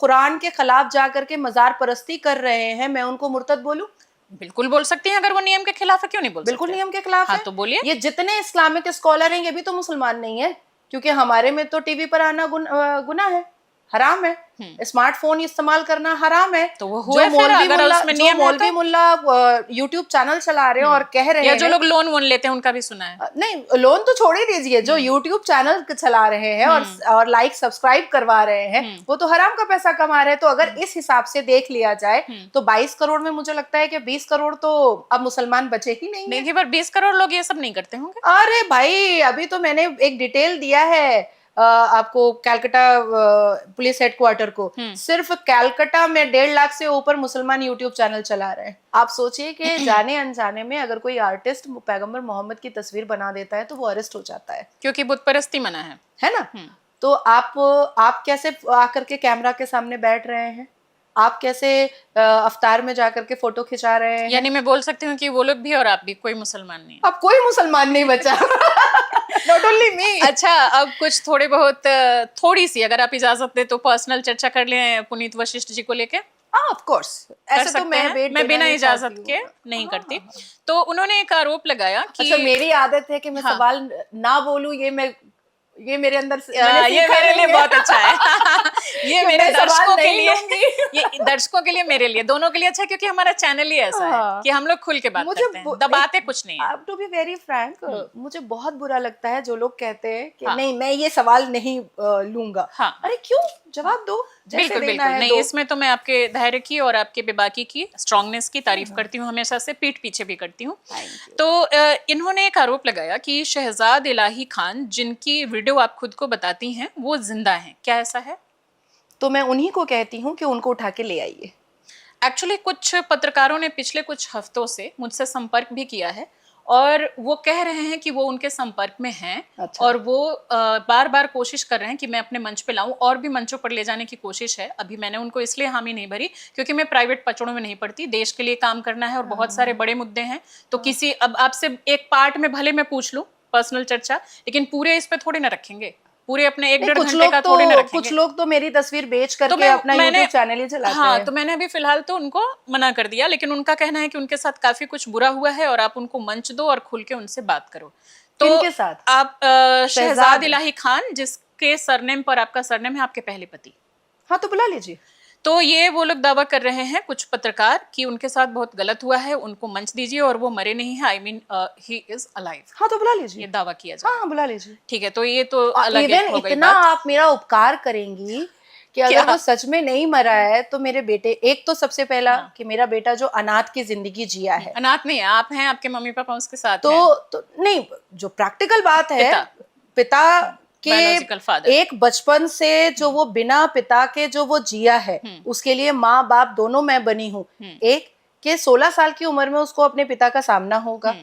Speaker 3: कुरान के खिलाफ जाकर के मजार परस्ती कर रहे हैं, मैं उनको मुर्तद बोलूं?
Speaker 1: बिल्कुल बोल सकती हैं, अगर वो नियम के खिलाफ है। क्यों नहीं बोल सकते?
Speaker 3: बिल्कुल नियम के खिलाफ है।
Speaker 1: तो बोलिए।
Speaker 3: ये जितने इस्लामिक स्कॉलर हैं ये भी तो मुसलमान नहीं है, क्योंकि हमारे में तो टीवी पर आना गुनाह है, हराम है। स्मार्टफोन इस्तेमाल करना हराम है।
Speaker 1: तो वो हुए फिर, अगर उसमें नियम है
Speaker 3: मौलवी मुल्ला यूट्यूब चैनल चला रहे हैं और कह रहे हैं,
Speaker 1: या जो लोग लोन वोन लेते हैं उनका भी सुना है।
Speaker 3: नहीं, लोन तो छोड़ ही दीजिए, जो यूट्यूब चैनल चला रहे हैं और लाइक सब्सक्राइब करवा रहे हैं, वो तो हराम का पैसा कमा रहे हैं। तो अगर इस हिसाब से देख लिया जाए तो 22 करोड़ में मुझे लगता है कि 20 करोड़ तो अब मुसलमान बचे ही नहीं है।
Speaker 1: पर 20 करोड़ लोग ये सब नहीं करते होंगे।
Speaker 3: अरे भाई, अभी तो मैंने एक डिटेल दिया है आपको, कैलकाटा पुलिस हेडक्वार्टर को, सिर्फ कैलकाटा में 1.5 लाख से ऊपर मुसलमान यूट्यूब चैनल चला रहे हैं। आप सोचिए कि जाने अनजाने में अगर कोई आर्टिस्ट पैगंबर मोहम्मद की तस्वीर बना देता है तो वो अरेस्ट हो जाता है,
Speaker 1: क्योंकि बुत परस्ती मना है
Speaker 3: ना। तो आप कैसे आकर के कैमरा के सामने बैठ रहे हैं? आप कैसे अफ्तार में जाकर के फोटो खिंचा रहे हैं?
Speaker 1: यानी मैं बोल सकती हूँ कि वो लोग भी और आप भी, कोई मुसलमान नहीं।
Speaker 3: अब कोई मुसलमान नहीं बचा। Not only me.
Speaker 1: अच्छा, अब कुछ थोड़ी सी अगर आप इजाजत दे तो पर्सनल चर्चा कर लें पुनीत वशिष्ठ जी को लेके।
Speaker 3: ऑफ कोर्स, ऐसे तो मैं
Speaker 1: बिना इजाजत के नहीं करती। तो उन्होंने एक आरोप लगाया कि
Speaker 3: अच्छा, मेरी आदत है कि मैं सवाल ना बोलूं, ये मेरे अंदर से
Speaker 1: ये मेरे लिए बहुत अच्छा है। ये मेरे दर्शकों के लिए, ये दर्शकों के लिए, मेरे लिए, दोनों के लिए अच्छा है, क्योंकि हमारा चैनल ही ऐसा है कि हम लोग खुल के बात करते हैं, दबाते कुछ नहीं है।
Speaker 3: टू बी वेरी फ्रैंक, मुझे बहुत बुरा लगता है जो लोग कहते हैं कि नहीं, मैं ये सवाल नहीं लूंगा। अरे क्यों, जवाब दो।
Speaker 1: बिल्कुल बिल्कुल नहीं, इसमें तो मैं आपके धैर्य की और आपके बेबाकी की, स्ट्रांगनेस की तारीफ करती हूँ हमेशा से, पीठ पीछे भी करती हूँ। तो इन्होंने एक आरोप लगाया कि शहजाद इलाही खान, जिनकी वीडियो आप खुद को बताती हैं, वो जिंदा हैं। क्या ऐसा है?
Speaker 3: तो मैं उन्हीं को कहती हूँ कि उनको उठा के ले आइए।
Speaker 1: एक्चुअली कुछ पत्रकारों ने पिछले कुछ हफ्तों से मुझसे संपर्क भी किया है और वो कह रहे हैं कि वो उनके संपर्क में हैं। अच्छा। और वो बार बार कोशिश कर रहे हैं कि मैं अपने मंच पे लाऊं, और भी मंचों पर ले जाने की कोशिश है। अभी मैंने उनको इसलिए हामी नहीं भरी क्योंकि मैं प्राइवेट पचड़ों में नहीं पड़ती, देश के लिए काम करना है और बहुत सारे बड़े मुद्दे हैं। तो किसी, अब आपसे एक पार्ट में भले मैं पूछ लूं पर्सनल चर्चा, लेकिन पूरे इस पे थोड़े ना रखेंगे, पूरे अपने 1-1.5 घंटे का थोड़े ना रखेंगे।
Speaker 3: कुछ लोग तो मेरी तस्वीर बेच करके अपना यूट्यूब चैनल ही चलाते हैं।
Speaker 1: हाँ, तो मैंने अभी फिलहाल तो उनको मना कर दिया, लेकिन उनका कहना है कि उनके साथ काफी कुछ बुरा हुआ है और आप उनको मंच दो और खुल के उनसे बात करो। तो
Speaker 3: किनके साथ?
Speaker 1: आप शहजाद इलाही खान, जिसके सरनेम पर आपका सरनेम है, आपके पहले पति।
Speaker 3: हाँ, तो बुला लीजिए।
Speaker 1: तो ये वो लोग दावा कर रहे हैं, कुछ पत्रकार, कि उनके साथ बहुत गलत हुआ है, उनको मंच दीजिए और वो मरे नहीं है, I mean he is alive.
Speaker 3: हाँ, तो बुला लीजिए।
Speaker 1: ये दावा किया जाए।
Speaker 3: हाँ, बुला लीजिए।
Speaker 1: ठीक है, तो ये तो अलग हो गई
Speaker 3: इतना
Speaker 1: बात।
Speaker 3: आप मेरा उपकार करेंगी कि अगर वो सच में नहीं मरा है तो मेरे बेटे, एक तो सबसे पहला कि मेरा बेटा जो अनाथ की जिंदगी जिया है,
Speaker 1: अनाथ नहीं है, आप हैं, आपके मम्मी पापा उसके साथ
Speaker 3: तो नहीं, जो प्रैक्टिकल बात है, पिता के एक बचपन से जो वो बिना पिता के जो वो जिया है, उसके लिए माँ बाप दोनों मैं बनी हूँ। एक के 16 साल की उम्र में उसको अपने पिता का सामना होगा,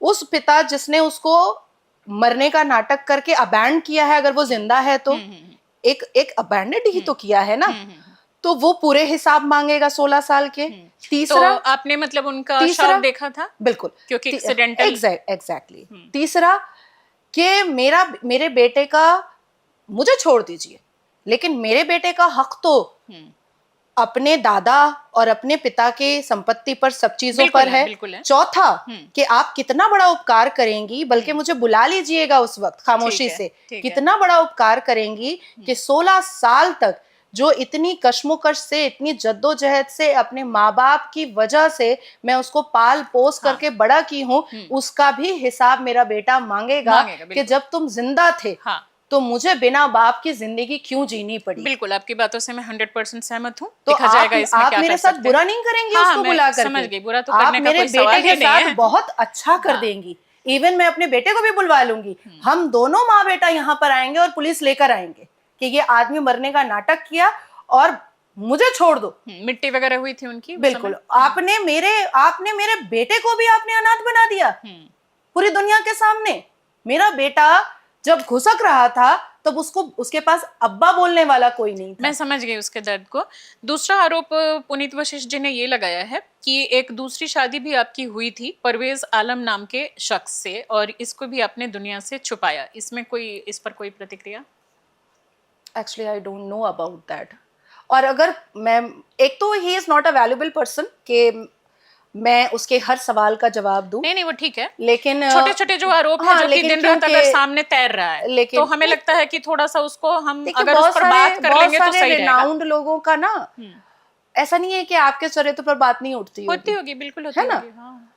Speaker 3: उस पिता जिसने उसको मरने का नाटक करके अबैंड किया है, अगर वो जिंदा है तो एक अबैंडेड ही तो किया है ना, तो वो पूरे हिसाब मांगेगा 16 साल के। तीसरा,
Speaker 1: तो आपने मतलब उनका शव देखा था?
Speaker 3: बिल्कुल,
Speaker 1: क्योंकि एक्सीडेंटल।
Speaker 3: एग्जैक्टली। तीसरा कि मेरे बेटे का, मुझे छोड़ दीजिए, लेकिन मेरे बेटे का हक तो अपने दादा और अपने पिता के संपत्ति पर, सब चीजों पर है। चौथा कि आप कितना बड़ा उपकार करेंगी, बल्कि मुझे बुला लीजिएगा उस वक्त खामोशी से, कितना बड़ा उपकार करेंगी कि 16 साल तक जो इतनी कश्मोकश से, इतनी जद्दोजहद से, अपने माँ बाप की वजह से मैं उसको पाल पोस करके बड़ा की हूँ, उसका भी हिसाब मेरा बेटा मांगेगा कि जब तुम जिंदा थे तो मुझे बिना बाप की जिंदगी क्यों जीनी पड़ी।
Speaker 1: बिल्कुल, आपकी बातों से मैं 100% सहमत हूँ।
Speaker 3: तो आप मेरे साथ बुरा नहीं करेंगे उसको बुला करके।
Speaker 1: समझ गई, बुरा तो करने का कोई
Speaker 3: बेटे
Speaker 1: सवाल ही
Speaker 3: के
Speaker 1: नहीं है।
Speaker 3: साथ बहुत अच्छा कर देंगी। इवन मैं अपने बेटे को भी बुलवा लूंगी, हम दोनों माँ बेटा यहाँ पर आएंगे और पुलिस लेकर आएंगे कि ये आदमी मरने का नाटक किया और मुझे छोड़ दो।
Speaker 1: मिट्टी वगैरह हुई थी उनकी?
Speaker 3: बिल्कुल। आपने मेरे बेटे को भी आपने अनाथ बना दिया पूरी दुनिया के सामने। मेरा बेटा जब घुसक रहा था तब उसके पास अब्बा बोलने वाला कोई नहीं था।
Speaker 1: मैं समझ गई उसके दर्द को। दूसरा आरोप पुनीत वशिष्ठ जी ने ये लगाया है कि एक दूसरी शादी भी आपकी हुई थी परवेज आलम नाम के शख्स से, और इसको भी आपने दुनिया से छुपाया। इस पर कोई प्रतिक्रिया?
Speaker 3: Actually I don't know about that. और अगर मैं, एक तो he is not a valuable person कि मैं उसके हर सवाल का जवाब दूं।
Speaker 1: नहीं, वो ठीक है,
Speaker 3: लेकिन
Speaker 1: छोटे छोटे जो आरोप हैं, जो कि दिन रात अगर सामने तैर रहा है, लेकिन तो हमें लगता है कि थोड़ा सा उसको हम अगर उस पर बात कर लेंगे तो सही रहेगा।
Speaker 3: रिनाउंड लोगों का ना, ऐसा नहीं है कि आपके चरित्र पर बात नहीं उठती
Speaker 1: होगी, बिल्कुल होती होगी, हाँ।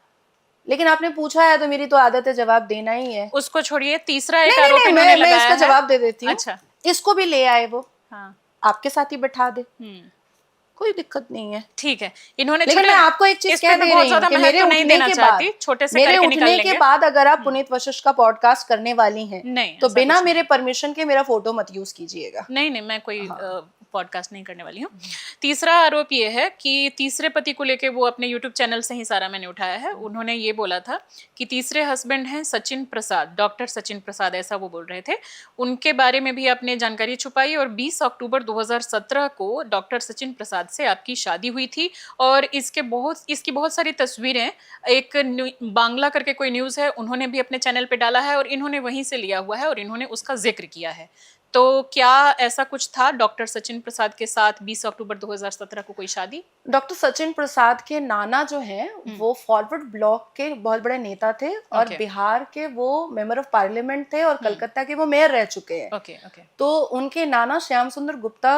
Speaker 3: लेकिन आपने पूछा है तो मेरी तो आदत है जवाब देना ही है।
Speaker 1: उसको छोड़िए, तीसरा एक आरोप इन्होंने लगाया है।
Speaker 3: मैं इसका जवाब दे देती हूँ।
Speaker 1: अच्छा,
Speaker 3: इसको भी ले आए वो, आपके साथ ही बैठा दे, कोई दिक्कत नहीं है,
Speaker 1: ठीक है। इन्होंने,
Speaker 3: लेकिन मैं आपको एक चीज कह दे रही हूँ कि मेरे उठने के बाद अगर आप पुनीत वशिष्ठ का पॉडकास्ट करने वाली हैं तो बिना मेरे परमिशन के मेरा फोटो मत यूज कीजिएगा।
Speaker 1: नहीं, मैं कोई पॉडकास्ट नहीं करने वाली हूँ। तीसरा आरोप ये है कि तीसरे पति को लेके वो अपने यूट्यूब चैनल से ही सारा मैंने उठाया है। उन्होंने ये बोला था कि तीसरे हस्बैंड हैं सचिन प्रसाद, डॉक्टर सचिन प्रसाद, ऐसा वो बोल रहे थे। उनके बारे में भी आपने जानकारी छुपाई और 20 अक्टूबर 2017 को डॉक्टर सचिन प्रसाद से आपकी शादी हुई थी और इसकी बहुत सारी तस्वीरें, एक बांग्ला करके कोई न्यूज़ है, उन्होंने भी अपने चैनल पे डाला है और इन्होंने वहीं से लिया हुआ है और इन्होंने उसका जिक्र किया है। तो क्या ऐसा कुछ था डॉक्टर सचिन प्रसाद के साथ 20 अक्टूबर 2017 को कोई शादी?
Speaker 3: डॉक्टर सचिन प्रसाद के नाना जो हैं वो फॉरवर्ड ब्लॉक के बहुत बड़े नेता थे और बिहार के वो मेंबर ऑफ पार्लियामेंट थे और कलकत्ता के वो मेयर रह चुके हैं। तो उनके नाना श्याम सुंदर गुप्ता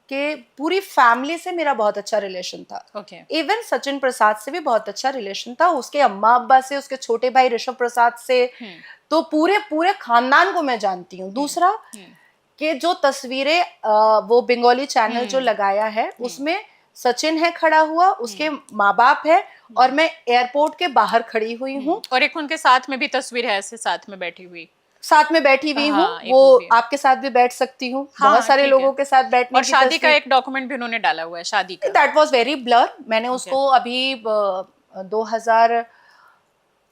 Speaker 3: के पूरी फैमिली से मेरा बहुत अच्छा रिलेशन था। इवन सचिन प्रसाद से भी बहुत अच्छा रिलेशन था, उसके अम्मा अब्बा से, उसके छोटे भाई ऋषभ प्रसाद से, तो पूरे खानदान को मैं जानती हूँ। दूसरा कि जो तस्वीरें वो बंगाली चैनल जो लगाया है उसमें सचिन है खड़ा हुआ, उसके माँ बाप है और मैं एयरपोर्ट के बाहर खड़ी हुई हूँ
Speaker 1: और एक उनके साथ में भी तस्वीर है, ऐसे साथ में बैठी हुई
Speaker 3: हूँ। वो आपके साथ भी बैठ सकती हूँ, बहुत सारे लोगों के साथ बैठने
Speaker 1: और शादी का एक डॉक्यूमेंट भी उन्होंने डाला हुआ है शादी का।
Speaker 3: That was very blur. मैंने उसको अभी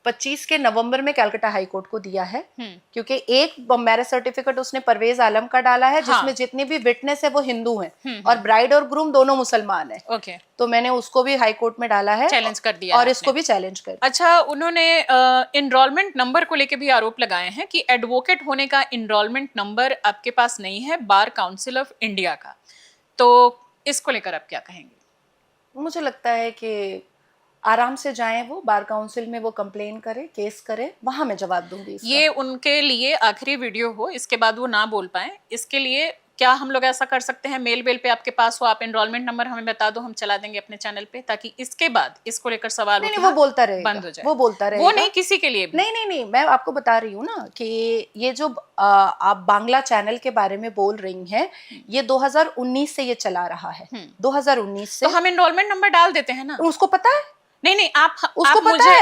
Speaker 3: 2025 के नवंबर में कलकत्ता हाई कोर्ट को दिया है क्योंकि एक मैरिज सर्टिफिकेट उसने परवेज आलम का डाला है जिसमें जितने भी विटनेस है वो हिंदू हैं और ब्राइड और ग्रूम दोनों मुसलमान हैं। तो मैंने उसको भी हाई कोर्ट में डाला है,
Speaker 1: चैलेंज कर दिया
Speaker 3: और इसको भी चैलेंज कर दिया।
Speaker 1: अच्छा, उन्होंने एनरोलमेंट नंबर को लेके भी आरोप लगाए हैं कि एडवोकेट होने का एनरोलमेंट नंबर आपके पास नहीं है बार काउंसिल ऑफ इंडिया का, तो इसको लेकर आप क्या कहेंगे?
Speaker 3: मुझे लगता है कि आराम से जाएं, वो बार काउंसिल में वो कंप्लेन करे, केस करे, वहां मैं जवाब दूंगी।
Speaker 1: ये उनके लिए आखिरी वीडियो हो, इसके बाद वो ना बोल पाए, इसके लिए क्या हम लोग ऐसा कर सकते हैं, मेल पे आपके पास हो, आप एनरोलमेंट नंबर हमें बता दो, हम चला देंगे अपने चैनल पे, ताकि इसके बाद इसको लेकर सवाल
Speaker 3: नहीं, वो बोलता रहेगा,
Speaker 1: बंद हो जाए।
Speaker 3: वो बोलता रहेगा,
Speaker 1: वो नहीं किसी के लिए भी।
Speaker 3: नहीं, मैं आपको बता रही हूँ ना कि ये जो आप बांग्ला चैनल के बारे में बोल रही हैं, ये 2019 से ये चला रहा है, 2019 से।
Speaker 1: तो हम एनरोलमेंट नंबर डाल देते हैं ना,
Speaker 3: उसको पता है।
Speaker 1: नहीं,
Speaker 3: उसको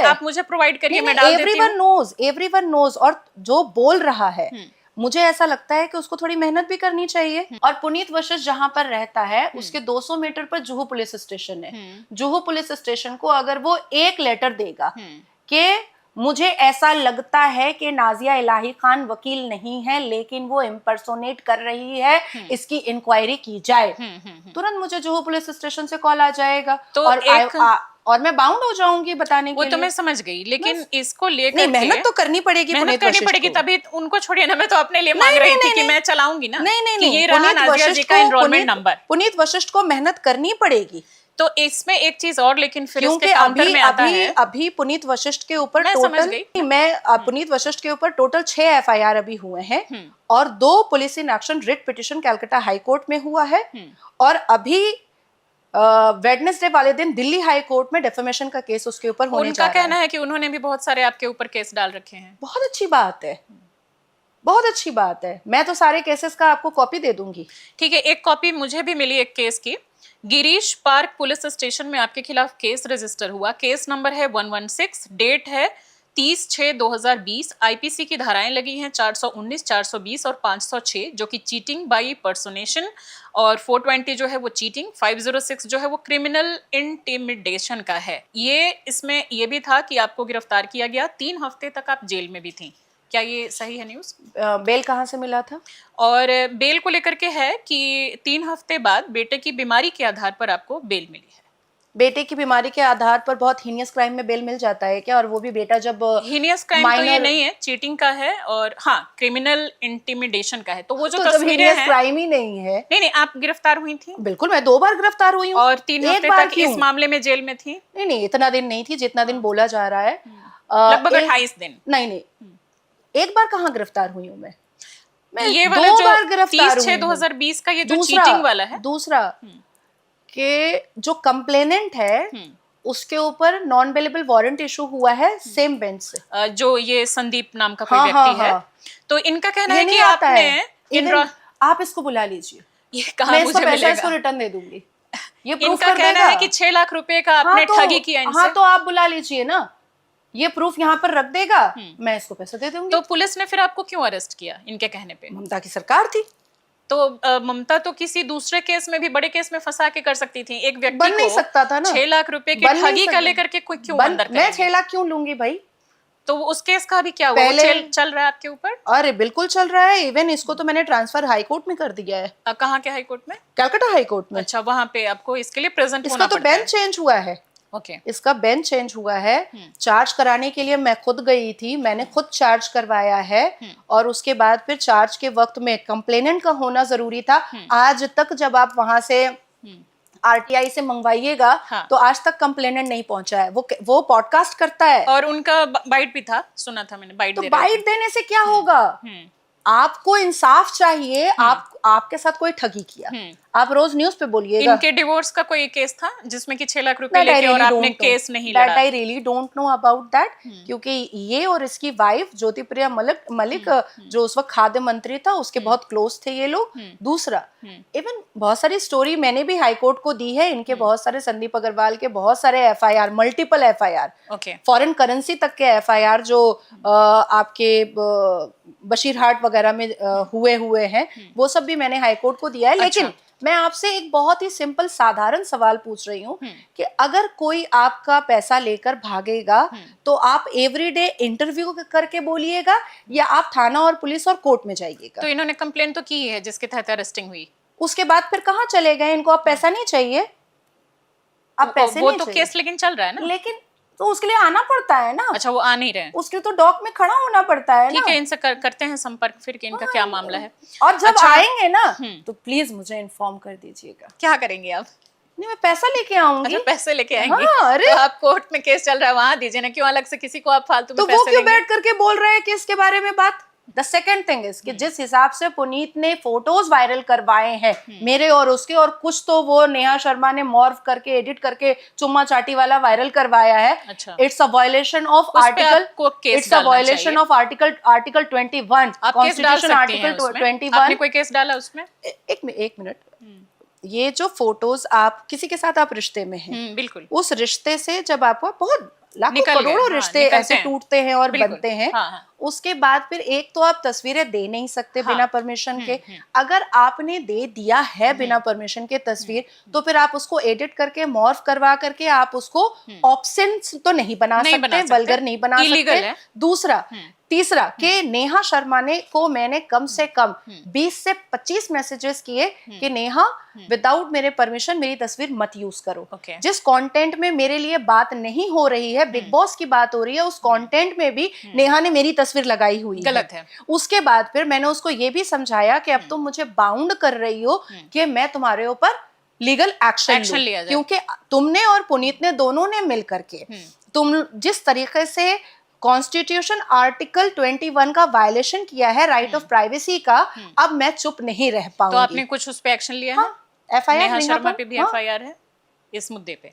Speaker 1: आप मुझे प्रोवाइड करिए, मैं डाल देती हूँ।
Speaker 3: Everyone knows. और जो बोल रहा है, मुझे ऐसा लगता है कि उसको थोड़ी मेहनत भी करनी चाहिए। और पुनीत वशिष्ठ जहां पर रहता है, उसके 200 मीटर पर जुहू पुलिस स्टेशन है। जुहू पुलिस स्टेशन को अगर वो एक लेटर देगा कि मुझे ऐसा लगता है कि नाजिया इलाही खान वकील नहीं है, लेकिन वो इम्पर्सोनेट कर रही है, इसकी इंक्वायरी की जाए, तुरंत मुझे जुहू पुलिस स्टेशन से कॉल आ जाएगा। तो और मैं बाउंड हो जाऊंगी बताने के लिए।
Speaker 1: वो तो मैं समझ गई, लेकिन इसको लेकर
Speaker 3: मेहनत तो करनी पड़ेगी,
Speaker 1: मेहनत करनी पड़ेगी, तभी उनको छोड़िए ना, मैं तो अपने लिए मांग रही थी कि मैं चलाऊंगी ना।
Speaker 3: नहीं,
Speaker 1: ये रहा नाजिया जी का एनरोलमेंट नंबर।
Speaker 3: पुनीत वशिष्ठ को मेहनत करनी पड़ेगी।
Speaker 1: तो इसमें एक चीज और, लेकिन फिर इसके काउंटर में आता है,
Speaker 3: अभी पुनीत वशिष्ठ के ऊपर पुनीत वशिष्ठ के ऊपर टोटल 6 FIR अभी हुए हैं, और 2 police in action writ petition Calcutta high court में हुआ है, और अभी वेडनेसडे वाले दिन दिल्ली हाई कोर्ट में डेफेमेशन का केस उसके ऊपर होने जा रहा है।
Speaker 1: उनका कहना है कि उन्होंने भी बहुत सारे आपके ऊपर केस डाल रखे हैं।
Speaker 3: बहुत अच्छी बात है, बहुत अच्छी बात है। मैं तो सारे केसेस का आपको कॉपी दे दूंगी।
Speaker 1: ठीक है, एक कॉपी मुझे भी मिली एक केस की। गिरीश पार्क पुलिस स्टेशन में आपके खिलाफ केस रजिस्टर हुआ। केस नंबर है 116, डेट है 30/6/2020। आईपीसी की धाराएं लगी हैं 419, 420 और 506, जो कि चीटिंग बाई पर्सोनेशन, और 420 जो है वो चीटिंग, 506 जो है वो क्रिमिनल इंटिमिडेशन का है। ये इसमें ये भी था कि आपको गिरफ्तार किया गया, 3 हफ्ते तक आप जेल में भी थी। क्या ये सही है न्यूज़?
Speaker 3: बेल कहाँ से मिला था?
Speaker 1: और बेल को लेकर के है कि 3 हफ्ते बाद बेटे की बीमारी के आधार पर आपको बेल मिली है।
Speaker 3: बेटे की बीमारी के आधार पर बहुत हीनियस क्राइम में बेल मिल जाता है क्या? और वो भी बेटा जब
Speaker 1: हीनियस क्राइम तो ये नहीं है, चीटिंग का है, और हाँ क्रिमिनल इंटिमिडेशन का है। तो वो जो तस्वीरें हैं,
Speaker 3: क्राइम ही नहीं है।
Speaker 1: नहीं, आप गिरफ्तार हुई थी?
Speaker 3: बिल्कुल, मैं 2 बार गिरफ्तार हुई हूँ,
Speaker 1: और 3 हफ्ते तक इस मामले में जेल में थी।
Speaker 3: नहीं, इतना दिन नहीं थी जितना दिन बोला जा रहा है,
Speaker 1: लगभग 28 दिन।
Speaker 3: नहीं, एक बार कहाँ गिरफ्तार हुई हूँ मैं
Speaker 1: ये वाला
Speaker 3: 2
Speaker 1: जो
Speaker 3: बार गिरफ्तार
Speaker 1: 30/6/2020 का ये जो चीटिंग वाला है।
Speaker 3: दूसरा कि जो कंप्लेनेंट है उसके ऊपर नॉन बेलेबल वारंट इशू हुआ है सेम बेंच से,
Speaker 1: जो ये संदीप नाम का कोई व्यक्ति है। तो इनका कहना है कि आपने
Speaker 3: आप इसको बुला लीजिए,
Speaker 1: ये कहाँ मुझे मिलेगा?
Speaker 3: इसको रिटर्न दे दूंगी। ये
Speaker 1: इनका कहना है कि 6 लाख रुपए का आपने ठगी किया इनसे।
Speaker 3: हाँ, तो आप बुला लीजिए ना, ये प्रूफ यहाँ पर रख देगा, मैं इसको पैसे दे दूंगी।
Speaker 1: तो पुलिस ने फिर आपको क्यों अरेस्ट किया इनके कहने पे?
Speaker 3: ममता की सरकार थी।
Speaker 1: तो ममता तो किसी दूसरे केस में भी, बड़े केस में फंसा के कर सकती थी। एक व्यक्ति
Speaker 3: बन नहीं सकता था ना,
Speaker 1: 6 लाख रुपए की ठगी का लेकर के कोई क्यों अंदर करेगा?
Speaker 3: मैं 6 लाख क्यों लूंगी भाई?
Speaker 1: तो उस केस का भी क्या हुआ? चल रहा है आपके ऊपर?
Speaker 3: अरे बिल्कुल चल रहा है। इवन इसको तो मैंने ट्रांसफर हाई कोर्ट में कर दिया है।
Speaker 1: कहाँ के हाई कोर्ट में?
Speaker 3: कलकत्ता हाई कोर्ट में।
Speaker 1: अच्छा, वहां पे आपको इसके लिए प्रेजेंट होना
Speaker 3: पड़ता है। इसका तो बेंच चेंज हुआ है।
Speaker 1: ओके,
Speaker 3: इसका बेंच चेंज हुआ है। चार्ज कराने के लिए मैं खुद गई थी, मैंने खुद चार्ज करवाया है, और उसके बाद फिर चार्ज के वक्त में कंप्लेनेंट का होना जरूरी था। आज तक जब आप वहां से RTI से मंगवाइएगा, तो आज तक कंप्लेनेंट नहीं पहुंचा है। वो पॉडकास्ट करता है,
Speaker 1: और उनका बाइट भी था, सुना था मैंने। बाइट
Speaker 3: तो बाइट देने से क्या होगा? आपको इंसाफ चाहिए। आपके साथ कोई ठगी किया, आप रोज न्यूज पे बोलिएगा।
Speaker 1: इनके डिवोर्स का कोई केस था जिसमें कि 6 लाख रुपए लेके और आपने केस नहीं लड़ा?
Speaker 3: I really don't know about that, क्योंकि ये और इसकी वाइफ ज्योतिप्रिया मलिक जो उस वक्त खाद्य मंत्री था, उसके बहुत क्लोज थे ये लोग। दूसरा, इवन बहुत सारी स्टोरी मैंने भी हाई कोर्ट को दी है। इनके बहुत सारे, संदीप अग्रवाल के बहुत सारे FIR, multiple FIR, foreign currency तक के FIR जो आपके बशीरहाट वगैरह में हुए हैं, वो सब भी मैंने हाई कोर्ट को दिया है। लेकिन मैं आपसे एक बहुत ही सिंपल साधारण सवाल पूछ रही हूँ कि अगर कोई आपका पैसा लेकर भागेगा, तो आप एवरीडे इंटरव्यू करके बोलिएगा, या आप थाना और पुलिस और कोर्ट में जाइएगा?
Speaker 1: तो इन्होंने कंप्लेन तो की है जिसके तहत अरेस्टिंग हुई,
Speaker 3: उसके बाद फिर कहाँ चले गए? इनको अब पैसा नहीं चाहिए, अब पैसे
Speaker 1: वो
Speaker 3: नहीं
Speaker 1: तो
Speaker 3: चाहिए।
Speaker 1: केस लेकिन चल रहा है ना,
Speaker 3: लेकिन तो उसके लिए आना पड़ता है ना।
Speaker 1: अच्छा, वो आ नहीं रहे हैं,
Speaker 3: उसके लिए तो डॉक में खड़ा होना पड़ता है।
Speaker 1: ठीक है, इनसे करते हैं संपर्क फिर कि इनका क्या मामला है।
Speaker 3: और जब आएंगे ना, तो प्लीज मुझे इन्फॉर्म कर दीजिएगा।
Speaker 1: क्या करेंगे आप?
Speaker 3: नहीं, मैं पैसा लेके आऊंगी।
Speaker 1: अच्छा, पैसे लेके आएंगे?
Speaker 3: हाँ, अरे
Speaker 1: तो आप कोर्ट में केस चल रहा है, वहां दीजिए ना, क्यों अलग से किसी को आप फालतू में
Speaker 3: तो
Speaker 1: पैसे
Speaker 3: वो क्यों
Speaker 1: देंगे?
Speaker 3: बैठ करके बोल रहे हैं कि इसके बारे में बात?
Speaker 7: द सेकेंड थिंग इज कि जिस हिसाब से पुनीत ने फोटोज वायरल करवाए हैं मेरे और उसके, और कुछ तो वो नेहा शर्मा ने मॉर्फ करके एडिट करके चुम्मा चाटी वाला वायरल करवाया है, it's a violation of article, it's a violation of article 21 constitution article 21।
Speaker 1: आपने कोई केस डाला उसमें?
Speaker 7: एक मिनट, ये जो फोटोज आप किसी के साथ आप रिश्ते में हैं,
Speaker 1: बिल्कुल,
Speaker 7: उस रिश्ते से जब आपको बहुत लाखों करोड़ों रिश्ते ऐसे टूटते हैं और बनते हैं, उसके बाद फिर एक तो आप तस्वीरें दे नहीं सकते बिना परमिशन के। अगर आपने दे दिया है बिना परमिशन के तस्वीर, तो फिर आप उसको एडिट करके मॉर्फ करवा करके आप उसको ऑप्शन तो नहीं बना सकते, वल्गर नहीं बना सकते। दूसरा, तीसरा कि नेहा शर्मा ने को मैंने कम से कम 20 से 25 मैसेजेस किए कि नेहा विदाउट मेरे परमिशन मेरी तस्वीर मत यूज करो। जिस कंटेंट में मेरे लिए बात नहीं हो रही है, बिग बॉस की बात हो रही है, उस कंटेंट में भी नेहा ने मेरी तस्वीर लगाई हुई
Speaker 1: गलत है।
Speaker 7: उसके बाद फिर मैंने उसको ये भी समझाया कि अब तुम मुझे बाउंड कर रही हो कि मैं तुम्हारे ऊपर लीगल एक्शन लूं, क्योंकि तुमने और पुनीत ने दोनों ने मिल करके तुम जिस तरीके से कॉन्स्टिट्यूशन आर्टिकल 21 का वायलेशन किया है, राइट ऑफ प्राइवेसी का, अब मैं चुप नहीं रह पाऊंगी।
Speaker 1: तो आपने कुछ उस पे एक्शन लिया है?
Speaker 7: एफआईआर
Speaker 1: नेहा शर्मा पे भी एफआईआर है इस मुद्दे पे?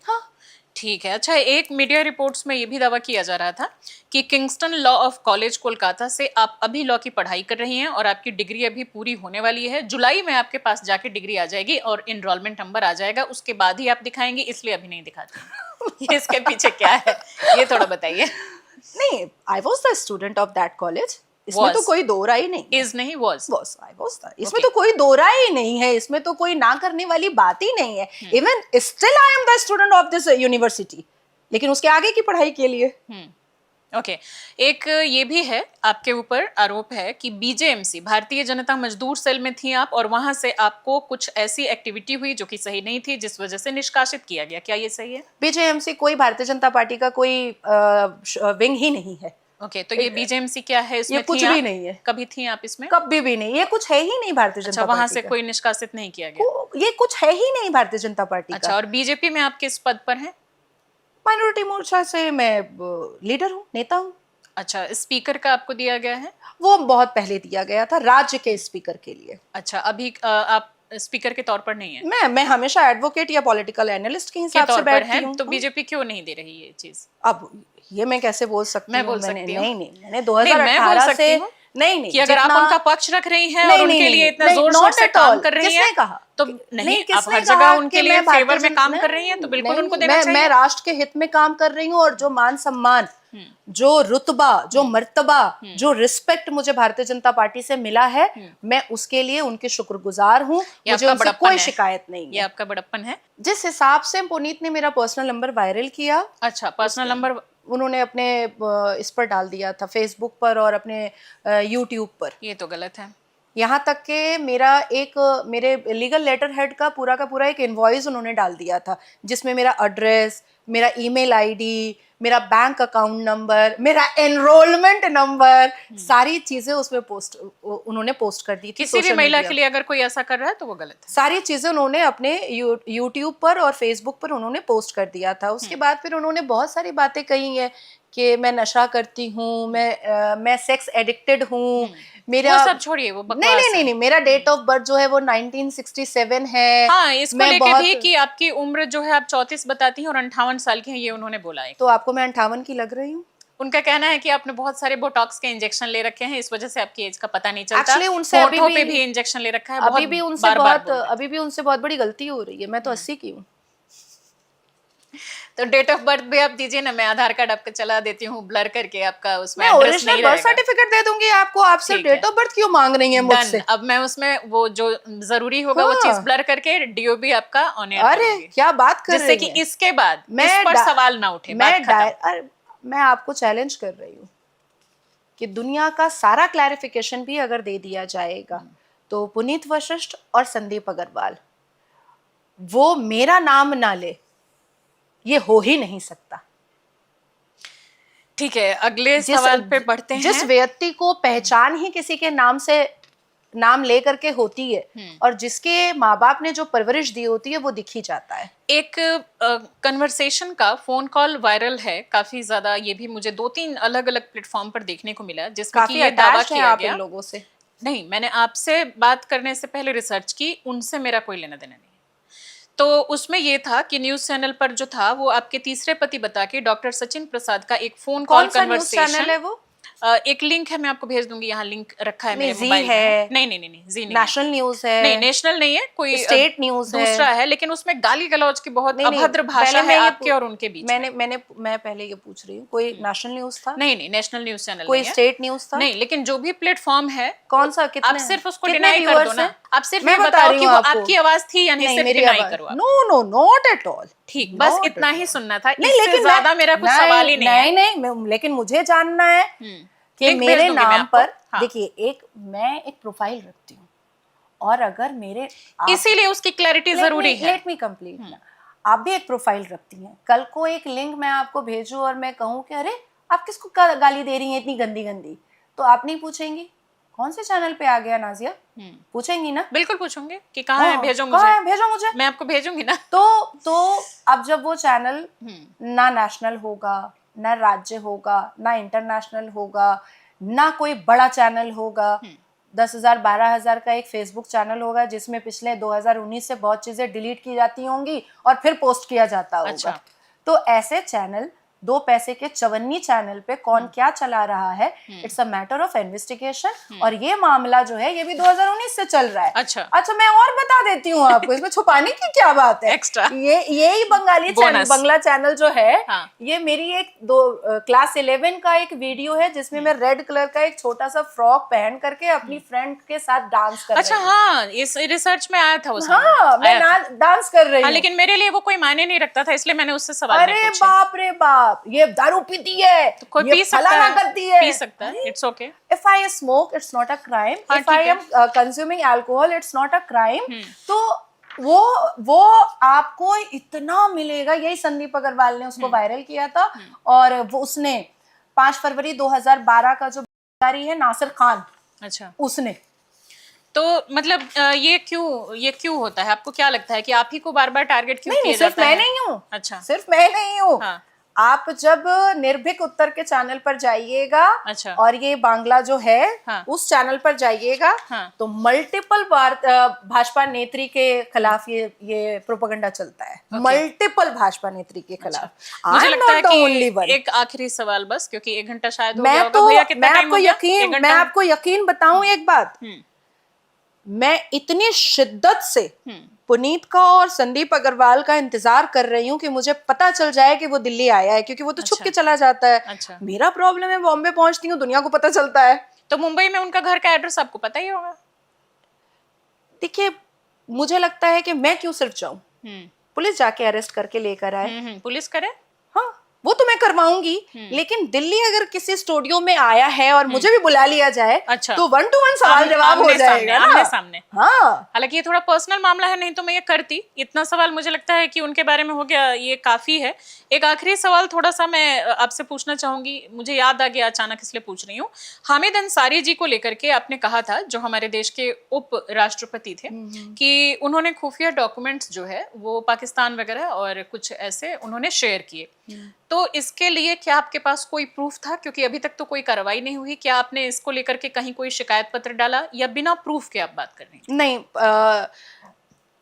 Speaker 1: ठीक है। अच्छा, एक मीडिया रिपोर्ट्स में ये भी दावा किया जा रहा था कि Kingston law of college Kolkata से आप अभी लॉ की पढ़ाई कर रही हैं और आपकी डिग्री अभी पूरी होने वाली है। जुलाई में आपके पास जाके डिग्री आ जाएगी और एनरोलमेंट नंबर आ जाएगा, उसके बाद ही आप दिखाएंगे, इसलिए अभी नहीं दिखाते। इसके पीछे क्या है ये थोड़ा बताइए।
Speaker 7: नहीं, I was the student of that college, इसमें तो कोई दो राय नहीं।
Speaker 1: इज नहीं, was
Speaker 7: I was था। इसमें तो कोई दो राय ही नहीं है, इसमें तो कोई ना करने वाली बात ही नहीं है। Even still I am the student of this university, लेकिन उसके आगे की पढ़ाई के लिए।
Speaker 1: ओके, एक ये भी है आपके ऊपर आरोप है कि बीजेएमसी भारतीय जनता मजदूर सेल में थी आप, और वहां से आपको कुछ ऐसी एक्टिविटी हुई जो कि सही नहीं थी, जिस वजह से निष्कासित किया गया। क्या ये सही है?
Speaker 7: बीजेएमसी कोई भारतीय जनता पार्टी का कोई विंग ही नहीं है।
Speaker 1: ओके, तो ये बीजेएमसी क्या है? इसमें
Speaker 7: ये कुछ भी नहीं है।
Speaker 1: कभी थी आप इसमें?
Speaker 7: कभी भी नहीं, ये कुछ है ही नहीं भारतीय जनता पार्टी।
Speaker 1: वहां से कोई निष्कासित नहीं किया गया?
Speaker 7: ये कुछ है ही नहीं भारतीय जनता पार्टी का।
Speaker 1: अच्छा, और बीजेपी में आप किस पद पर हैं?
Speaker 7: माइनॉरिटी मोर्चा से मैं लीडर हूँ, नेता हूँ।
Speaker 1: अच्छा, स्पीकर का आपको दिया गया है?
Speaker 7: वो बहुत पहले दिया गया था, राज्य के स्पीकर के लिए।
Speaker 1: अच्छा, अभी आप स्पीकर के तौर पर नहीं है?
Speaker 7: मैं हमेशा एडवोकेट या पॉलिटिकल एनालिस्ट के हिसाब से बैठती हूँ।
Speaker 1: तो बीजेपी क्यों नहीं दे रही ये चीज?
Speaker 7: अब ये मैं कैसे बोल सकती हूँ?
Speaker 1: मैं बोल सकती हूँ।
Speaker 7: नहीं, मैंने 2018 से नहीं
Speaker 1: कि अगर आप उनका पक्ष रख रही हैं और उनके लिए इतना जोर शोर से काम कर रही हैं, तो नहीं, आप हर जगह उनके लिए फेवर में काम कर रही हैं, तो बिल्कुल उनको देना चाहिए।
Speaker 7: मैं राष्ट्र के हित में काम कर रही हूँ, और जो मान सम्मान, जो रुतबा, जो मर्तबा, जो रिस्पेक्ट मुझे भारतीय जनता पार्टी से मिला है, मैं उसके लिए उनकी शुक्रगुजार हूँ। मुझे उनसे कोई शिकायत नहीं है।
Speaker 1: ये आपका बड़प्पन है।
Speaker 7: जिस हिसाब से पुनीत ने मेरा पर्सनल नंबर वायरल किया,
Speaker 1: अच्छा, पर्सनल नंबर
Speaker 7: उन्होंने अपने इस पर डाल दिया था, फेसबुक पर और अपने यूट्यूब पर,
Speaker 1: ये तो गलत है।
Speaker 7: यहाँ तक के मेरे लीगल लेटर हेड का पूरा एक इनवॉइस उन्होंने डाल दिया था, जिसमें मेरा एड्रेस, मेरा ईमेल आईडी, मेरा बैंक अकाउंट नंबर, मेरा एनरोलमेंट नंबर, सारी चीजें उसमें उन्होंने पोस्ट कर दी थी।
Speaker 1: किसी भी महिला के लिए अगर कोई ऐसा कर रहा है तो वो गलत है।
Speaker 7: सारी चीजें उन्होंने अपने यूट्यूब पर और फेसबुक पर उन्होंने पोस्ट कर दिया था। उसके बाद फिर उन्होंने बहुत सारी बातें कही है कि मैं नशा करती हूँ, मैं सेक्स एडिक्टेड हूँ, मेरा
Speaker 1: वो सब छोड़िए, वो बकवास है।
Speaker 7: नहीं, मेरा डेट ऑफ बर्थ जो है वो 1967 है।
Speaker 1: हाँ, इसको लेके भी कि आपकी उम्र जो है आप 34 बताती हैं और 58 साल की हैं, ये उन्होंने बोला है।
Speaker 7: तो आपको मैं 58 की लग रही हूँ?
Speaker 1: उनका कहना है कि आपने बहुत सारे बोटॉक्स के इंजेक्शन ले रखे हैं, इस वजह से आपकी एज का पता नहीं चलता।
Speaker 7: एक्चुअली उनसे
Speaker 1: होठों पे भी इंजेक्शन ले रखा है,
Speaker 7: अभी भी उनसे बहुत बड़ी गलती हो रही है। मैं तो 80 की हूँ।
Speaker 1: तो डेट ऑफ बर्थ भी आप दीजिए ना, मैं आधार कार्ड आपका चला देती हूँ ब्लर करके, आपका उसमें
Speaker 7: मैं ओरिजिनल बर्थ सर्टिफिकेट दे दूंगी आपको। आप सिर्फ डेट ऑफ बर्थ क्यों मांग रही हैं मुझसे?
Speaker 1: अब मैं उसमें वो जो जरूरी होगा वो चीज ब्लर करके डीओबी आपका ऑन एयर।
Speaker 7: अरे क्या बात कर रही हैं?
Speaker 1: जिससे कि इसके बाद इस पर सवाल ना उठे।
Speaker 7: मैं आपको चैलेंज कर रही हूँ कि दुनिया का सारा क्लैरिफिकेशन भी अगर दे दिया जाएगा, तो पुनीत वशिष्ठ और संदीप अग्रवाल वो मेरा नाम ना ले, ये हो ही नहीं सकता।
Speaker 1: ठीक है, अगले सवाल पे बढ़ते हैं।
Speaker 7: जिस व्यक्ति को पहचान ही किसी के नाम से
Speaker 3: नाम ले करके होती है और जिसके माँ बाप ने जो परवरिश दी होती है वो दिख ही जाता है।
Speaker 1: एक कन्वर्सेशन का फोन कॉल वायरल है काफी ज्यादा, ये भी मुझे 2-3 अलग अलग प्लेटफॉर्म पर देखने को मिला, जिसमें कि ये दावा किया
Speaker 3: आप
Speaker 1: गया
Speaker 3: इन लोगों से।
Speaker 1: नहीं, मैंने आपसे बात करने से पहले रिसर्च की, उनसे मेरा कोई लेना देना नहीं। तो उसमें ये था कि न्यूज चैनल पर जो था वो आपके तीसरे पति बता के डॉक्टर सचिन प्रसाद का एक फोन कॉल कन्वर्सेशन
Speaker 3: चैनल है वो?
Speaker 1: एक लिंक है, मैं आपको भेज दूंगी, यहाँ लिंक रखा है मेरे
Speaker 3: जी
Speaker 1: मोबाइल
Speaker 3: है।
Speaker 1: में। नहीं, जी नहीं,
Speaker 3: नेशनल न्यूज है।
Speaker 1: नहीं, नेशनल नहीं है, कोई
Speaker 3: स्टेट न्यूज है,
Speaker 1: दूसरा है, लेकिन उसमें गाली गलौज की बहुत अभद्र भाषा है आपके और उनके बीच।
Speaker 3: मैं पहले ये पूछ रही हूँ, कोई नेशनल न्यूज था?
Speaker 1: नहीं, नेशनल न्यूज चैनल
Speaker 3: कोई स्टेट न्यूज था?
Speaker 1: नहीं, लेकिन जो भी प्लेटफॉर्म है,
Speaker 3: कौन सा, कितने,
Speaker 1: आप सिर्फ उसको डिनाई कर दो ना। आप सिर्फ ये
Speaker 3: बता
Speaker 1: बताओ
Speaker 3: रही
Speaker 1: कि
Speaker 3: हूँ
Speaker 1: वो
Speaker 3: आपको।
Speaker 1: आपकी आवाज थी या नहीं, सिर्फ डिनाई करो।
Speaker 3: No, not at all.
Speaker 1: ठीक, बस इतना ही सुनना था, इससे ज्यादा मेरा कुछ सवाल ही नहीं है।
Speaker 3: नहीं, लेकिन मुझे जानना है कि मेरे नाम पर, देखिए, मैं एक प्रोफाइल रखती हूँ और अगर मेरे,
Speaker 1: इसीलिए उसकी क्लैरिटी जरूरी है।
Speaker 3: Late me complete. आप भी एक प्रोफाइल रखती हैं, कल को एक लिंक मैं आपको भेजूं और मैं कहूँ कि अरे आप किसको गाली दे रही हैं इतनी गंदी गंदी, तो आप नहीं पूछेंगी कौन से चैनल पे आ गया नाजिया? पूछेंगी ना?
Speaker 1: बिल्कुल पूछूंगे कि कहाँ है, भेजो मुझे।
Speaker 3: भेजो मुझे,
Speaker 1: मैं आपको भेजूंगी ना।
Speaker 3: तो अब जब वो चैनल ना नेशनल होगा, ना राज्य होगा, ना इंटरनेशनल होगा, ना कोई बड़ा चैनल होगा, 10,000 12,000 का एक फेसबुक चैनल होगा जिसमें पिछले 2019 से बहुत चीजें डिलीट की जाती होंगी और फिर पोस्ट किया जाता होगा।
Speaker 1: अच्छा।
Speaker 3: तो ऐसे चैनल, 2 पैसे के चवन्नी चैनल पे कौन क्या चला रहा है, it's a matter of investigation. और ये मामला जो है ये भी 2019 से चल रहा है। अच्छा, मैं और बता देती हूँ आपको, इसमें छुपाने की क्या बात है?
Speaker 1: एक्स्ट्रा
Speaker 3: यही बंगाली चैनल, बंगला चैनल जो है, ये मेरी एक क्लास 11 का एक वीडियो है जिसमें मैं रेड कलर का एक छोटा सा फ्रॉक पहन करके अपनी फ्रेंड के साथ डांस कर रही हूँ।
Speaker 1: अच्छा, हाँ, इस रिसर्च में आया था उसमें।
Speaker 3: हाँ, मैं डांस कर रही हूँ।
Speaker 1: लेकिन मेरे लिए वो कोई मायने नहीं रखता था, इसलिए मैंने उससे सवाल नहीं पूछे।
Speaker 3: अरे बाप रे बाप, ये दारू पीती है,
Speaker 1: तो कोई
Speaker 3: ये
Speaker 1: पी सकता
Speaker 3: फलाना
Speaker 1: है,
Speaker 3: करती है,
Speaker 1: पी सकता है, it's okay.
Speaker 3: If I smoke, it's not a crime. If I am consuming alcohol, it's not a crime. तो वो आपको इतना मिलेगा, यही संदीप अग्रवाल ने उसको वायरल किया था। और वो उसने 5 फरवरी 2012 का जो जारी है नासिर खान,
Speaker 1: अच्छा,
Speaker 3: उसने,
Speaker 1: तो मतलब ये क्यों होता है? आपको क्या लगता है कि आप ही को बार बार टारगेट क्यों किया जाता है?
Speaker 3: मैं नहीं हूँ।
Speaker 1: अच्छा,
Speaker 3: सिर्फ मैं नहीं हूँ। आप जब निर्भीक उत्तर के चैनल पर जाइएगा,
Speaker 1: अच्छा,
Speaker 3: और ये बांग्ला जो है उस चैनल पर जाइएगा, तो मल्टीपल बार भाजपा नेत्री के खिलाफ ये प्रोपेगेंडा चलता है। मल्टीपल भाजपा नेत्री के खिलाफ।
Speaker 1: मुझे लगता है कि एक आखिरी सवाल बस, क्योंकि 1 घंटा शायद हो गया होगा। भैया कितना टाइम हो गया?
Speaker 3: मैं आपको यकीन बताऊं एक बात, मैं इतनी शिद्दत से पुनीत का और संदीप अग्रवाल का इंतजार कर रही हूँ कि मुझे पता चल जाए कि वो दिल्ली आया है, क्योंकि वो तो छुप के चला जाता है।
Speaker 1: अच्छा।
Speaker 3: मेरा प्रॉब्लम है, बॉम्बे पहुंचती हूँ, दुनिया को पता चलता है।
Speaker 1: तो मुंबई में उनका घर का एड्रेस आपको पता ही होगा।
Speaker 3: देखिए, मुझे लगता है कि मैं क्यों सिर्फ जाऊं, पुलिस जाके अरेस्ट करके लेकर आए।
Speaker 1: पुलिस करे,
Speaker 3: हाँ, वो तो मैं करवाऊंगी, लेकिन दिल्ली अगर किसी स्टूडियो में आया है और मुझे भी बुला लिया जाए,
Speaker 1: अच्छा,
Speaker 3: तो 1 to 1 सवाल जवाब हो जाएगा ना।
Speaker 1: सामने।
Speaker 3: हाँ,
Speaker 1: हालांकि ये थोड़ा पर्सनल मामला है, नहीं तो मैं ये करती। इतना सवाल मुझे लगता है कि उनके बारे में हो गया, ये काफी है। एक आखिरी सवाल थोड़ा सा मैं आपसे पूछना चाहूंगी, मुझे याद आ गया अचानक, इसलिए पूछ रही हूँ। हामिद अंसारी जी को लेकर के आपने कहा था, जो हमारे देश के उप राष्ट्रपति थे, कि उन्होंने खुफिया डॉक्यूमेंट्स जो है वो पाकिस्तान वगैरह और कुछ ऐसे उन्होंने शेयर किए। तो इसके लिए क्या आपके पास कोई प्रूफ था? क्योंकि अभी तक तो कोई कार्रवाई नहीं हुई। क्या आपने इसको लेकर के कहीं कोई शिकायत पत्र डाला, या बिना प्रूफ के आप बात कर रही हैं?
Speaker 3: नहीं,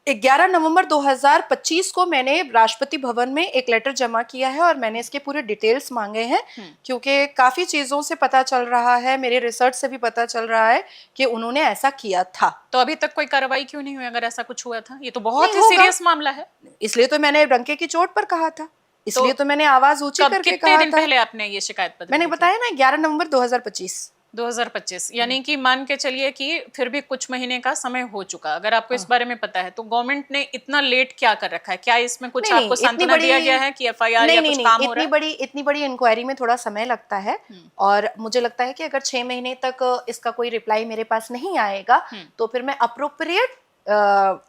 Speaker 3: 11 नवंबर 2025 को मैंने राष्ट्रपति भवन में एक लेटर जमा किया है और मैंने इसके पूरे डिटेल्स मांगे हैं, क्योंकि काफी चीजों से पता चल रहा है, मेरे रिसर्च से भी पता चल रहा है कि उन्होंने ऐसा किया था।
Speaker 1: तो अभी तक कोई कार्रवाई क्यों नहीं हुई अगर ऐसा कुछ हुआ था? ये तो बहुत ही सीरियस मामला है।
Speaker 3: इसलिए तो मैंने डंके की चोट पर कहा था, इसलिए तो मैंने आवाज ऊंची करके कहा था।
Speaker 1: कितने दिन पहले आपने ये शिकायत पत्र?
Speaker 3: मैंने बताया ना, 11 नवंबर 2025।
Speaker 1: यानी कि मान के चलिए कि फिर भी कुछ महीने का समय हो चुका। अगर आपको इस बारे में पता है तो गवर्नमेंट ने इतना लेट क्या कर रखा है? क्या इसमें कुछ आपको सांत्वना दिया गया है कि एफआईआर या कुछ काम हो रहा है?
Speaker 3: इतनी बड़ी इंक्वायरी में थोड़ा समय लगता है, और मुझे लगता है कि अगर 6 महीने तक इसका कोई रिप्लाई मेरे पास नहीं आएगा तो फिर मैं अप्रोप्रिएट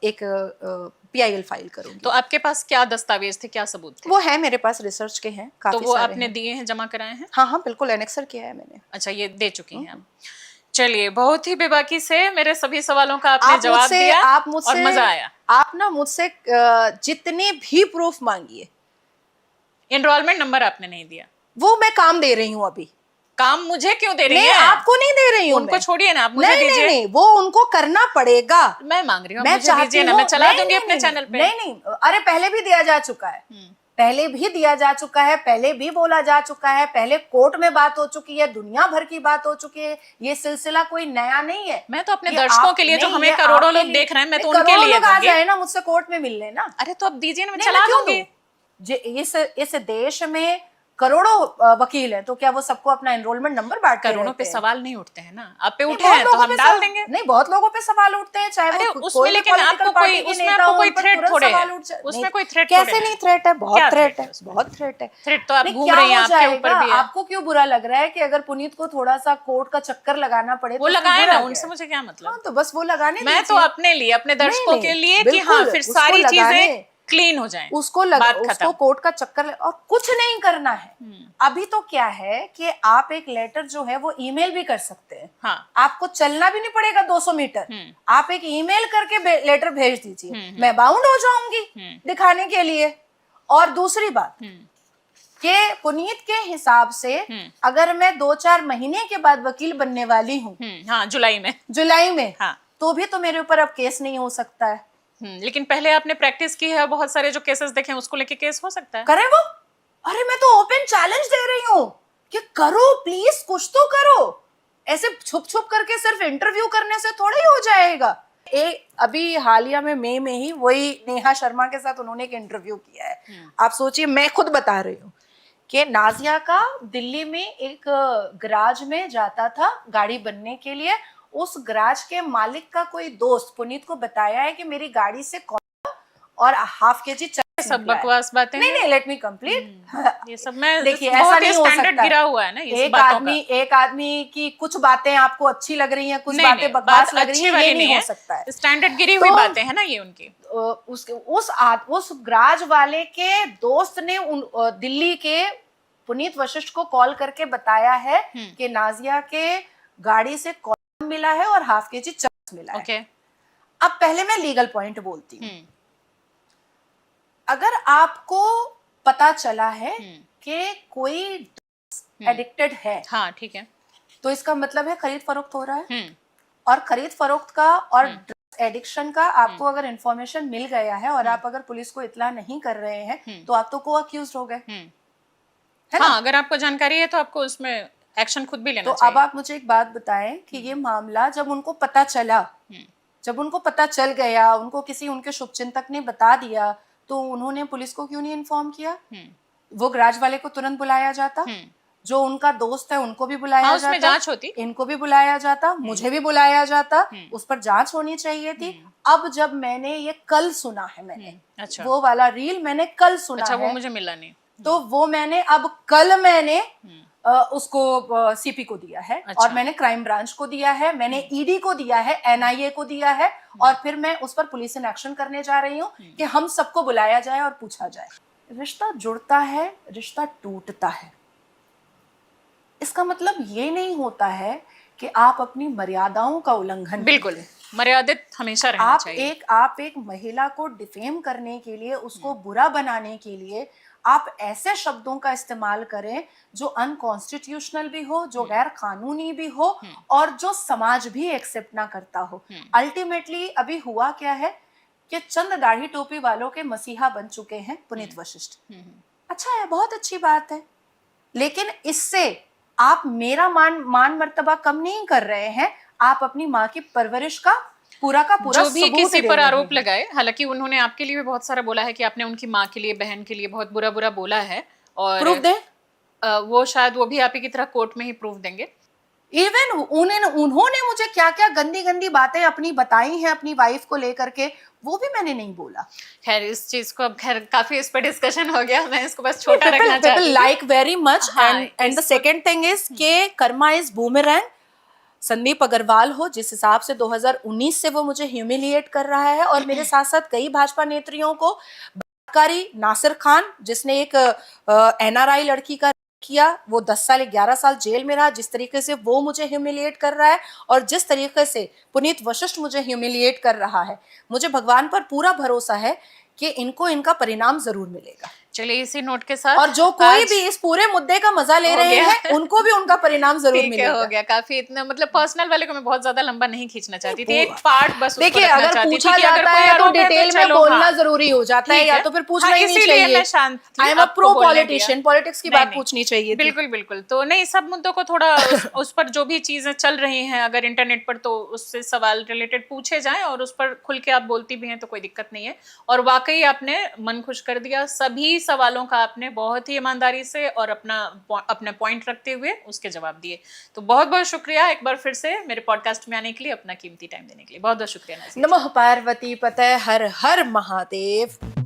Speaker 3: एक PIL फाइल करूंगी।
Speaker 1: तो आपके पास क्या दस्तावेज थे, क्या सबूत थे?
Speaker 3: वो है मेरे पास, रिसर्च के हैं काफी।
Speaker 1: तो वो आपने दिए हैं, जमा कराए हैं?
Speaker 3: हाँ, बिल्कुल, एनेक्सर किया है मैंने।
Speaker 1: अच्छा, ये दे चुकी हैं आप। चलिए, बहुत ही बेबाकी से मेरे सभी सवालों का आपने जवाब दिया
Speaker 3: आप मुझसे
Speaker 1: और मजा आया।
Speaker 3: आप ना मुझसे जितने भी प्रूफ मांगिए।
Speaker 1: एनरोलमेंट नंबर आपने नहीं दिया।
Speaker 3: वो मैं काम दे रही हूँ अभी।
Speaker 1: काम मुझे क्यों दे रही
Speaker 3: नहीं,
Speaker 1: है?
Speaker 3: आपको नहीं दे रही हूँ।
Speaker 1: उनको छोड़िए ना, आप मुझे
Speaker 3: नहीं,
Speaker 1: दीजिए।
Speaker 3: नहीं, वो उनको करना पड़ेगा।
Speaker 1: मैं मांग रही हूँ,
Speaker 3: मैं
Speaker 1: मुझे दीजिए ना, मैं चला दूंगी अपने चैनल पे।
Speaker 3: नहीं, अरे पहले भी दिया जा चुका है, पहले भी दिया जा चुका है, पहले भी बोला जा चुका है, पहले कोर्ट में बात हो चुकी है, दुनिया भर की बात हो चुकी है। ये सिलसिला कोई नया नहीं है।
Speaker 1: मैं तो अपने दर्शकों के लिए, जो हमें करोड़ों लोग देख रहे हैं, मैं तो उनके लिए
Speaker 3: आ जाए ना मुझसे कोर्ट में मिलने ना।
Speaker 1: अरे तो अब दीजिए ना, मैं चला दूंगी।
Speaker 3: इस देश में करोड़ों वकील हैं, तो क्या वो सबको अपना एनरोलमेंट नंबर बांटते
Speaker 1: करोड़ों पे
Speaker 3: हैं?
Speaker 1: सवाल नहीं उठते हैं ना, आप पे उठे हैं तो हम डाल देंगे।
Speaker 3: नहीं, बहुत लोगों पे सवाल उठते हैं, चाहे वो
Speaker 1: उसमें, लेकिन आपको कोई, उसमें आपको कोई थ्रेट थोड़े है, उसमें कोई थ्रेट
Speaker 3: कैसे नहीं थ्रेट है? बहुत थ्रेट है, बहुत थ्रेट है।
Speaker 1: थ्रेट तो आप घूम रही हैं, आपके ऊपर भी है।
Speaker 3: आपको क्यों बुरा लग रहा है कि अगर पुनीत को थोड़ा सा कोर्ट का चक्कर लगाना पड़े?
Speaker 1: वो लगाए ना, उनसे मुझे क्या मतलब?
Speaker 3: तो बस वो लगाने,
Speaker 1: मैं तो अपने लिए, अपने दर्शकों के लिए कि हाँ फिर सारी चीजें क्लीन हो जाएं।
Speaker 3: उसको कोर्ट का चक्कर और कुछ नहीं करना है। अभी तो क्या है कि आप एक लेटर जो है वो ईमेल भी कर सकते हैं।
Speaker 1: हाँ।
Speaker 3: आपको चलना भी नहीं पड़ेगा 200 मीटर। आप एक ईमेल करके लेटर भेज दीजिए, मैं बाउंड हो जाऊंगी दिखाने के लिए। और दूसरी बात कि पुनीत के हिसाब से अगर मैं 2-4 महीने के बाद वकील बनने वाली हूँ,
Speaker 1: हाँ, जुलाई में,
Speaker 3: हाँ, तो भी तो मेरे ऊपर अब केस नहीं हो सकता है।
Speaker 1: लेकिन पहले आपने प्रैक्टिस की है, बहुत सारे जो केसेस देखे हैं, उसको लेके केस हो सकता है।
Speaker 3: करे वो? अरे मैं तो ओपन चैलेंज दे रही हूँ कि करो प्लीज, कुछ तो करो। ऐसे छुप छुप करके सिर्फ इंटरव्यू करने से थोड़ा ही हो जाएगा। अभी हालिया में मई में ही वही नेहा शर्मा के साथ उन्होंने एक इंटरव्यू किया है। आप सोचिए, मैं खुद बता रही हूँ कि नाजिया का दिल्ली में एक गराज में जाता था गाड़ी बनने के लिए। उस गराज के मालिक का कोई दोस्त पुनीत को बताया है कि मेरी गाड़ी से और ½ kg
Speaker 1: सब बकवास बातें।
Speaker 3: नहीं, लेट मी कंप्लीट।
Speaker 1: ये सब मैं
Speaker 3: देखिए, ऐसा नहीं हो सकता।
Speaker 1: गिरा हुआ है ना ये
Speaker 3: एक आदमी की कुछ बातें आपको अच्छी लग रही हैं, कुछ बातें बकवास लग रही हैं, ये नहीं हो सकता है।
Speaker 1: स्टैंडर्ड गिरी हुई बातें हैं ना ये उनकी।
Speaker 3: उस गराज वाले के दोस्त ने दिल्ली के पुनीत वशिष्ठ को कॉल करके बताया है कि नाजिया के गाड़ी से मिला है और ½ kg चरस मिला है। अब पहले मैं लीगल पॉइंट बोलती हूँ। अगर आपको पता चला है कि कोई एडिक्टेड है,
Speaker 1: हाँ ठीक है,
Speaker 3: तो इसका मतलब है खरीद फरोख्त हो रहा है। और खरीद फरोख्त का और एडिक्शन का आपको अगर इंफॉर्मेशन मिल गया है और आप अगर पुलिस को इत्ला नहीं कर रहे हैं, तो आप तो को अक्यूज्ड हो गए।
Speaker 1: हाँ, अगर आपको जानकारी है तो आपको उसमें एक्शन खुद भी लेना
Speaker 3: चाहिए। अब आप मुझे एक बात बताएं कि ये मामला जब उनको पता चला, जब उनको पता चल गया, उनको किसी उनके शुभचिंतक ने बता दिया, तो उन्होंने पुलिस को क्यों नहीं इन्फॉर्म किया? वो गराज वाले को तुरंत बुलाया जाता, जो उनका दोस्त है उनको भी बुलाया जाता,
Speaker 1: जांच होती,
Speaker 3: इनको भी बुलाया जाता, मुझे भी बुलाया जाता, उस पर जांच होनी चाहिए थी। अब जब मैंने ये कल सुना है, मैंने वो वाला रील मैंने कल सुना है,
Speaker 1: वो मुझे मिला नहीं,
Speaker 3: तो वो मैंने अब कल मैंने उसको सीपी को दिया है। और मैंने क्राइम ब्रांच को दिया है, मैंने ईडी को दिया है, एनआईए को दिया है, और फिर मैं उस पर पुलिस इन एक्शन करने जा रही हूँ कि हम सबको बुलाया जाए और पूछा जाए। रिश्ता जुड़ता है, रिश्ता टूटता है। इसका मतलब ये नहीं होता है कि आप अपनी मर्यादाओं का उल्लंघन,
Speaker 1: बिल्कुल मर्यादित हमेशा रहना चाहिए।
Speaker 3: आप एक महिला को डिफेम करने के लिए, उसको बुरा बनाने के लिए आप ऐसे शब्दों का इस्तेमाल करें जो अनकॉन्स्टिट्यूशनल भी हो, जो गैर कानूनी भी हो, और जो समाज भी एक्सेप्ट ना करता हो। अल्टीमेटली अभी हुआ क्या है कि चंद दाढ़ी टोपी वालों के मसीहा बन चुके हैं पुनीत वशिष्ठ। अच्छा है, बहुत अच्छी बात है, लेकिन इससे आप मेरा मान मर्तबा कम नहीं कर रहे हैं। आप अपनी माँ की परवरिश का पूरा
Speaker 1: जो भी किसी पर आरोप लगाए, हालांकि उन्होंने आपके लिए भी बहुत सारा बोला है कि आपने उनकी माँ के लिए, बहन के लिए बहुत बुरा बोला है, और
Speaker 3: प्रूफ दे,
Speaker 1: वो शायद वो भी आप ही की तरह कोर्ट में ही प्रूफ देंगे।
Speaker 3: इवन उन्होंने मुझे क्या क्या गंदी बातें अपनी बताई हैं अपनी वाइफ को लेकर के, वो भी मैंने नहीं बोला।
Speaker 1: खैर इस चीज को अब खैर काफी इस पे डिस्कशन हो गया, मैं इसको बस छोटा रखना चाहती हूं।
Speaker 3: Like very much, and the second thing is के कर्मा इज बूमरैंग। संदीप अग्रवाल हो, जिस हिसाब से 2019 से वो मुझे ह्यूमिलिएट कर रहा है, और मेरे साथ साथ कई भाजपा नेत्रियों को, बलात्कारी नासिर खान जिसने एक एनआरआई लड़की का
Speaker 7: किया, वो 10 साल 11 साल जेल में रहा, जिस तरीके से वो मुझे ह्यूमिलिएट कर रहा है और जिस तरीके से पुनीत वशिष्ठ मुझे ह्यूमिलिएट कर रहा है, मुझे भगवान पर पूरा भरोसा है कि इनको इनका परिणाम जरूर मिलेगा।
Speaker 1: चलिए इसी नोट के साथ,
Speaker 7: और जो कोई भी इस पूरे मुद्दे का मजा ले रहे हैं उनको भी उनका परिणाम जरूर
Speaker 1: ठीक है,
Speaker 7: मिलेगा।
Speaker 1: हो गया काफी। इतना मतलब पर्सनल वाले को मैं बहुत ज्यादा लंबा नहीं खींचना चाहती थी, एक पार्ट बस
Speaker 7: देखिए अगर पूछा जाता है तो डिटेल में बोलना जरूरी हो जाता है, या तो फिर पूछना ही नहीं चाहिए। I am a pro politician, politics की बात पूछनी चाहिए।
Speaker 1: बिल्कुल बिल्कुल। तो नहीं, सब मुद्दों को थोड़ा उस पर जो भी चीजें चल रही हैं अगर इंटरनेट पर, तो उससे सवाल रिलेटेड पूछे जाएं और उस पर खुल के आप बोलती भी हैं तो कोई दिक्कत नहीं है। और वाकई आपने मन खुश कर दिया, सभी सवालों का आपने बहुत ही ईमानदारी से और अपना पॉइंट रखते हुए उसके जवाब दिए। तो बहुत बहुत शुक्रिया एक बार फिर से मेरे पॉडकास्ट में आने के लिए, अपना कीमती टाइम देने के लिए बहुत बहुत शुक्रिया।
Speaker 7: नमः पार्वती पतये हर हर महादेव।